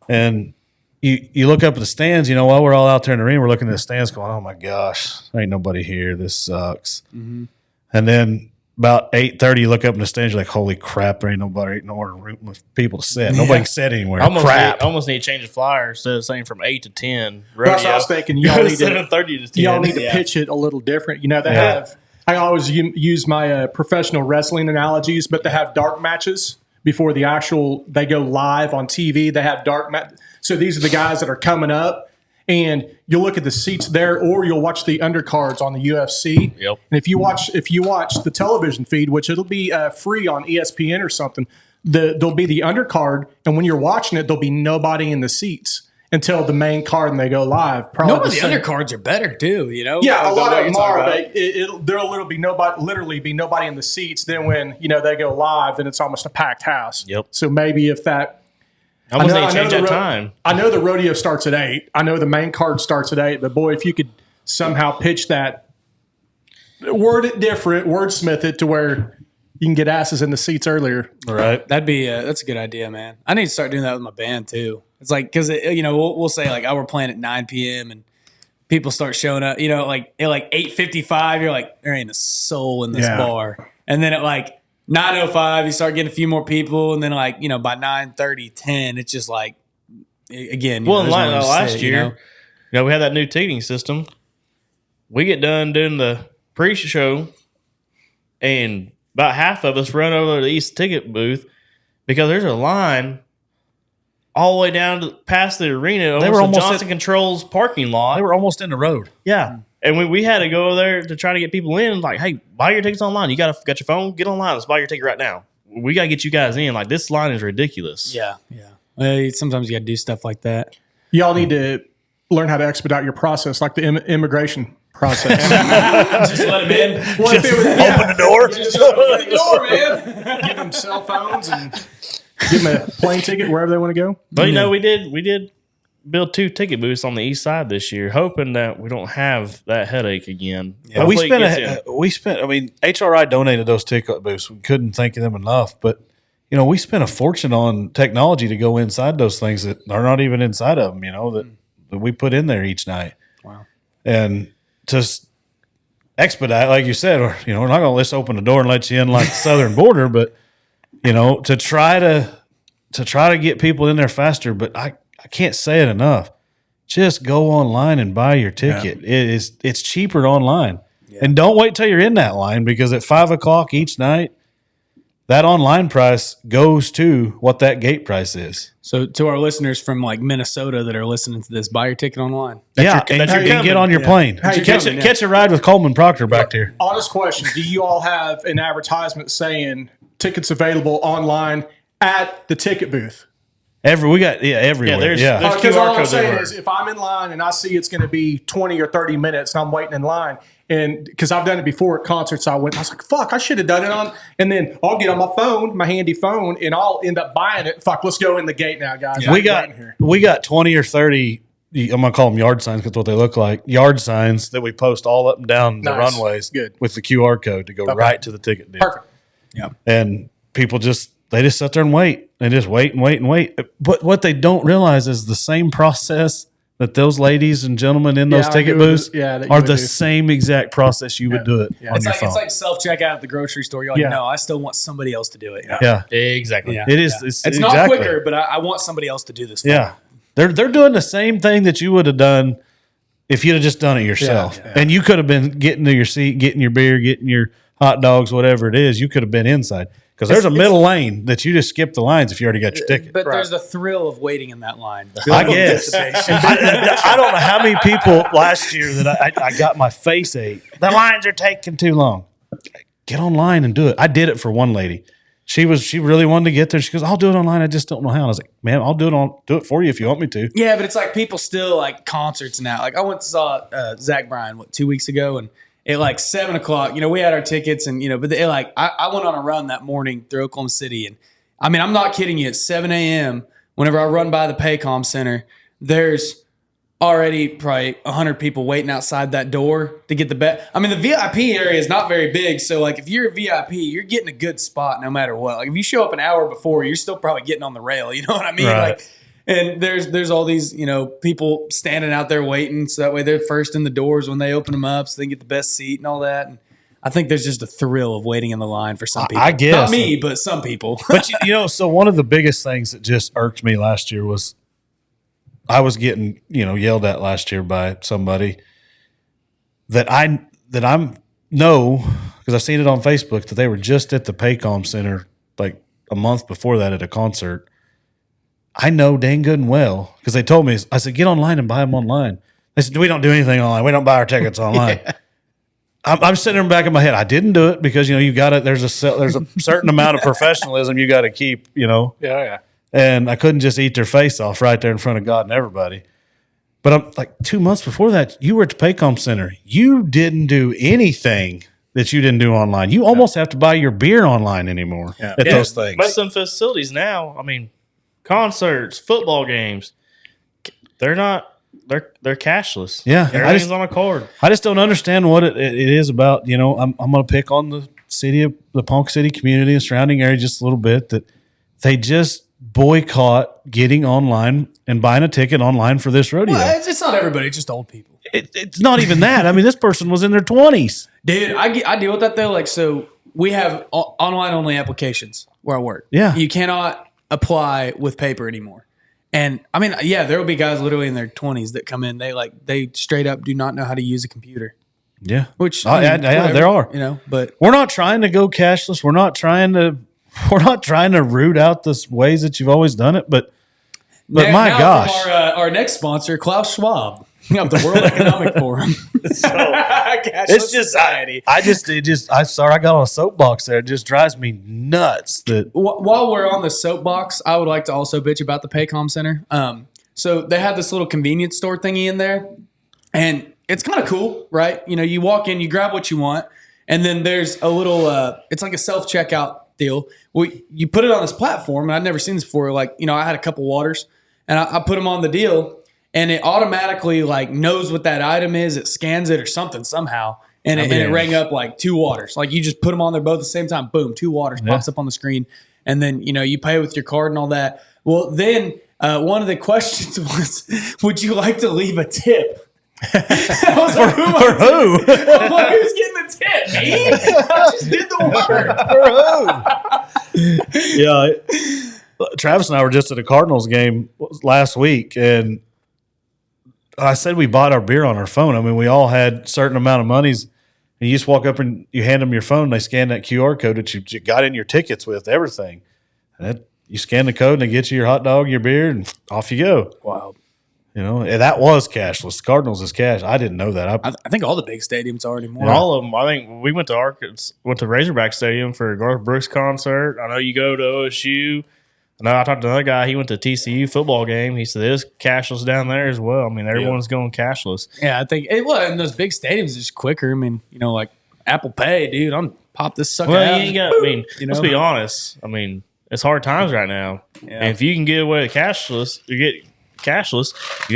And you look up at the stands. While we're all out there in the arena, we're looking at the stands, going, "Oh my gosh, there ain't nobody here. This sucks." Mm-hmm. And then about 8:30, you look up in the stands, you're like, "Holy crap, there ain't nowhere room with people to sit. Nobody can sit anywhere." Almost need to change the flyer instead of saying from 8 to 10. Rodeo. That's what I was thinking. Y'all need 7:30 to 10. Y'all need to pitch it a little different. They have. I always use my professional wrestling analogies, but they have dark matches before they go live on TV. They have dark match. So these are the guys that are coming up, and you'll look at the seats there, or you'll watch the undercards on the UFC. Yep. And if you watch the television feed, which it'll be free on ESPN or something, there'll be the undercard, and when you're watching it, there'll be nobody in the seats until the main card and they go live. Probably the undercards are better too, Yeah, a lot of them are, but there'll literally be nobody in the seats. Then when they go live, then it's almost a packed house. Yep. So maybe if that, I need to change that time. I know the rodeo starts at 8. I know the main card starts at 8. But boy, if you could somehow pitch that, word it different, wordsmith it to where you can get asses in the seats earlier. Right. That's a good idea, man. I need to start doing that with my band too. It's like, because we'll say like, we're playing at 9 p.m. and people start showing up. Like at 8:55, you're like, there ain't a soul in this bar. And then at like 9:05, you start getting a few more people, and then by 9:30, 10, it's just like, again. Well, last year, we had that new ticketing system. We get done doing the pre-show, and about half of us run over to the East ticket booth because there's a line all the way down to past the arena. They were almost Johnson Controls parking lot. They were almost in the road. Yeah. And we had to go over there to try to get people in. Like, hey, buy your tickets online. You got your phone? Get online. Let's buy your ticket right now. We got to get you guys in. Like, this line is ridiculous. Yeah, yeah. Sometimes you got to do stuff like that. Y'all need to learn how to expedite your process, like the immigration process. Just let him in. What if it was, Open the door. just open the door, man. Give them cell phones and give them a plane ticket wherever they want to go. But we did build 2 ticket booths on the east side this year, hoping that we don't have that headache again. Yeah, we spent. I mean, HRI donated those ticket booths. We couldn't thank them enough. But we spent a fortune on technology to go inside those things that are not even inside of them. That we put in there each night. Wow. And to expedite, like you said, we're not going to let's open the door and let you in like the southern border, but to try to get people in there faster. But I can't say it enough. Just go online and buy your ticket. Yeah. It's cheaper online. Yeah. And don't wait till you're in that line, because at 5:00 each night, that online price goes to what that gate price is. So to our listeners from like Minnesota that are listening to this, buy your ticket online. And get on your plane. Catch a ride with Coleman Proctor back there. Honest question. Do you all have an advertisement saying tickets available online at the ticket booth? Everywhere. There's Because QR all I'm codes saying everywhere. is, if I'm in line and I see it's going to be 20 or 30 minutes and I'm waiting in line, and because I've done it before at concerts, I was like, fuck, I should have done it on. And then I'll get on my phone, my handy phone, and I'll end up buying it. Fuck, let's go in the gate now, guys. Yeah. We got 20 or 30. I'm gonna call them yard signs because what they look like. Yard signs that we post all up and down the runways. Good. With the QR code to go right to the ticket deal. Perfect. Yeah. And people they just sit there and wait. They just wait and wait and wait. But what they don't realize is the same process that those ladies and gentlemen in those ticket booths are the same exact process you would do it on your phone. It's like self-checkout at the grocery store. You're like, no, I still want somebody else to do it. Yeah. Exactly. Yeah. It is. Yeah. It's not quicker, but I want somebody else to do this for me. Yeah. They're doing the same thing that you would have done if you'd have just done it yourself. Yeah. And you could have been getting to your seat, getting your beer, getting your hot dogs, whatever it is. You could have been inside. Because there's a middle lane that you just skip the lines if you already got your ticket. But there's the thrill of waiting in that line. I guess. I don't know how many people last year that I got my face ate. The lines are taking too long. Get online and do it. I did it for one lady. She really wanted to get there. She goes, I'll do it online. I just don't know how. And I was like, man, I'll do it for you if you want me to. Yeah, but it's like people still like concerts now. Like I went to saw Zach Bryan 2 weeks ago, and at like 7:00, we had our tickets, and but I went on a run that morning through Oklahoma City, and I mean I'm not kidding you. At 7 a.m., whenever I run by the Paycom Center, there's already probably 100 people waiting outside that door to get the bet. I mean the VIP area is not very big, so like if you're a VIP, you're getting a good spot no matter what. Like if you show up an hour before, you're still probably getting on the rail. You know what I mean? Right. Like. And there's all these, people standing out there waiting, so that way they're first in the doors when they open them up, so they can get the best seat and all that. And I think there's just a thrill of waiting in the line for some people. I guess. Not me, but some people. But, so one of the biggest things that just irked me last year was I was getting, yelled at last year by somebody that I'm know, because I've seen it on Facebook, that they were just at the Paycom Center like a month before that at a concert. I know dang good and well, because they told me, I said, get online and buy them online. They said, we don't do anything online. We don't buy our tickets online. Yeah. I'm sitting there in the back of my head. I didn't do it because, you got to, there's a certain amount of professionalism you got to keep, Yeah. And I couldn't just eat their face off right there in front of God and everybody. But I'm like 2 months before that, you were at the Paycom Center. You didn't do anything that you didn't do online. You almost have to buy your beer online anymore at those things. But some facilities now, concerts, football games, they're cashless. Yeah. Everything's on a card. I just don't understand what it is about. I'm going to pick on the Ponca City community and surrounding area just a little bit, that they just boycott getting online and buying a ticket online for this rodeo. Well, it's not everybody, it's just old people. It's not even that. This person was in their 20s. Dude, I deal with that though. Like, so we have online only applications where I work. Yeah. You cannot apply with paper anymore. And there will be guys literally in their 20s that come in. They straight up do not know how to use a computer. Yeah. Which there are. But we're not trying to go cashless. We're not trying to root out the ways that you've always done it. But my gosh, from our next sponsor, Klaus Schwab, of the World Economic Forum. It's just society. I'm sorry I got on a soapbox there. It just drives me nuts that while we're on the soapbox, I would like to also bitch about the Paycom Center. So they had this little convenience store thingy in there, and it's kind of cool, right? You know, you walk in, you grab what you want, and then there's a little, it's like a self-checkout deal. Well, you put it on this platform, and I'd never seen this before. Like, you know, I had a couple waters, and I put them on the deal, and it automatically like knows what that item is. It scans it or something somehow, and it rang up like 2 waters. Like you just put them on there both at the same time. Boom, 2 waters pops up on the screen, and then you know you pay with your card and all that. Well, then one of the questions was, "Would you like to leave a tip?" I was like, For who? I'm like, who's getting the tip? Me? I just did the work. Yeah. Travis and I were just at a Cardinals game last week, and I said we bought our beer on our phone. I mean, we all had a certain amount of monies, and you just walk up and you hand them your phone, and they scan that QR code that you got in your tickets with, everything. And you scan the code, and they get you your hot dog, your beer, and off you go. Wow. You know, and that was cashless. Cardinals is cash. I didn't know that. I think all the big stadiums are anymore. All of them. I think we went to Razorback Stadium for a Garth Brooks concert. I know you go to OSU. I know I talked to another guy. He went to TCU football game. He said there's cashless down there as well. I mean, everyone's going cashless. Yeah, I think in those big stadiums it's just quicker. I mean, you know, like Apple Pay, dude. I'm pop this sucker Well, out. you ain't got. I mean, You know? let's be honest. I mean, it's hard times right now. Yeah. And if you can get away with cashless, you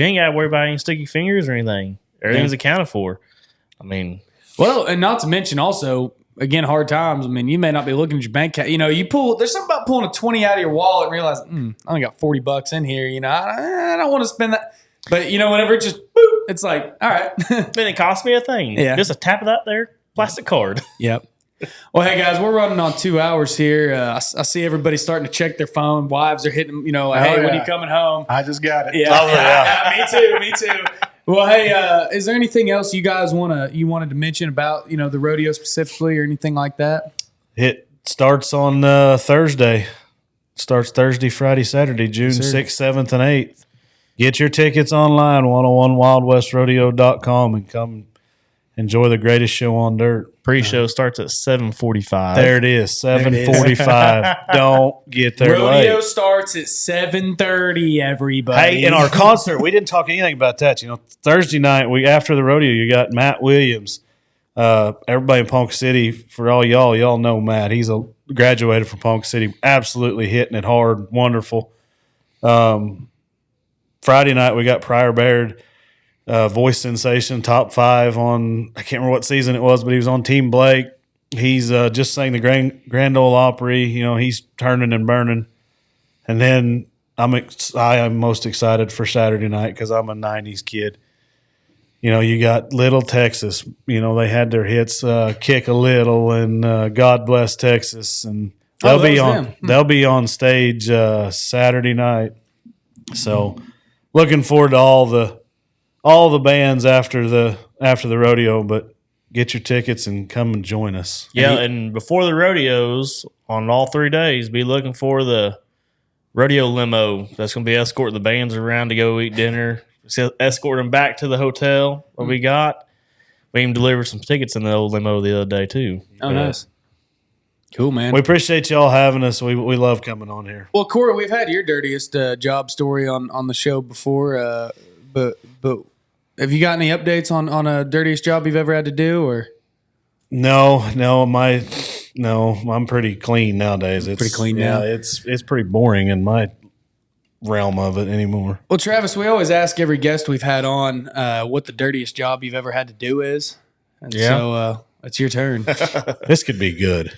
ain't got to worry about any sticky fingers or anything. Everything's accounted for. I mean, Well, and not to mention also, again, hard times. I mean, you may not be looking at your bank account. You know, there's something about pulling a 20 out of your wallet and realizing, I only got $40 in here. You know, I don't want to spend that. But, you know, whenever it just, boop, it's like, all right. then it cost me a thing. Yeah. Just a tap of that there plastic card. Yep. Well, hey, guys, we're running on 2 hours here. I see everybody starting to check their phone. Wives are hitting, you know, hey, when yeah. you coming home? I just got it. Yeah, me too. Well, hey, is there anything else you guys wanted to mention about, you know, the rodeo specifically or anything like that? It starts on Thursday. Starts Thursday, Friday, Saturday, June 6th, 7th, and 8th. Get your tickets online, 101wildwestrodeo.com, and come enjoy the greatest show on dirt. Pre-show starts at 7:45. There it is, 7:45. Don't get there Rodeo late. starts at 7:30, everybody. Hey, in our concert, we didn't talk anything about that. You know, Thursday night, after the rodeo, you got Matt Williams. Everybody in Ponca City, for all y'all know Matt. He's graduated from Ponca City, absolutely hitting it hard, wonderful. Friday night, we got Pryor Baird, voice sensation, top 5 on, I can't remember what season it was, but he was on Team Blake. He's just sang the Grand Ole Opry. You know, he's turning and burning. And then I am most excited for Saturday night because I'm a 90s kid. You know, you got Little Texas. You know, they had their hits, Kick a Little and God Bless Texas. And they'll be on stage Saturday night. So looking forward to all the bands after the rodeo, but get your tickets and come and join us. Yeah, and before the rodeos, on all 3 days, be looking for the rodeo limo that's going to be escorting the bands around to go eat dinner, escort them back to the hotel that we got. We even delivered some tickets in the old limo the other day, too. Oh, nice. Cool, man. We appreciate y'all having us. We love coming on here. Well, Cory, we've had your dirtiest job story on the show before, but have you got any updates on a dirtiest job you've ever had to do, or? No, I'm pretty clean nowadays. It's pretty clean now. It's pretty boring in my realm of it anymore. Well, Travis, we always ask every guest we've had on what the dirtiest job you've ever had to do is. And so it's your turn. This could be good.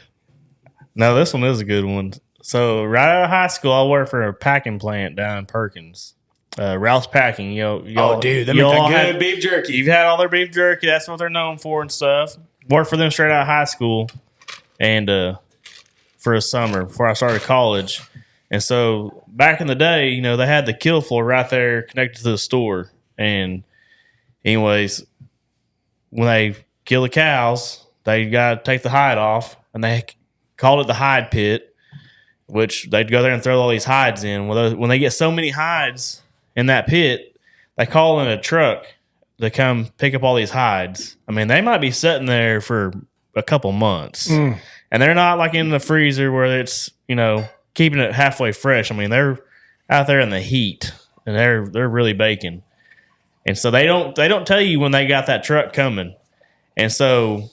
No, this one is a good one. So right out of high school, I worked for a packing plant down in Perkins. Ralph's Packing. They make that good beef jerky. You've had all their beef jerky. That's what they're known for and stuff. Worked for them straight out of high school and for a summer before I started college. And so back in the day, you know, they had the kill floor right there connected to the store. And anyways, when they kill the cows, they got to take the hide off, and they called it the hide pit, which they'd go there and throw all these hides in. When they get so many hides in that pit, they call in a truck to come pick up all these hides. I mean, they might be sitting there for a couple months. And they're not like in the freezer where it's, you know, keeping it halfway fresh. I mean, they're out there in the heat, and they're really baking. And so they don't tell you when they got that truck coming. And so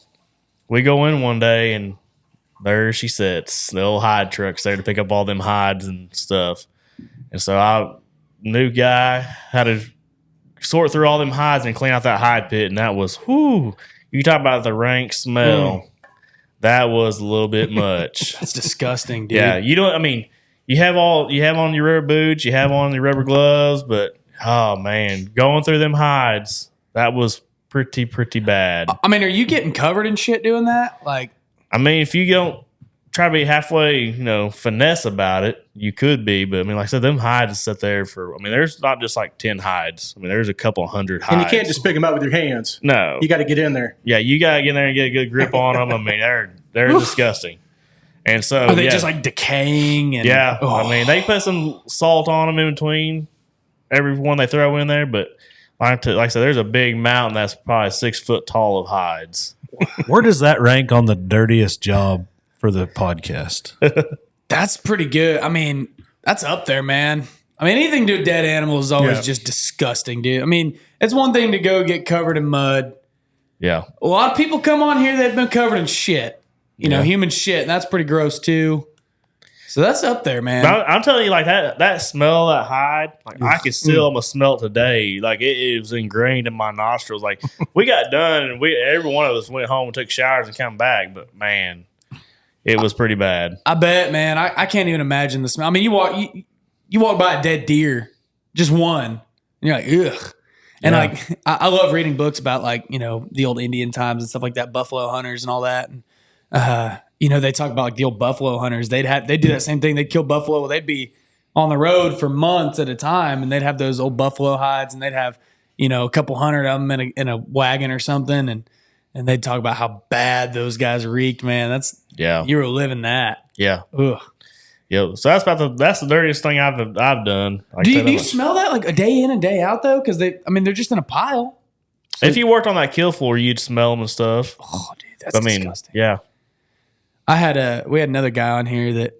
we go in one day and there she sits, the old hide truck's there to pick up all them hides and stuff. And so new guy had to sort through all them hides and clean out that hide pit, and that was whoo. You talk about the rank smell. That was a little bit much. That's disgusting, dude. Yeah, you have on your rubber boots, you have on your rubber gloves, but oh man, going through them hides, that was pretty bad. I mean, are you getting covered in shit doing that? Like, I mean, if you don't try to be halfway, finesse about it, you could be. But I mean, like I said, them hides sit there for. I mean, there's not just like 10 hides. I mean, there's a couple hundred hides. And you can't just pick them up with your hands. No, you got to get in there. Yeah, you got to get in there and get a good grip on them. I mean, they're disgusting. And so are they just like decaying? And, yeah, I mean, they put some salt on them in between every one they throw in there. But like I said, there's a big mountain that's probably 6 foot tall of hides. Where does that rank on the dirtiest job for the podcast? That's pretty good. I mean, that's up there, man. I mean, anything to do with dead animals is always just disgusting, dude. I mean, it's one thing to go get covered in mud. Yeah. A lot of people come on here that have been covered in shit. Human shit. And that's pretty gross, too. So that's up there, man. But I'm telling you, like that smell, that hide, like I can still almost smell it today. Like it was ingrained in my nostrils. Like we got done, and every one of us went home and took showers and come back. But man, it was pretty bad. I bet, man. I can't even imagine the smell. I mean, you walk by a dead deer, just one, and you're like, ugh. And like I love reading books about like the old Indian times and stuff like that, buffalo hunters and all that. And they talk about like the old buffalo hunters. They'd do that same thing. They'd kill buffalo. They'd be on the road for months at a time, and they'd have those old buffalo hides, and they'd have a couple hundred of them in a wagon or something, and they'd talk about how bad those guys reeked. Man, you were living that. Yeah. Ugh. Yep. So that's the dirtiest thing I've done. Do you smell that like a day in and day out though? Because they're just in a pile. So if you worked on that kill floor, you'd smell them and stuff. Oh, dude, that's disgusting. Yeah. We had another guy on here that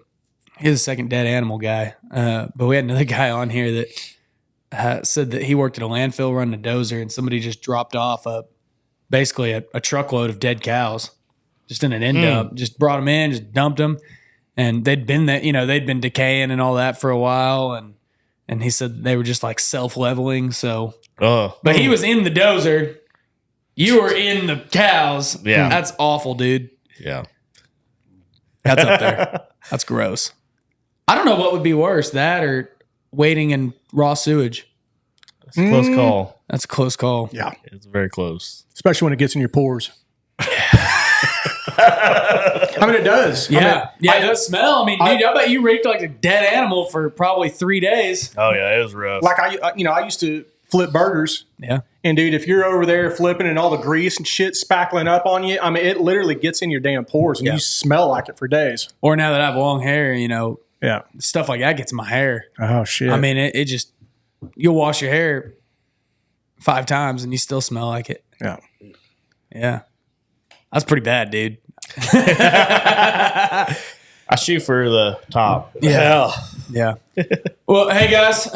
he's a second dead animal guy, but we had another guy on here that said that he worked at a landfill running a dozer, and somebody just dropped off basically a truckload of dead cows, just in an end dump. Just brought them in, just dumped them, and they'd been they'd been decaying and all that for a while, and he said they were just like self-leveling. So, but he was in the dozer, you were in the cows. Yeah, that's awful, dude. Yeah. That's up there. That's gross. I don't know what would be worse, that or waiting in raw sewage. That's a close call. That's a close call. Yeah. It's very close. Especially when it gets in your pores. I mean, it does. Yeah. It does smell. I mean, dude, I bet you reeked like a dead animal for probably 3 days. Oh, yeah. It was rough. Like, I used to flip burgers. Yeah. And, dude, if you're over there flipping and all the grease and shit spackling up on you, I mean, it literally gets in your damn pores and you smell like it for days. Or now that I have long hair, yeah, stuff like that gets in my hair. Oh, shit. I mean, it just, you'll wash your hair 5 times and you still smell like it. Yeah. Yeah. That's pretty bad, dude. I shoot for the top. Yeah. Well, hey guys,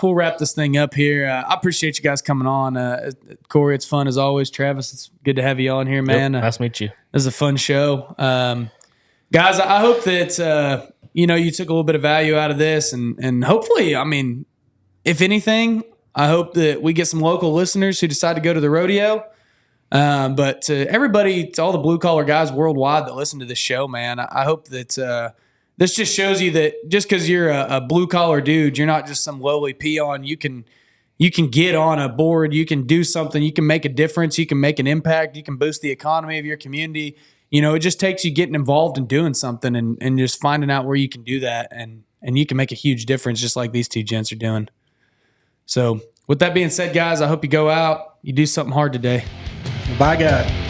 we'll wrap this thing up here. I appreciate you guys coming on. Cory, it's fun as always. Travis, it's good to have you on here, man. Nice to meet you. This is a fun show. Guys, I hope that you took a little bit of value out of this, and hopefully, I mean, if anything, I hope that we get some local listeners who decide to go to the rodeo. But to everybody, to all the blue collar guys worldwide that listen to this show, man, I hope that this just shows you that just because you're a blue collar dude, you're not just some lowly peon. You can get on a board, you can do something, you can make a difference, you can make an impact, you can boost the economy of your community. It just takes you getting involved and doing something and just finding out where you can do that, and you can make a huge difference just like these two gents are doing. So with that being said, guys, I hope you go out, you do something hard today. By God.